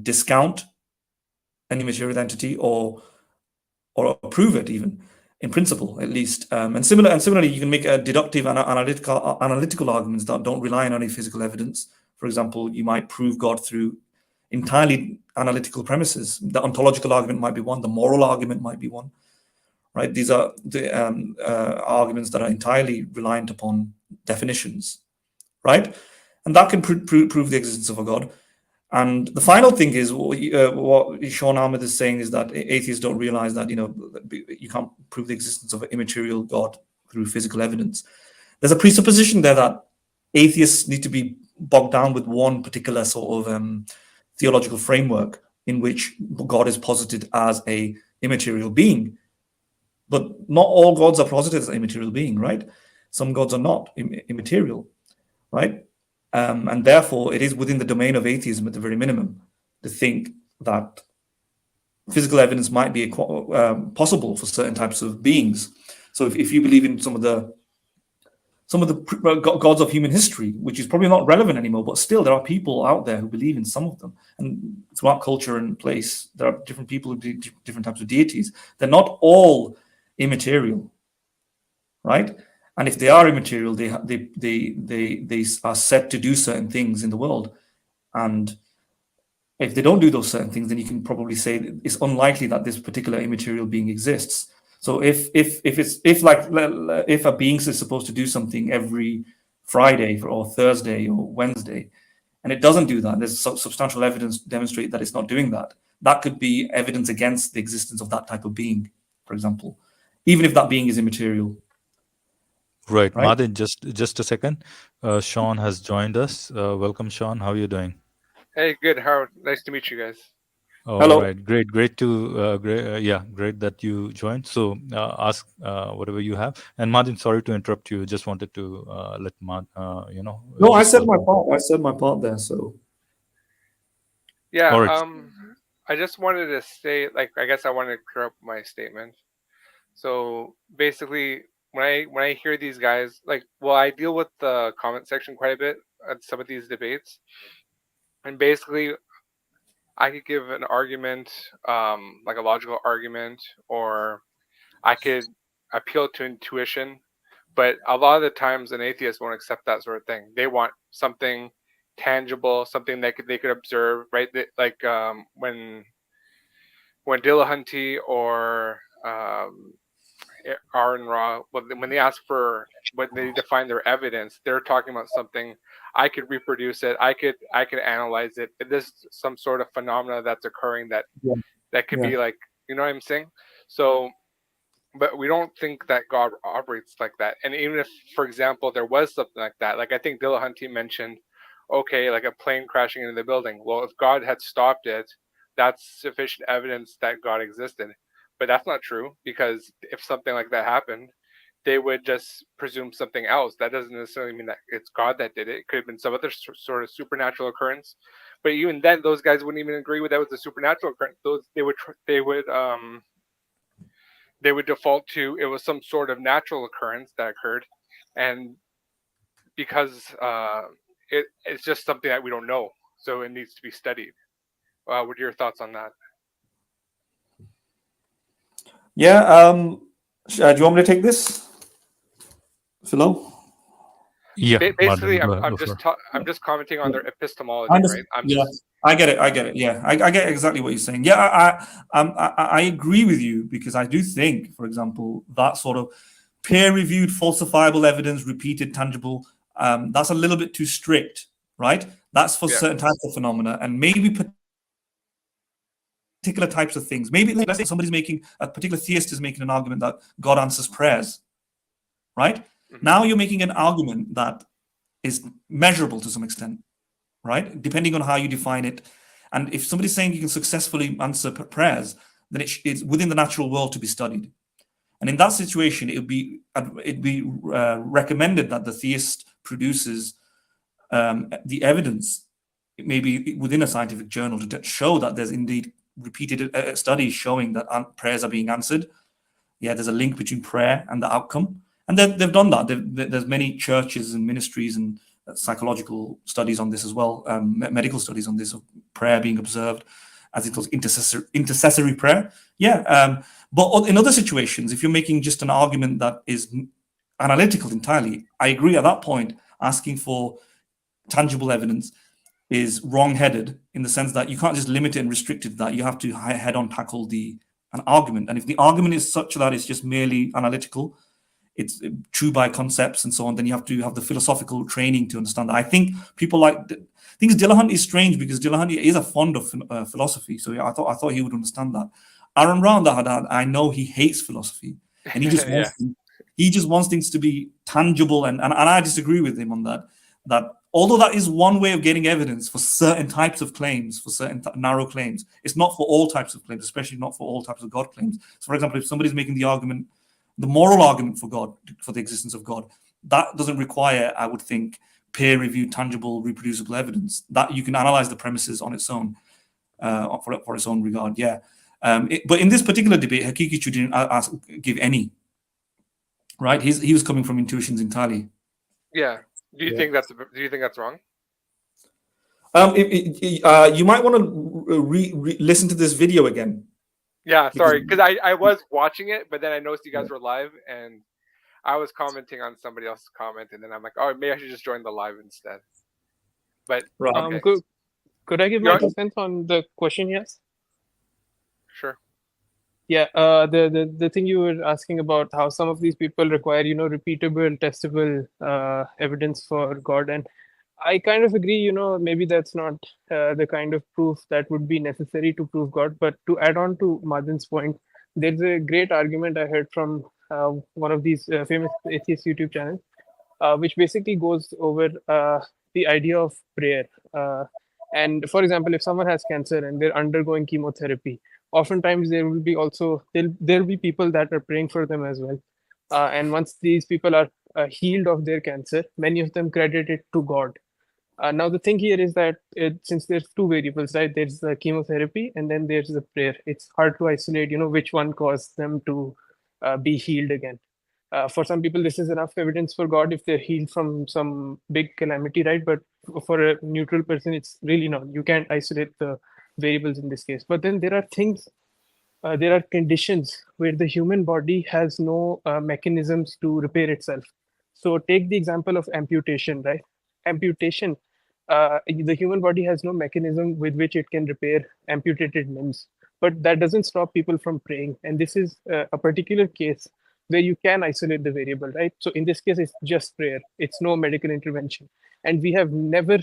discount an immaterial entity or prove it, even in principle, at least. And similarly, you can make a deductive and analytical arguments that don't rely on any physical evidence. For example, you might prove God through entirely analytical premises. The ontological argument might be one. The moral argument might be one. Right? These are the arguments that are entirely reliant upon definitions. Right? And that can prove the existence of a God. And the final thing is what Sean Ahmed is saying is that atheists don't realize that you can't prove the existence of an immaterial God through physical evidence. There's a presupposition there that atheists need to be bogged down with one particular sort of theological framework in which God is posited as a immaterial being. But not all gods are posited as an immaterial being, right? Some gods are not immaterial, right? And therefore, it is within the domain of atheism, at the very minimum, to think that physical evidence might be possible for certain types of beings. So, if you believe in some of the gods of human history, which is probably not relevant anymore, but still, there are people out there who believe in some of them. And throughout culture and place, there are different people who believe different types of deities. They're not all immaterial, right? And if they are immaterial, they are set to do certain things in the world. And if they don't do those certain things, then you can probably say that it's unlikely that this particular immaterial being exists. So if a being is supposed to do something every Friday or Thursday or Wednesday, and it doesn't do that, there's substantial evidence to demonstrate that it's not doing that. That could be evidence against the existence of that type of being, for example, even if that being is immaterial. Right. Mahdin, just a second. Sean has joined us. Welcome, Sean. How are you doing? Hey, good. How nice to meet you guys. Hello. All right. Great that you joined. So ask whatever you have. And Mahdin, sorry to interrupt you. Just wanted to let No, I said my part. I said my part there. So yeah. All right. I just wanted to say, I guess I wanted to clear up my statement. So basically, when I hear these guys, I deal with the comment section quite a bit at some of these debates, and basically, I could give an argument, like a logical argument, or I could appeal to intuition, but a lot of the times an atheist won't accept that sort of thing. They want something tangible, something they could observe, right? When Dillahunty or R and Ra, when they ask for, when they define their evidence, they're talking about something. I could reproduce it. I could analyze it. There's some sort of phenomena that's occurring that could be like, you know what I'm saying? So, but we don't think that God operates like that. And even if, for example, there was something like that, like I think Dillahunty mentioned, okay, like a plane crashing into the building. Well, if God had stopped it, that's sufficient evidence that God existed. But that's not true, because if something like that happened, they would just presume something else. That doesn't necessarily mean that it's God that did it. It could have been some other sort of supernatural occurrence. But even then, those guys wouldn't even agree with that was a supernatural occurrence. They would default to it was some sort of natural occurrence that occurred, and because it's just something that we don't know, so it needs to be studied. What are your thoughts on that? Yeah. Do you want me to take this, Philo? Yeah. Basically, Mahdin, I'm just commenting on their epistemology, right? I get it. Yeah, I get exactly what you're saying. Yeah, I agree with you, because I do think, for example, that sort of peer-reviewed, falsifiable evidence, repeated, tangible, that's a little bit too strict, right? That's for certain types of phenomena, and maybe particular types of things. Maybe let's say a particular theist is making an argument that God answers prayers, right? Mm-hmm. Now you're making an argument that is measurable to some extent, right? Depending on how you define it. And if somebody's saying you can successfully answer prayers, then it's within the natural world to be studied. And in that situation, it'd be recommended that the theist produces the evidence, maybe within a scientific journal, to show that there's indeed repeated studies showing that prayers are being answered. Yeah, there's a link between prayer and the outcome. And they've done that. There's many churches and ministries and psychological studies on this as well, medical studies on this, of prayer being observed, as it was intercessory prayer. Yeah, but in other situations, if you're making just an argument that is analytical entirely, I agree at that point, asking for tangible evidence is wrong-headed, in the sense that you can't just limit it and restrict it to that. You have to head-on tackle an argument. And if the argument is such that it's just merely analytical, it's true by concepts and so on, then you have to have the philosophical training to understand that. I think people Dillahunty is strange, because Dillahunty is a fond of philosophy, so I thought he would understand that. Aaron Brown, that I know he hates philosophy, and he just wants he just wants things to be tangible, and I disagree with him on that. That although that is one way of getting evidence for certain types of claims, for certain narrow claims, it's not for all types of claims, especially not for all types of God claims. So, for example, if somebody's making the moral argument for God, for the existence of God, that doesn't require, I would think, peer-reviewed, tangible, reproducible evidence. That you can analyze the premises on its own, for its own regard. Yeah, but in this particular debate, Haqiqatjou didn't give any. Right, he was coming from intuitions entirely. Yeah. Do you think that's wrong? You might want to listen to this video again. Yeah, sorry, because I was watching it, but then I noticed you guys were live, and I was commenting on somebody else's comment, and then I'm like, oh, maybe I should just join the live instead. But right. Okay. Could I give my 2 cents on the question? Yes. Sure. Yeah. The thing you were asking about, how some of these people require, repeatable, testable evidence for God, and I kind of agree. Maybe that's not the kind of proof that would be necessary to prove God. But to add on to Mahdin's point, there's a great argument I heard from one of these famous atheist YouTube channels, which basically goes over the idea of prayer. And for example, if someone has cancer and they're undergoing chemotherapy, oftentimes there will be people that are praying for them as well. And once these people are healed of their cancer, many of them credit it to God. Now the thing here is that since there's two variables, right? There's the chemotherapy and then there's the prayer. It's hard to isolate, which one caused them to be healed again. For some people, this is enough evidence for God if they're healed from some big calamity, right? But for a neutral person, it's really not. You can't isolate the variables in this case. But then there are things, there are conditions where the human body has no mechanisms to repair itself. So take the example of amputation, right? Amputation, the human body has no mechanism with which it can repair amputated limbs. But that doesn't stop people from praying. And this is a particular case where you can isolate the variable, right? So in this case, it's just prayer. It's no medical intervention. And we have never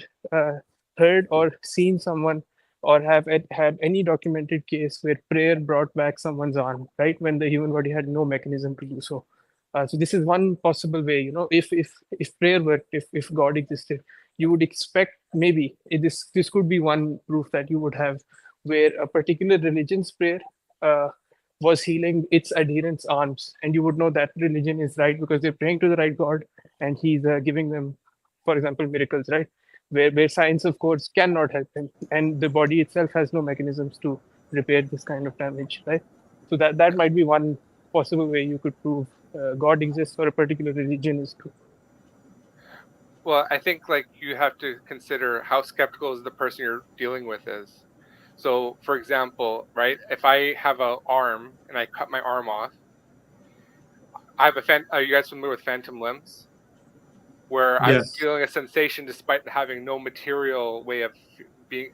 heard or seen someone or have had any documented case where prayer brought back someone's arm, right? When the human body had no mechanism to do so. So this is one possible way, if prayer worked, if God existed, you would expect maybe this could be one proof that you would have where a particular religion's prayer was healing its adherents' arms, and you would know that religion is right because they're praying to the right God, and he's giving them, for example, miracles, right? Where science, of course, cannot help them, and the body itself has no mechanisms to repair this kind of damage, right? So that might be one possible way you could prove God exists or a particular religion is true. Well, I think you have to consider how skeptical the person you're dealing with is. So, for example, right, if I have an arm and I cut my arm off, I have are you guys familiar with phantom limbs? Where I'm feeling a sensation despite having no material way of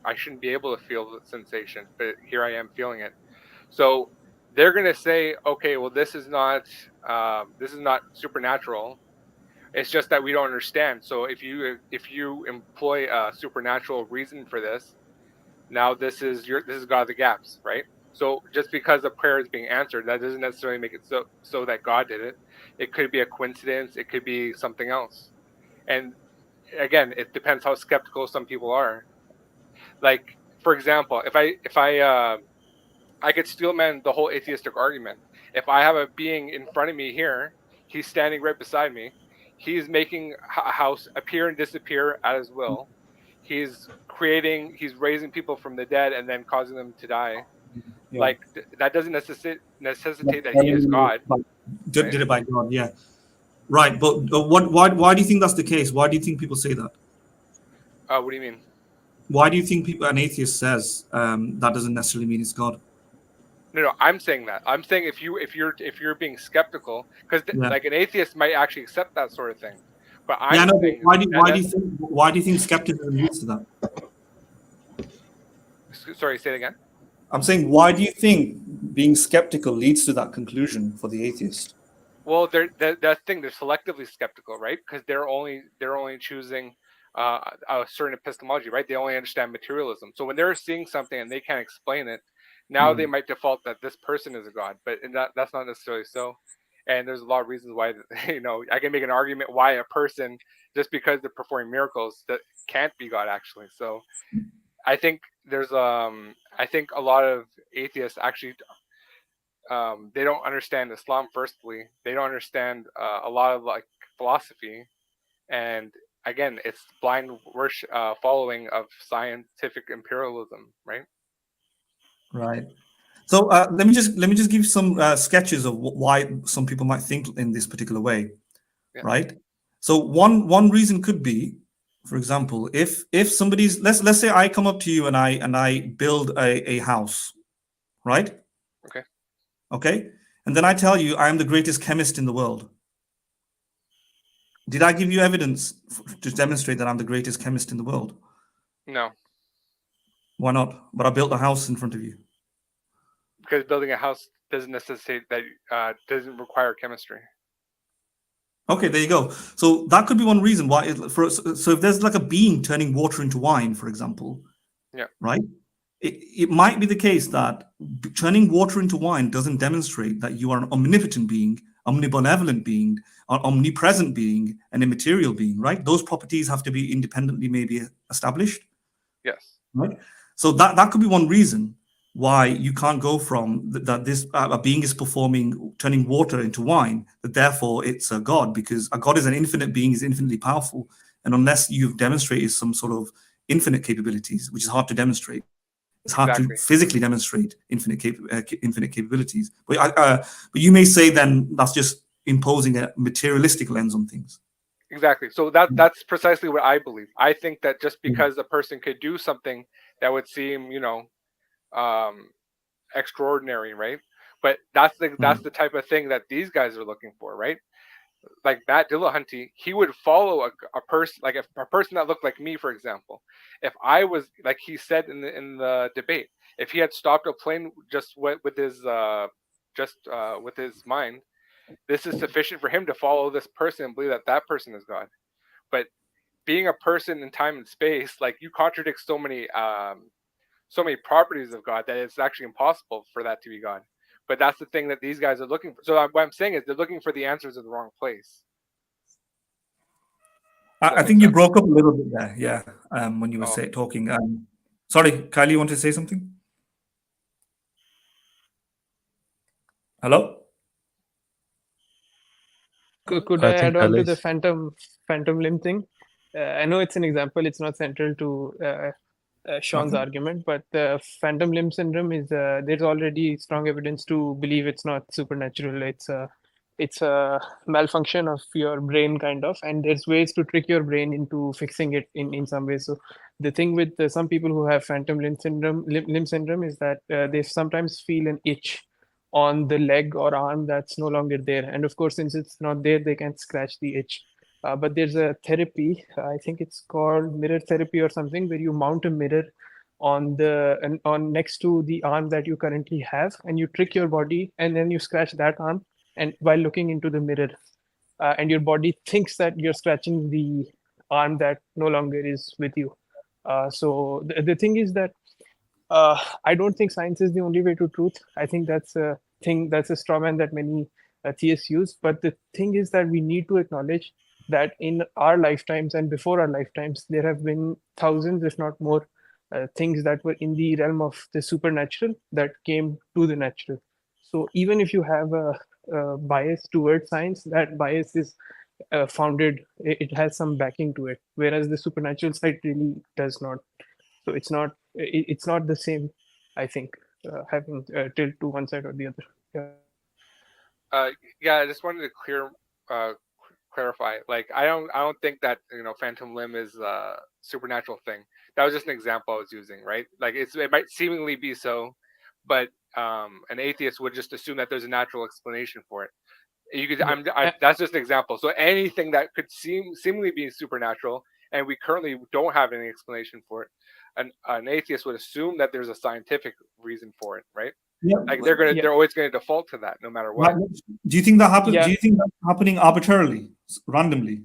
I shouldn't be able to feel the sensation, but here I am feeling it. So they're going to say, okay, well, this is not supernatural. It's just that we don't understand. So if you employ a supernatural reason for this, now this is God of the gaps, right? So just because a prayer is being answered, that doesn't necessarily make it so that God did it. It could be a coincidence. It could be something else. And again, it depends how skeptical some people are. For example, if I could steelman the whole atheistic argument If I have a being in front of me here, he's standing right beside me. He's making a house appear and disappear at his will. He's raising people from the dead and then causing them to die. Yeah. Like that doesn't necessitate that he is God. Did it by God, yeah. Right, but why do you think that's the case? Why do you think people say that? What do you mean? Why do you think an atheist says that doesn't necessarily mean it's God? No, I'm saying that. I'm saying if you're being skeptical, because like an atheist might actually accept that sort of thing. But I'm saying, why do you think skepticism leads to that? Sorry, say it again. I'm saying, why do you think being skeptical leads to that conclusion for the atheist? Well, they're selectively skeptical, right? Because they're only choosing a certain epistemology, right? They only understand materialism. So when they're seeing something and they can't explain it, now they might default that this person is a god, but that's not necessarily so. And there's a lot of reasons why, I can make an argument why a person, just because they're performing miracles, that can't be God actually. So I think there's I think a lot of atheists actually they don't understand Islam. Firstly, they don't understand a lot of like philosophy, and again, it's blind worship, following of scientific imperialism, right? Right. So let me just give some sketches of why some people might think in this particular way, right? So one reason could be, for example, if somebody's let's say I come up to you and I build a house, right? Okay, and then I tell you I am the greatest chemist in the world. Did I give you evidence to demonstrate that I'm the greatest chemist in the world? No. Why not? But I built a house in front of you. Because building a house doesn't necessitate that doesn't require chemistry. Okay, there you go. So that could be one reason why. So if there's like a being turning water into wine, for example, right? It might be the case that turning water into wine doesn't demonstrate that you are an omnipotent being, omnibenevolent being, an omnipresent being, an immaterial being, right? Those properties have to be independently maybe established. Yes. Right. So that could be one reason why you can't go from that this a being is turning water into wine, that therefore it's a god, because a god is an infinite being, is infinitely powerful, and unless you've demonstrated some sort of infinite capabilities, which is hard to demonstrate, it's hard to physically demonstrate infinite capabilities. But you may say then that's just imposing a materialistic lens on things. Exactly. So that's precisely what I believe. I think that just because a person could do something that would seem, extraordinary, right? But that's the type of thing that these guys are looking for, right? Like that Dillahunty, he would follow a person, like a person that looked like me, for example. If I was, like he said in the debate, if he had stopped a plane just with his mind, this is sufficient for him to follow this person and believe that that person is God. But being a person in time and space, like you contradict so many properties of God that it's actually impossible for that to be God. But that's the thing that these guys are looking for. So what I'm saying is they're looking for the answers in the wrong place. I think you broke up a little bit there, yeah, when you were talking. Sorry, Khayalie, you want to say something? Hello? Could I add on to the phantom limb thing? I know it's an example, it's not central to Sean's argument, but the phantom limb syndrome is there's already strong evidence to believe it's not supernatural. It's a malfunction of your brain, kind of, and there's ways to trick your brain into fixing it in some ways. So the thing with some people who have phantom limb syndrome is that they sometimes feel an itch on the leg or arm that's no longer there, and of course, since it's not there, they can scratch the itch. But there's a therapy, I think it's called mirror therapy or something, where you mount a mirror on next to the arm that you currently have, and you trick your body, and then you scratch that arm, and while looking into the mirror, and your body thinks that you're scratching the arm that no longer is with you. So the thing is that I don't think science is the only way to truth. I think that's a straw man that many theists use. But the thing is that we need to acknowledge that in our lifetimes and before our lifetimes, there have been thousands, if not more, things that were in the realm of the supernatural that came to the natural. So even if you have a bias towards science, that bias is founded. It has some backing to it, whereas the supernatural side really does not. So it's not the same. I think having tilt to one side or the other. Yeah, I just wanted to clarify. Like, I don't think that phantom limb is a supernatural thing. That was just an example I was using, right? Like, it might seemingly be so, but an atheist would just assume that there's a natural explanation for it. You could, that's just an example. So anything that could seemingly be supernatural, and we currently don't have any explanation for it, an atheist would assume that there's a scientific reason for it, right? Yeah, Like they're always going to default to that, no matter what. right. Do you think that happens? Yeah. Do you think that's happening arbitrarily, randomly?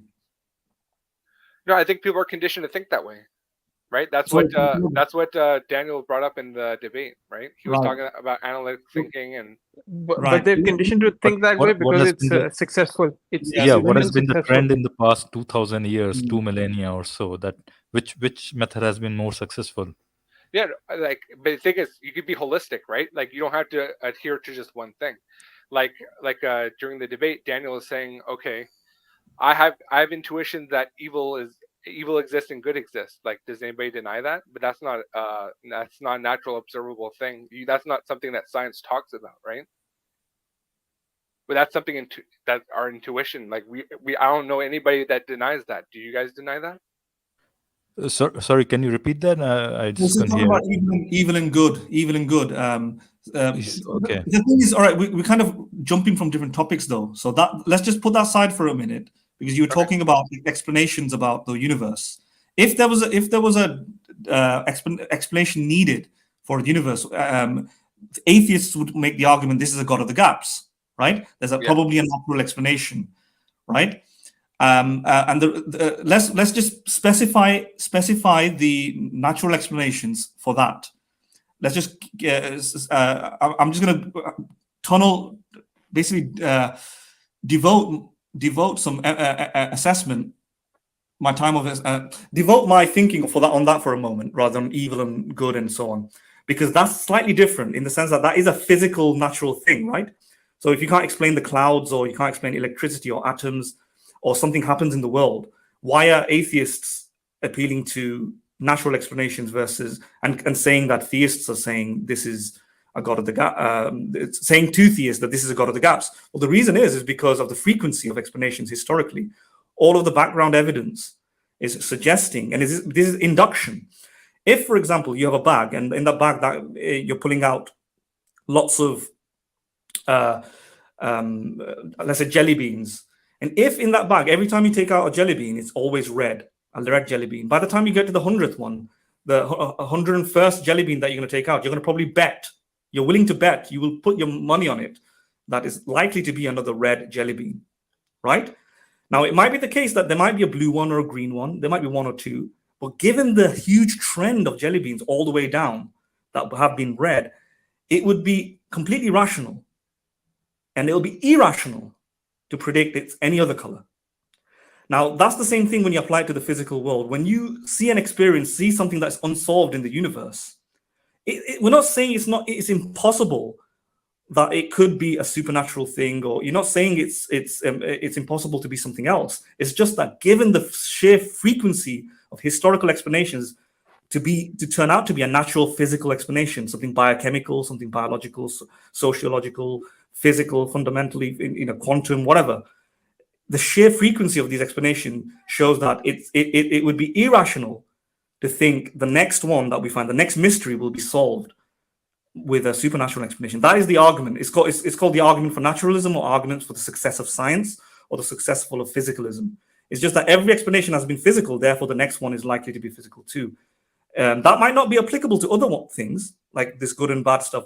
No, I think people are conditioned to think that way, right? That's So- what Daniel brought up in the debate, right? He was Right. talking about analytic thinking and But Right. they're conditioned to think that way what because has it's been the- successful. It's what has been been the successful. trend in the past 2000 years, 2 millennia or so, that which method has been more successful? yeah, like, but the thing is, you could be holistic, right? Like, you don't have to adhere to just one thing. Like during the debate, Daniel was saying, okay, I have intuition that evil exists and good exists. Like, does anybody deny that? But that's not a natural observable thing. That's not something that science talks about, right? But that's something that our intuition. Like, I don't know anybody that denies that. Do you guys deny that? Sorry, can you repeat that? I This just is couldn't talking hear. about evil and good. Okay. The thing is, all right, we're kind of jumping from different topics, though. So let's just put that aside for a minute, because you were talking about explanations about the universe. If there was a explanation needed for the universe, atheists would make the argument this is a god of the gaps, right? There's probably a natural explanation, right? And let's just specify the natural explanations for that. Let's just I'm just going to basically devote some assessment, my time of devote my thinking on that for a moment, rather than evil and good and so on, because that's slightly different in the sense that is a physical, natural thing, right? So if you can't explain the clouds, or you can't explain electricity or atoms, or something happens in the world, why are atheists appealing to natural explanations versus and saying that theists are saying this is a god of the gap, saying to theists that this is a god of the gaps? Well, the reason is because of the frequency of explanations historically. All of the background evidence is suggesting, and this is induction. If, for example, you have a bag, and in that bag that you're pulling out lots of let's say jelly beans, and if in that bag, every time you take out a jelly bean, it's always red, a red jelly bean. By the time you get to the 100th one, the 101st jelly bean that you're going to take out, you're going to probably bet, you're willing to bet, you will put your money on it, that is likely to be another red jelly bean, right? Now, it might be the case that there might be a blue one or a green one, there might be one or two, but given the huge trend of jelly beans all the way down that have been red, it would be completely rational, and it'll be irrational to predict it's any other color. Now, that's the same thing when you apply it to the physical world. When you see something that's unsolved in the universe, we're not saying it's impossible that it could be a supernatural thing, or you're not saying it's impossible to be something else. It's just that given the sheer frequency of historical explanations to turn out to be a natural physical explanation, something biochemical, something biological, sociological, physical, fundamentally, quantum, whatever. The sheer frequency of these explanations shows that it would be irrational to think the next one that we find, the next mystery, will be solved with a supernatural explanation. That is the argument. It's called the argument for naturalism, or arguments for the success of science, or the success of physicalism. It's just that every explanation has been physical, therefore the next one is likely to be physical too. That might not be applicable to other things like this good and bad stuff,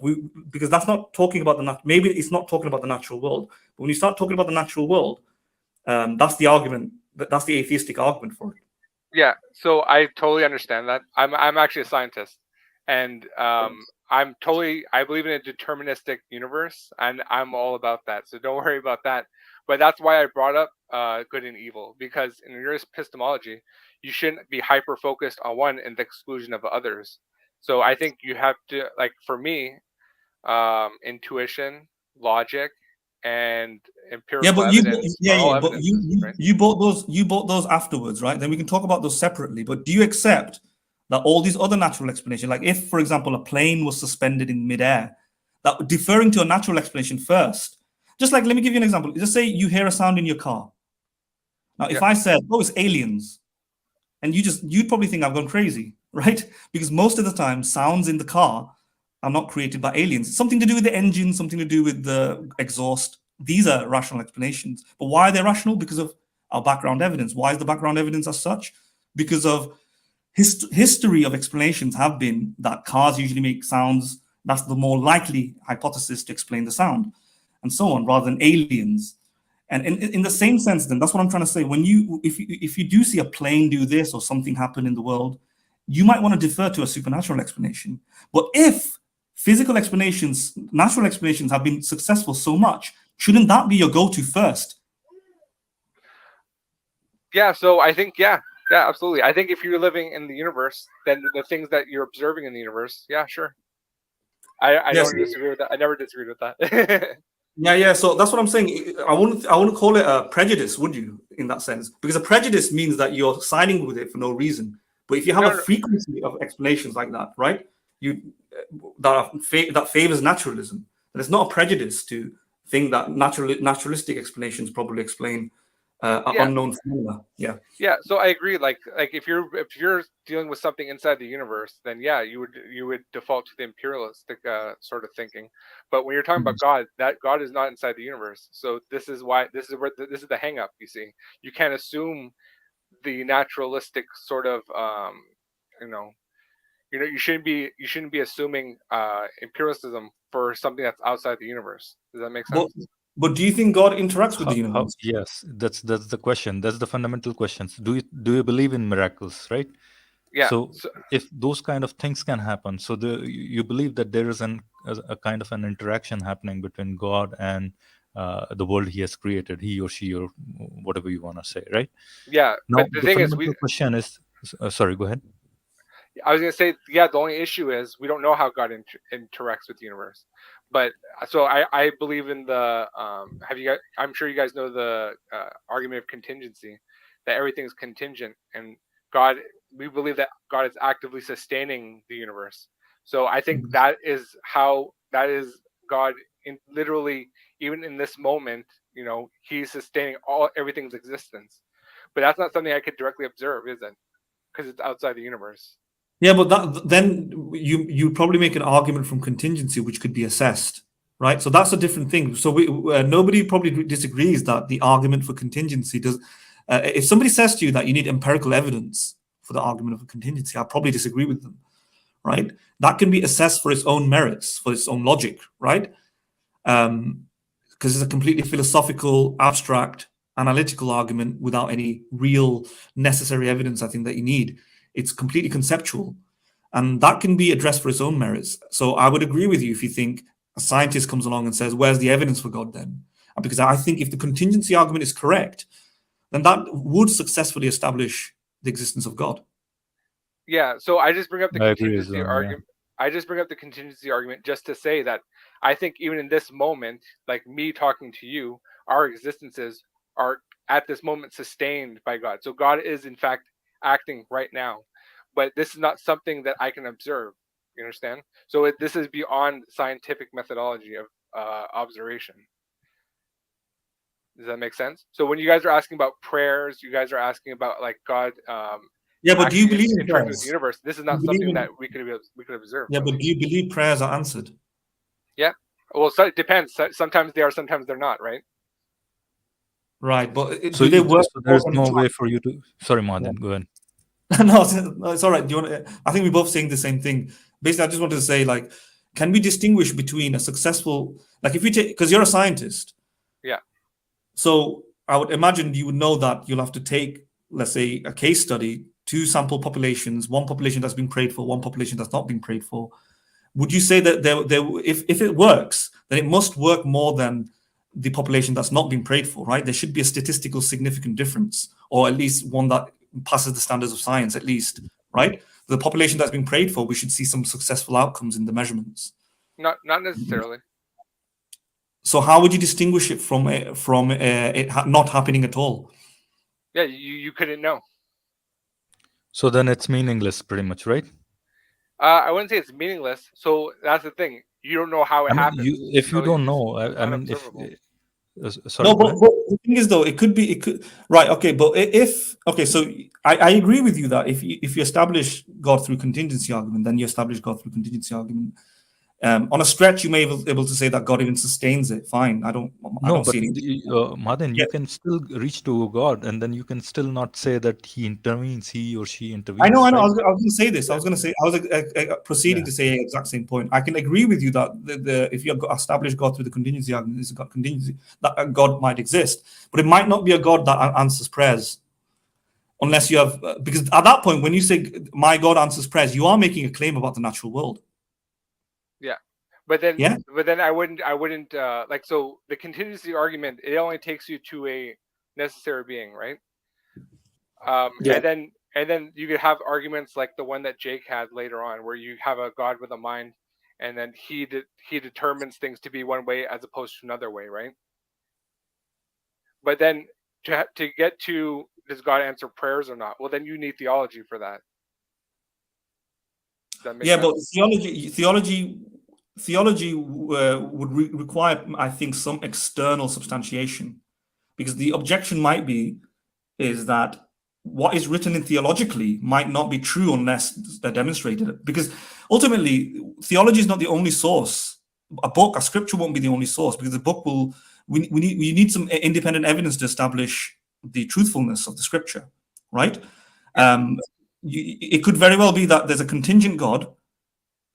because that's not talking about maybe it's not talking about the natural world. But when you start talking about the natural world, that's the argument. That's the atheistic argument for it. Yeah, so I totally understand that. I'm actually a scientist, and I believe in a deterministic universe, and I'm all about that. So don't worry about that. But that's why I brought up good and evil, because in your epistemology, you shouldn't be hyper focused on one and the exclusion of others. So I think you have to, like, for me, intuition, logic and empirical Yeah, but evidence are all evidence, right? you bought those afterwards, right? Then we can talk about those separately. But do you accept that all these other natural explanations, like if, for example, a plane was suspended in midair, that deferring to a natural explanation first, just like, let me give you an example. Just say you hear a sound in your car. Now, if I said, "Oh, it's aliens," and you'd probably think I've gone crazy, right? Because most of the time, sounds in the car are not created by aliens. It's something to do with the engine, something to do with the exhaust. These are rational explanations. But why are they rational? Because of our background evidence. Why is the background evidence as such? Because of history of explanations have been that cars usually make sounds. That's the more likely hypothesis to explain the sound, and so on, rather than aliens. And in the same sense, then that's what I'm trying to say. When if you do see a plane do this or something happen in the world, you might want to defer to a supernatural explanation. But if physical explanations, natural explanations have been successful so much, shouldn't that be your go-to first? Yeah, so I think, yeah, absolutely. I think if you're living in the universe, then the things that you're observing in the universe, yeah, sure. I don't disagree with that. I never disagreed with that. Yeah. So that's what I'm saying. I wouldn't call it a prejudice, would you, in that sense? Because a prejudice means that you're siding with it for no reason. But if you have a frequency of explanations like that, right, that favors naturalism, then it's not a prejudice to think that naturalistic explanations probably explain unknown phenomena. Yeah. So I agree. Like if you're dealing with something inside the universe, then yeah, you would default to the imperialistic sort of thinking. But when you're talking about God, that God is not inside the universe. So this is the hang up. You see, you can't assume the naturalistic sort of you shouldn't be assuming empiricism for something that's outside the universe. Does that make sense? But do you think God interacts with the universe? Yes, that's the question. That's the fundamental questions. Do you believe in miracles, right? Yeah. So if those kind of things can happen, so you believe that there is a kind of an interaction happening between God and the world He has created, he or she or whatever you want to say, right? Yeah. Now, but the thing is, question is, sorry, go ahead. I was going to say, yeah, the only issue is we don't know how God interacts with the universe. But so I believe in the I'm sure you guys know the argument of contingency, that everything is contingent, and we believe that God is actively sustaining the universe. So I think that is God literally, even in this moment, He's sustaining everything's existence. But that's not something I could directly observe, is it? Because it's outside the universe. Yeah, but then you probably make an argument from contingency, which could be assessed, right? So that's a different thing. So nobody probably disagrees that the argument for contingency does. If somebody says to you that you need empirical evidence for the argument of a contingency, I probably disagree with them, right? That can be assessed for its own merits, for its own logic, right? Because it's a completely philosophical, abstract, analytical argument without any real necessary evidence, I think, that you need. It's completely conceptual, and that can be addressed for its own merits. So I would agree with you if you think a scientist comes along and says, where's the evidence for God then? Because I think if the contingency argument is correct, then that would successfully establish the existence of God. Yeah, so I just bring up the contingency argument. Yeah. I just bring up the contingency argument just to say that I think even in this moment, like me talking to you, our existences are at this moment sustained by God. So God is in fact acting right now, but this is not something that I can observe. You understand? So this is beyond scientific methodology of observation. Does that make sense? So when you guys are asking about prayers, you guys are asking about like God. Yeah, but do you believe in prayers? With the universe? This is not something that we could observe. Yeah, but do you believe prayers are answered? Yeah. Well, so it depends. Sometimes they are, sometimes they're not. Right. Right, but So do they work? So there's no way for you to. Sorry, Mahdin, go ahead. No, it's all right. Do you want to, I think we're both saying the same thing. Basically, I just wanted to say, like, can we distinguish between a successful, like, if you take, because you're a scientist. Yeah. So I would imagine you would know that you'll have to take, let's say, a case study, 2 sample populations, one population that's been prayed for, one population that's not been prayed for. Would you say that if it works, then it must work more than the population that's not been prayed for, right? There should be a statistical significant difference, or at least one that passes the standards of science, at least, right? The population that's been prayed for, we should see some successful outcomes in the measurements. Not necessarily. So how would you distinguish it from it not happening at all? Yeah, you couldn't know. So then it's meaningless, pretty much, right? I wouldn't say it's meaningless. So that's the thing. You don't know how it I mean, happens. if you So don't it's know, I mean, if unobservable. sorry, No, go ahead. but the thing is though, it could right. Okay, but if okay, so I agree with you that if you establish God through contingency argument, then you establish God through contingency argument. On a stretch, you may be able to say that God even sustains it. Fine, I don't No, but see any. Mahdin, Yeah, you can still reach to God, and then you can still not say that he intervenes, he or she I intervenes, know. I right? was going to say this. I Yeah, was going to say I was proceeding yeah. to say the exact same point. I can agree with you that if you establish God through the contingency argument, this is God contingency that God might exist, but it might not be a God that answers prayers unless you have because at that point when you say my God answers prayers, you are making a claim about the natural world. Yeah, but then Yeah. I wouldn't like, so the contingency argument, it only takes you to a necessary being, right? Yeah. And then you could have arguments like the one that Jake had later on, where you have a God with a mind, and then he determines things to be one way as opposed to another way, right? But then to get to, does God answer prayers or not? Well, then you need theology for that. Does that make Yeah, sense? but theology would require, I think, some external substantiation, because the objection might be is that what is written in theologically might not be true unless they're demonstrated. Because ultimately, theology is not the only source. A scripture won't be the only source, because the book will. We need some independent evidence to establish the truthfulness of the scripture, right? Yeah. It could very well be that there's a contingent God.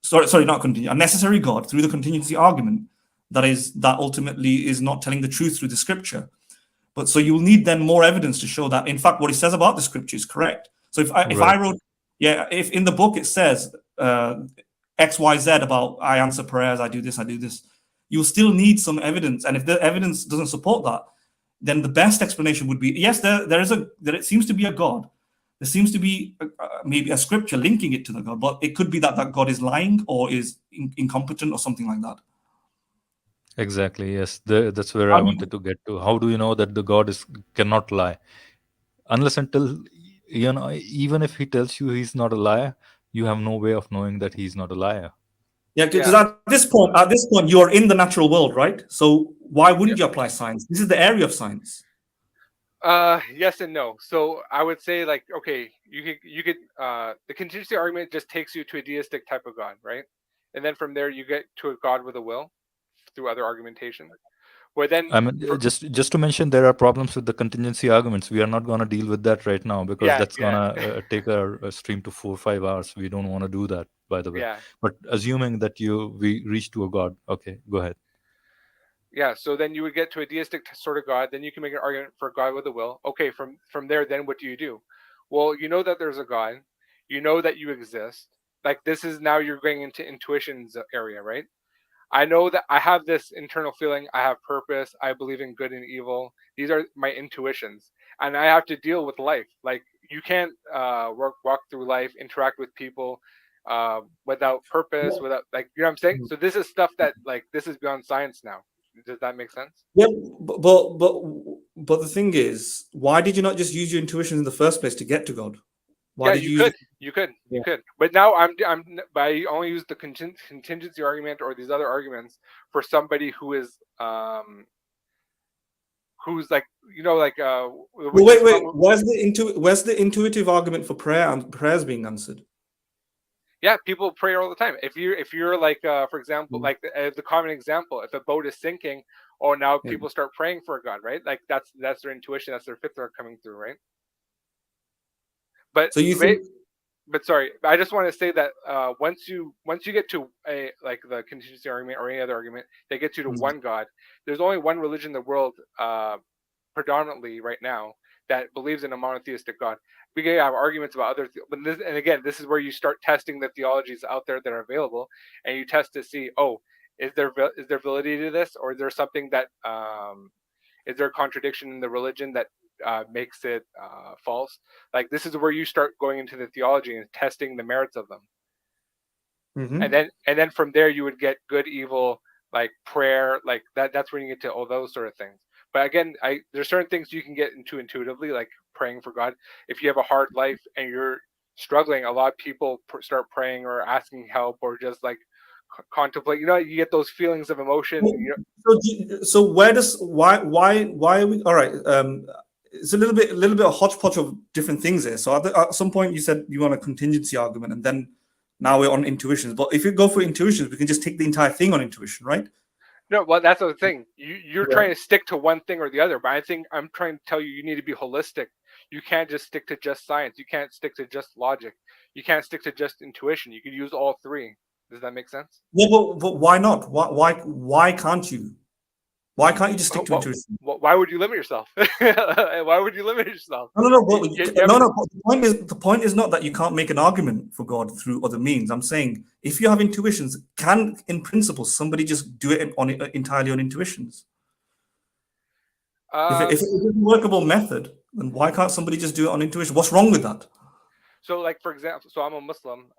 Sorry, not contingent. A necessary God through the contingency argument that ultimately is not telling the truth through the scripture. But so you'll need then more evidence to show that, in fact, what it says about the scripture is correct. So if I wrote, if in the book it says X, Y, Z about I answer prayers, I do this, you'll still need some evidence. And if the evidence doesn't support that, then the best explanation would be, yes, there seems to be a God. There seems to be maybe a scripture linking it to the God, but it could be that God is lying or is incompetent or something like that. Exactly. Yes, that's where I wanted to get to. How do you know that the God cannot lie? Unless until even if he tells you he's not a liar, you have no way of knowing that he's not a liar. Yeah, because at this point, you are in the natural world, right? So why wouldn't you apply science? This is the area of science. Yes and no. So I would say, like, okay, you could the contingency argument just takes you to a deistic type of God, right? And then from there you get to a God with a will through other argumentation. Where then I mean, just to mention, there are problems with the contingency arguments. We are not going to deal with that right now because that's gonna take our stream to 4 or 5 hours. We don't want to do that, by the way. Yeah. But assuming that we reach to a God, okay, go ahead. Yeah, so then you would get to a deistic sort of God. Then you can make an argument for God with a will. Okay, from there, then what do? Well, you know that there's a God. You know that you exist. Like, this is now you're going into intuitions area, right? I know that I have this internal feeling. I have purpose. I believe in good and evil. These are my intuitions, and I have to deal with life. Like, you can't walk through life, interact with people without purpose, without, like, you know what I'm saying. So this is stuff that, like, this is beyond science now. Does that make sense? Yeah, but the thing is, why did you not just use your intuition in the first place to get to God? Why did you could. But now I only use the contingency argument or these other arguments for somebody who's like, like wait. Where's the intuitive argument for prayer and prayers being answered? Yeah, people pray all the time. If you're like, for example, like the common example, if a boat is sinking, now people start praying for a God, right? Like that's their intuition, that's their fitra coming through, right? But so you think? But sorry, I just want to say that once you get to a, like, the contingency argument or any other argument, they get you to one God. There's only one religion in the world, predominantly right now, that believes in a monotheistic God. We can have arguments about other, but this is where you start testing the theologies out there that are available, and you test to see, is there validity to this, or is there something that is there a contradiction in the religion that makes it false? Like, this is where you start going into the theology and testing the merits of them. And then from there you would get good, evil, like prayer, like that's when you get to all those sort of things. But again, there's certain things you can get into intuitively, like praying for God. If you have a hard life and you're struggling, a lot of people start praying or asking help or just like contemplate. You know, you get those feelings of emotion. You know? So why are we all right? It's a little bit a hodgepodge of different things here. So at some point you said you want a contingency argument, and then now we're on intuitions. But if you go for intuitions, we can just take the entire thing on intuition, right? No, well, that's the thing. You're trying to stick to one thing or the other, but I think I'm trying to tell you need to be holistic. You can't just stick to just science. You can't stick to just logic. You can't stick to just intuition. You could use all three. Does that make sense? Yeah, but why not? Why can't you? Why can't you just stick to intuition? Why would you limit yourself? Why would you limit yourself? No. The point is not that you can't make an argument for God through other means. I'm saying if you have intuitions, can in principle somebody just do it entirely on intuitions? If it's a workable method, then why can't somebody just do it on intuition? What's wrong with that? So, like for example, so I'm a Muslim.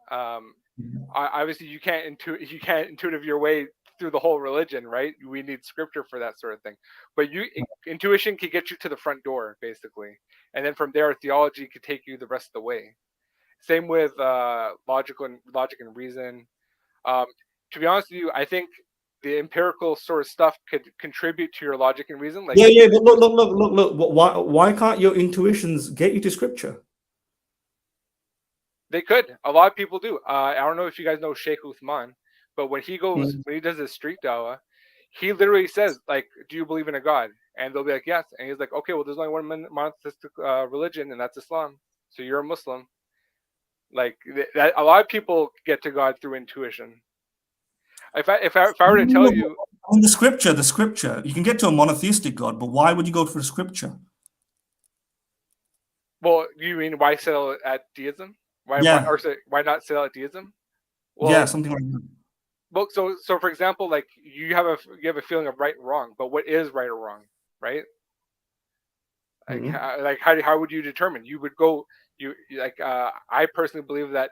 Obviously, you can't intuitive your way through the whole religion, right? We need scripture for that sort of thing. But intuition can get you to the front door, basically, and then from there, theology could take you the rest of the way. Same with logic and reason. To be honest with you, I think the empirical sort of stuff could contribute to your logic and reason. Like But look. Why can't your intuitions get you to scripture? They could. A lot of people do. I don't know if you guys know Sheikh Uthman, but when he does his street dawah, he literally says, like, do you believe in a God? And they'll be like, yes. And he's like, okay, well, there's only one monotheistic religion, and that's Islam. So you're a Muslim. Like that, a lot of people get to God through intuition. If I were to tell you, I mean, the scripture, you can get to a monotheistic God, but why would you go for the scripture? Well, you mean why settle at deism? Why not settle at deism? Well, yeah, something like that. Well, so for example, like you have a feeling of right and wrong, but what is right or wrong, right? Like how would you determine? You would go I personally believe that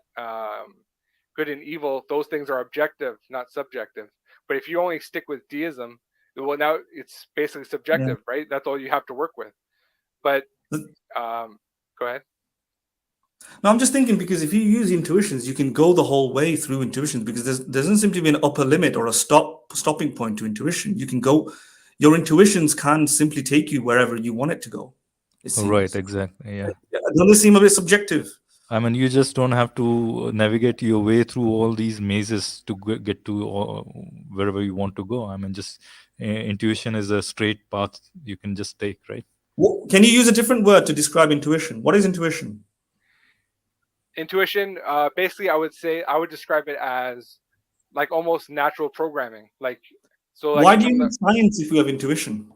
good and evil, those things are objective, not subjective. But if you only stick with deism, well, now it's basically subjective, right? That's all you have to work with. But go ahead. No, I'm just thinking because if you use intuitions, you can go the whole way through intuitions because there doesn't seem to be an upper limit or a stopping point to intuition. You can go, your intuitions can simply take you wherever you want it to go. Right, exactly. Yeah. Doesn't it seem a bit subjective? I mean, you just don't have to navigate your way through all these mazes to get to wherever you want to go. I mean, just intuition is a straight path you can just take, right? Well, can you use a different word to describe intuition? What is intuition? Intuition, basically, I would describe it as like almost natural programming. Like, so. Like, why do you need science if you have intuition?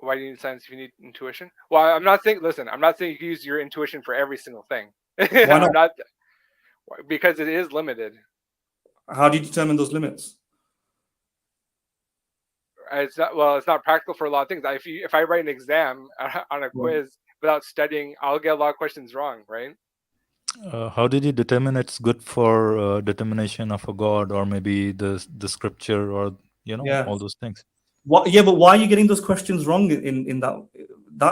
Why do you need science if you need intuition? Well, I'm not saying you can use your intuition for every single thing. Why not? Because it is limited. How do you determine those limits? It's not practical for a lot of things. If I write an exam on a quiz without studying, I'll get a lot of questions wrong, right? How did you determine it's good for determination of a God or maybe the scripture or all those things? But why are you getting those questions wrong in that?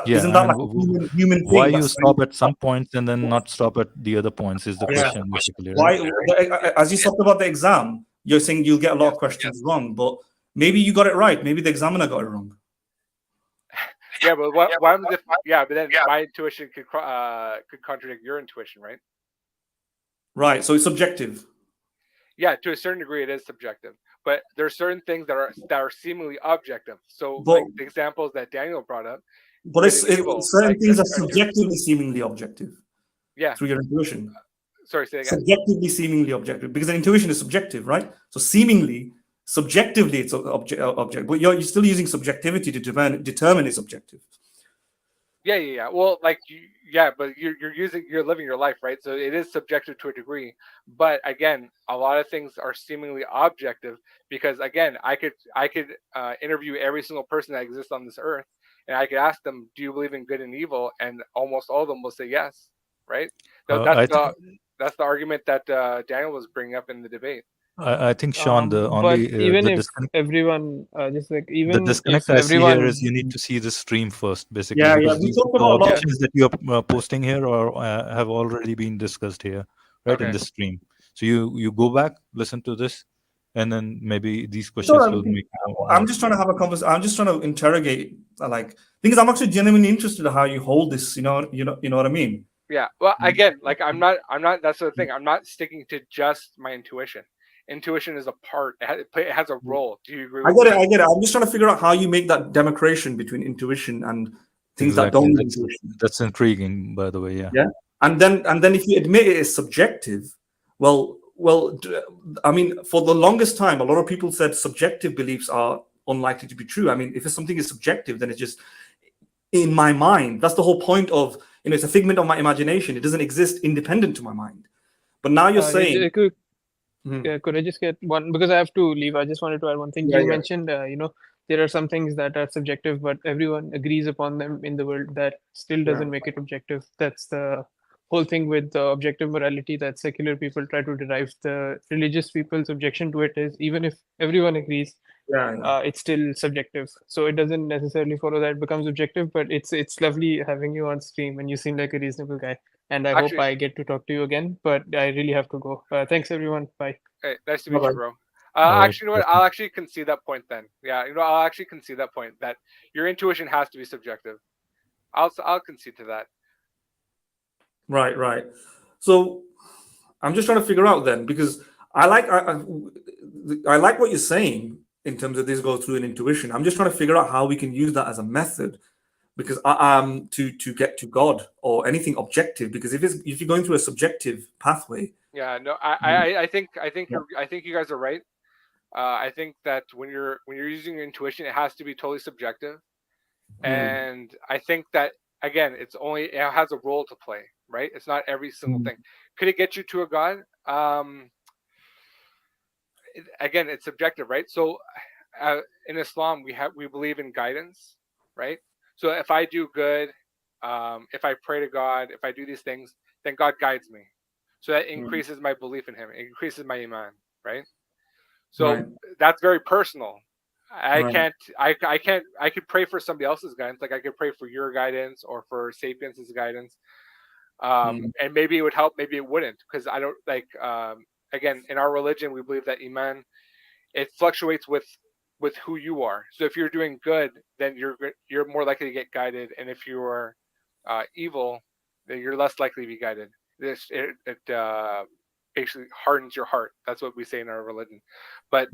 Isn't that like a human thing? Why you stop at some points and then not stop at the other points is the question basically. Right? Why, as you talked about the exam, you're saying you'll get a lot of questions wrong, but maybe you got it right. Maybe the examiner got it wrong. Yeah, but but then my intuition could contradict your intuition, right? Right. So it's subjective. Yeah, to a certain degree, it is subjective. But there are certain things that are seemingly objective. So, like the examples that Daniel brought up. But certain things are subjectively seemingly objective. Yeah. Through your intuition. Sorry, say again. Subjectively seemingly objective, because an intuition is subjective, right? So seemingly, subjectively, it's object, but you're still using subjectivity to determine it's objective. Yeah. Well, like but you're living your life, right? So it is subjective to a degree. But again, a lot of things are seemingly objective because again, I could interview every single person that exists on this earth, and I could ask them, "Do you believe in good and evil?" And almost all of them will say yes, right? So that's the argument that Daniel was bringing up in the debate. I think, Sean, the But only even the if disconnect, everyone, just like the even disconnect if I see here everyone, is you need to see the stream first, basically, Yeah, because we these talk the about a lot. objections that you are posting here or have already been discussed here, right, in Okay. the stream. So you go back, listen to this, and then maybe these It's all questions right. will make I'm just trying to have a conversation. I'm just trying to interrogate, like, because I'm actually genuinely interested in how you hold this. You know what I mean. Yeah. Well, again, like I'm not. That's the thing. I'm not sticking to just my intuition. Intuition is a part. It has a role. Do you agree I with get me? it. I get it. I'm just trying to figure out how you make that demarcation between intuition and things that exactly. don't need intuition. That's intriguing, by the way. Yeah. Yeah, and then if you admit it is subjective, I mean, for the longest time, a lot of people said subjective beliefs are unlikely to be true. I mean, if something is subjective, then it's just in my mind. That's the whole point of, it's a figment of my imagination. It doesn't exist independent to my mind. But now you're saying, could I just get one, because I have to leave. I just wanted to add one thing. Yeah, You yeah. mentioned, there are some things that are subjective, but everyone agrees upon them in the world. That still doesn't make it objective. That's the whole thing with objective morality that secular people try to derive. The religious people's objection to it is, even if everyone agrees, it's still subjective. So it doesn't necessarily follow that it becomes objective. But it's lovely having you on stream, and you seem like a reasonable guy. And I hope Actually- I get to talk to you again. But I really have to go. Thanks, everyone. Bye. Hey, nice to meet Bye-bye. you, bro. right. Actually, you know what? I'll actually concede that point then. Yeah, I'll actually concede that point that your intuition has to be subjective. I'll concede to that. Right. So I'm just trying to figure out then, because I like what you're saying in terms of this goes through an intuition. I'm just trying to figure out how we can use that as a method, because to get to God or anything objective. Because if you're going through a subjective pathway, Yeah, no, I think you guys are right. I think that when you're using your intuition, it has to be totally subjective, and I think that again, it has a role to play, right? It's not every single thing. Could it get you to a God? Again, it's subjective, right? So in Islam, we believe in guidance, right? So if I do good, if I pray to God, if I do these things, then God guides me. So that increases my belief in Him. It increases my iman, right? So that's very personal. I could pray for somebody else's guidance, like I could pray for your guidance or for Sapiens' guidance, and maybe it would help, maybe it wouldn't, because I don't like. Again, in our religion, we believe that iman, it fluctuates with who you are. So if you're doing good, then you're more likely to get guided, and if you are evil, then you're less likely to be guided. It basically hardens your heart. That's what we say in our religion. But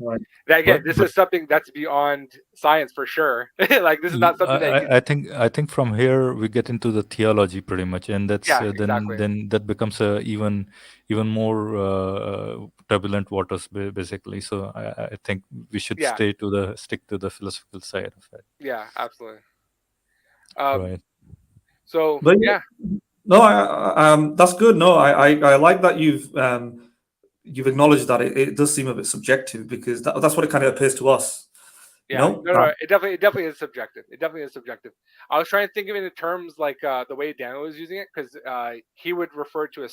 again, this is something that's beyond science for sure. Like this is not something that I think from here we get into the theology pretty much, and that's exactly. then that becomes a even more turbulent waters basically. So I think we should stick to the philosophical side of it. Yeah, absolutely. Right. So no, that's good. No, I like that you've acknowledged that it does seem a bit subjective, because that's what it kind of appears to us. Yeah, no, it definitely is subjective. It definitely is subjective. I was trying to think of it in terms like the way Daniel was using it, because he would refer to a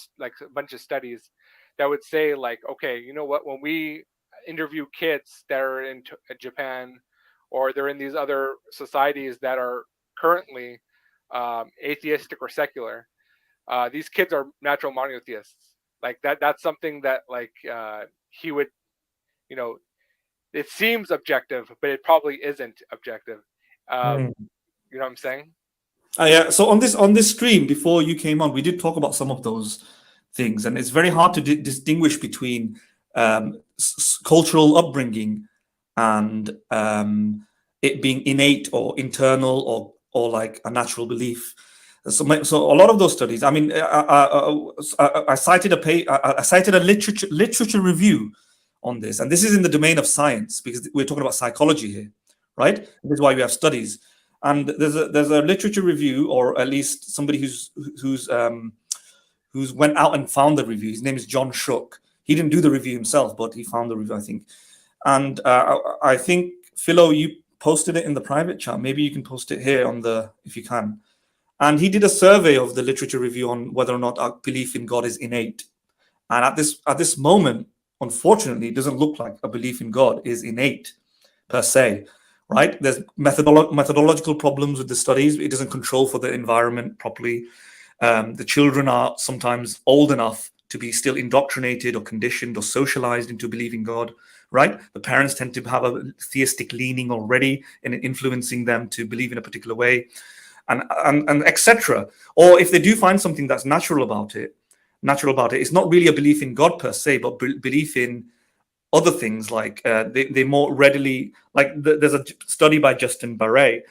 bunch of studies that would say like, okay, you know what? When we interview kids that are in Japan, or they're in these other societies that are currently atheistic or secular, these kids are natural monotheists. Like that's something that like he would, it seems objective, but it probably isn't objective. You know what I'm saying? Yeah. So on this stream before you came on, we did talk about some of those things, and it's very hard to distinguish between cultural upbringing and it being innate or internal or like a natural belief. So a lot of those studies. I mean, I cited a literature review on this, and this is in the domain of science, because we're talking about psychology here, right? This is why we have studies. And there's a literature review, or at least somebody who's went out and found the review. His name is John Shook. He didn't do the review himself, but he found the review, I think. And I think, Philo, you posted it in the private chat. Maybe you can post it here if you can. And he did a survey of the literature review on whether or not our belief in God is innate. And at this moment unfortunately, it doesn't look like a belief in God is innate per se, right? There's methodological problems with the studies. It doesn't control for the environment properly. The children are sometimes old enough to be still indoctrinated or conditioned or socialized into believing God, right? The parents tend to have a theistic leaning already in influencing them to believe in a particular way, and etc. Or if they do find something that's natural about it, it's not really a belief in God per se, but belief in other things, like they more readily, like there's a study by Justin Barrett,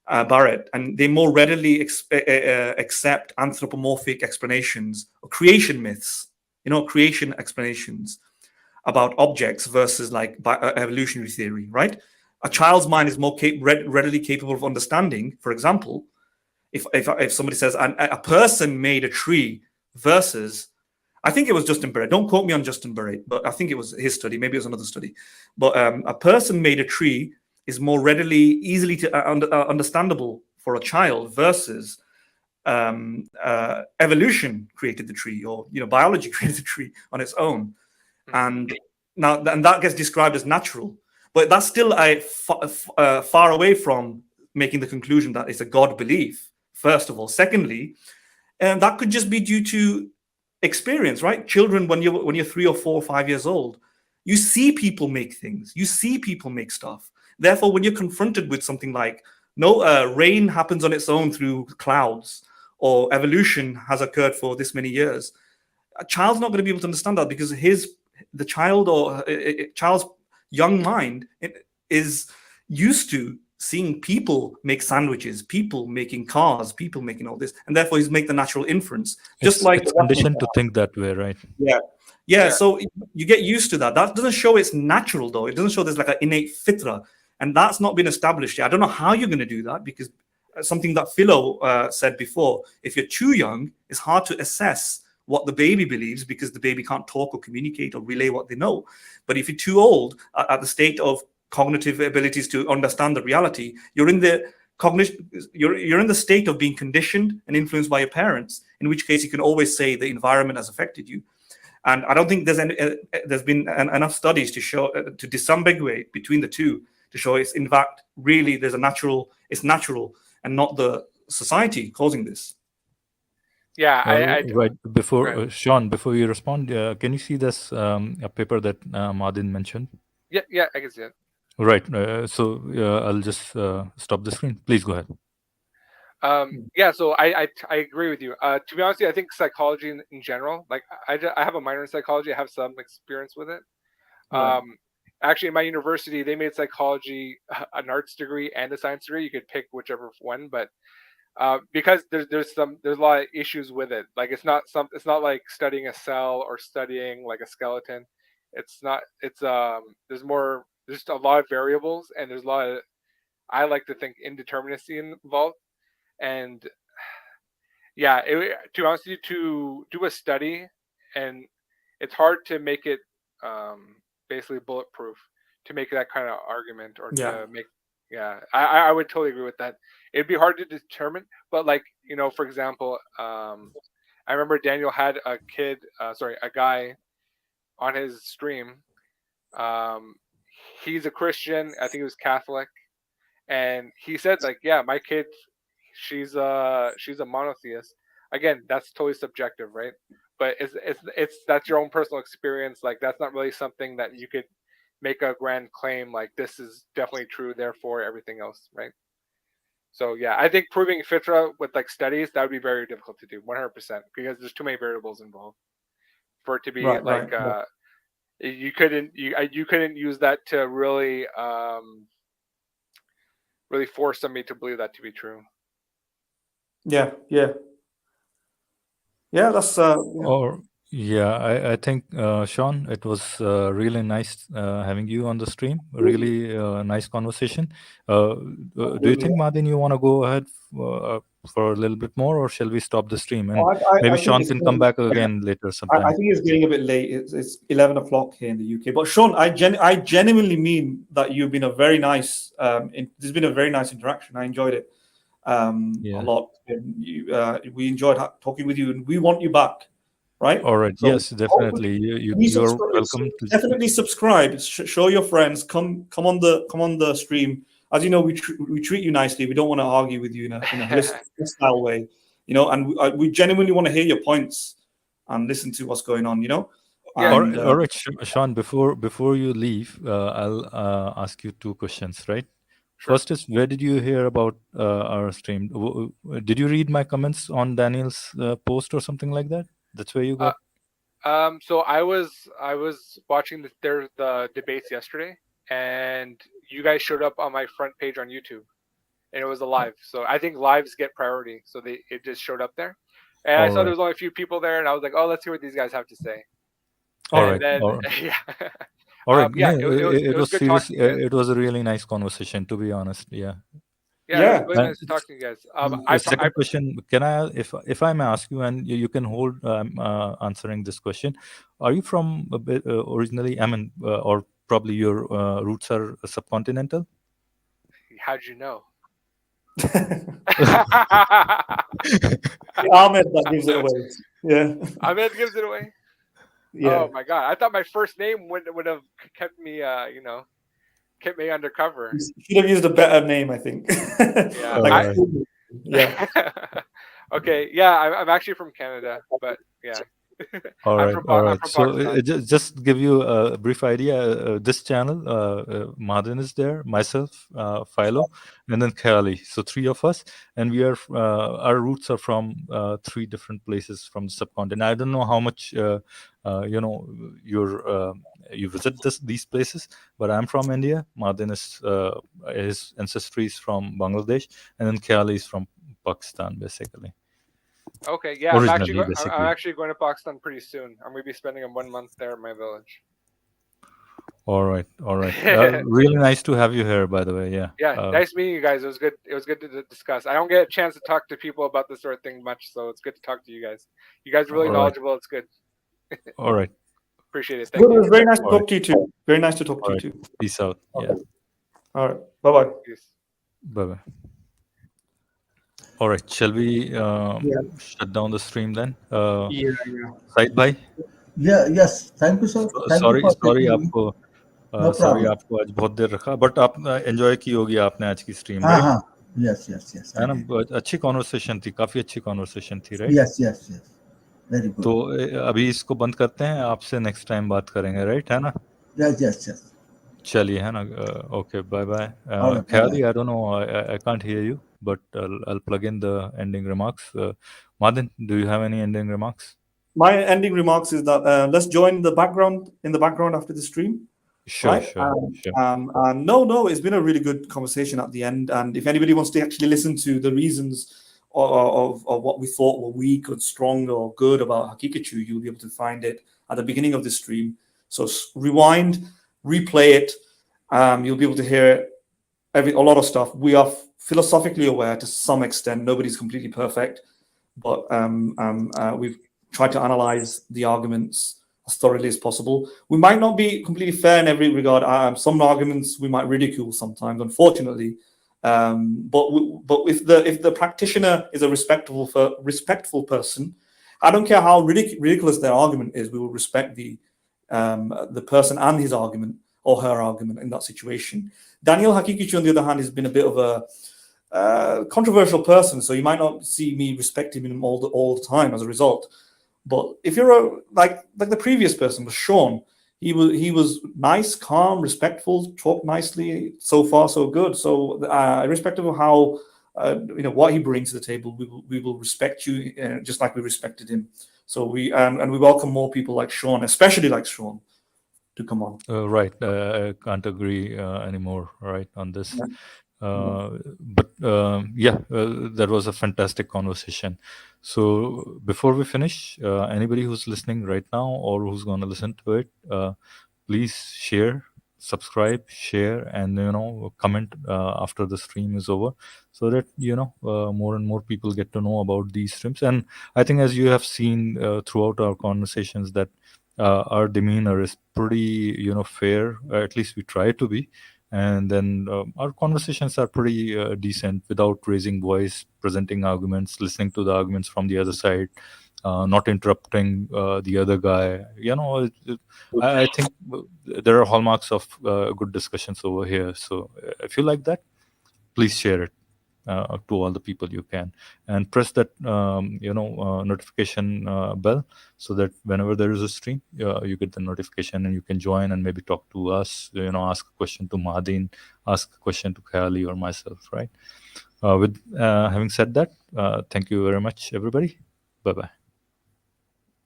and they more readily accept anthropomorphic explanations or creation myths, creation explanations about objects versus like evolutionary theory, right? A child's mind is more readily capable of understanding, for example, if somebody says a person made a tree versus, I think it was Justin Barrett. Don't quote me on Justin Barrett, but I think it was his study. Maybe it was another study. But a person made a tree is more easily understandable for a child versus evolution created the tree, or biology created the tree on its own. And that gets described as natural, but that's still far away from making the conclusion that it's a God belief. First of all, secondly, that could just be due to experience, right? Children, when you're 3 or 4 or 5 years old, you see people make things, you see people make stuff. Therefore, when you're confronted with something like rain happens on its own through clouds, or evolution has occurred for this many years, a child's not going to be able to understand that, because the child or a child's young mind is used to seeing people make sandwiches, people making cars, people making all this, and therefore he's make the natural inference. Just like it's conditioned to think that way, right? Yeah. So you get used to that. That doesn't show it's natural, though. It doesn't show there's like an innate fitra, and that's not been established yet. I don't know how you're going to do that, because something that Philo said before, if you're too young, it's hard to assess what the baby believes, because the baby can't talk or communicate or relay what they know. But if you're too old, at the state of cognitive abilities to understand the reality, you're in the cognition, you're in the state of being conditioned and influenced by your parents, in which case you can always say the environment has affected you. And I don't think there's been enough studies to show, to disambiguate between the two, to show it's in fact really it's natural and not the society causing this. Yeah, right. Before Sean, before you respond, can you see this a paper that Mahdin mentioned? Yeah, I can see it. Right. So I'll just stop the screen. Please go ahead. Yeah, so I agree with you. To be honest, I think psychology in general, like I have a minor in psychology. I have some experience with it. Actually, in my university, they made psychology an arts degree and a science degree. You could pick whichever one, but because there's a lot of issues with it. Like it's not like studying a cell or studying like a skeleton. There's a lot of variables, and there's a lot of, I like to think, indeterminacy involved. And yeah, to be honest with you, to do a study, and it's hard to make it basically bulletproof, to make that kind of argument, or to make, I would totally agree with that. It'd be hard to determine, but like, for example, I remember Daniel had a guy on his stream. He's a Christian, I think he was Catholic, and he said like, yeah, my kid, she's a monotheist. Again, that's totally subjective, right? But it's that's your own personal experience. Like that's not really something that you could make a grand claim like this is definitely true, therefore everything else, right? So yeah, I think proving fitra with like studies, that would be very difficult to do, 100%, because there's too many variables involved for it to be you couldn't use that to really really force somebody to believe that to be true. That's Or I think Sean, it was really nice having you on the stream. Really nice conversation. Do you think, Mahdin, you want to go ahead for a little bit more, or shall we stop the stream and maybe Sean can come back again later sometime? I think it's getting a bit late. It's 11 o'clock here in the UK. But Sean, I genuinely mean that you've been a very nice. There's been a very nice interaction. I enjoyed it a lot. And we enjoyed talking with you, and we want you back. right? All right. So Yes, definitely. You're welcome to. definitely subscribe. Show your friends. Come on the stream. As you know, we treat you nicely. We don't want to argue with you in a hostile way, and we genuinely want to hear your points and listen to what's going on. Yeah. All right, Sean. Before you leave, I'll ask you two questions. Right. Sure. First is, where did you hear about our stream? Did you read my comments on Daniel's post or something like that? That's where you got. So I was watching the debates yesterday, and you guys showed up on my front page on YouTube, and it was a live. So I think lives get priority, so it just showed up there, and I saw there was only a few people there, and I was like, oh, let's see what these guys have to say. All And right. then, yeah. All right. Yeah, No, it was good serious. talking to you guys. It was a really nice conversation, to be honest. Yeah. Yeah, it was really nice to talk to you guys. Second question: Can I, if I may ask you, and you can hold answering this question? Are you from a bit, originally? I mean, or probably your roots are subcontinental? How'd you know? Ahmed that gives it away. Yeah. Ahmed gives it away. Yeah. Oh my god! I thought my first name would have kept me, kept me undercover. You should have used a better name, I think. Yeah. Yeah. Okay. Yeah, I'm actually from Canada, but yeah. All right, all right. So Pakistan. just give you a brief idea. This channel, Mahdin is there, myself, Philo, and then Khayalie. So three of us, and we are our roots are from three different places from the subcontinent. I don't know how much you visit these places, but I'm from India. Mahdin is his ancestry is from Bangladesh, and then Khayalie is from Pakistan, basically. Okay, yeah, I'm actually going to Pakistan pretty soon. I'm going to be spending 1 month there at my village. All right. Really nice to have you here, by the way. Yeah. Yeah, nice meeting you guys. It was good. It was good to discuss. I don't get a chance to talk to people about this sort of thing much, so it's good to talk to you guys. You guys are really knowledgeable. It's good. All right. Appreciate it. Thank you. It was very nice to talk to you too. Very nice to talk to you too. Peace out. Yeah. All right. Bye-bye. Bye-bye. All right, shall we shut down the stream then? Syed bhai? Yes. Thank you, sir. Sorry आपको आपको आज बहुत देर रखा, but आप enjoy की होगी आपने आज की स्ट्रीम, राइट? Yes. है ना, अच्छी कॉन्वर्सेशन थी, काफी अच्छी कॉन्वर्सेशन थी, राइट? Yes. Very good. तो अभी इसको बंद करते हैं, आपसे नेक्स्ट टाइम बात करेंगे, राइट? है ना? Yes. चलिए, है ना? Okay, bye. Khayalie, I don't know, I can't hear you, but I'll plug in the ending remarks. Mahdin, do you have any ending remarks? My ending remarks is that let's join the background after the stream. Sure. No, it's been a really good conversation at the end. And if anybody wants to actually listen to the reasons of what we thought were weak or strong or good about Haqiqatjou, you'll be able to find it at the beginning of the stream. So rewind, replay it. You'll be able to hear a lot of stuff. We are philosophically aware to some extent. Nobody's completely perfect, but we've tried to analyze the arguments as thoroughly as possible. We might not be completely fair in every regard. Some arguments we might ridicule sometimes, unfortunately. But if the practitioner is a respectful person, I don't care how ridiculous their argument is, we will respect the person and his argument or her argument in that situation. Daniel Haqiqatjou, on the other hand, has been a bit of a controversial person, so you might not see me respecting him all the time as a result. But if you're like the previous person was Sean, he was nice, calm, respectful, talked nicely. So far, so good. So irrespective of how what he brings to the table, we will respect you just like we respected him. So we welcome more people like Sean, especially like Sean, to come on. Right. I can't agree anymore, right, on this. That was a fantastic conversation. So before we finish, anybody who's listening right now or who's going to listen to it, please share, subscribe, share, and comment after the stream is over, so that more and more people get to know about these streams. And I think, as you have seen throughout our conversations, that our demeanor is pretty fair, at least we try to be. And then our conversations are pretty decent, without raising voice, presenting arguments, listening to the arguments from the other side, not interrupting the other guy. I think there are hallmarks of good discussions over here. So if you like that, please share it to all the people you can, and press that notification bell, so that whenever there is a stream, you get the notification and you can join and maybe talk to us. Ask a question to Mahdin, ask a question to Khayalie or myself. Right. With having said that, thank you very much, everybody. Bye bye.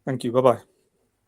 Thank you. Bye bye.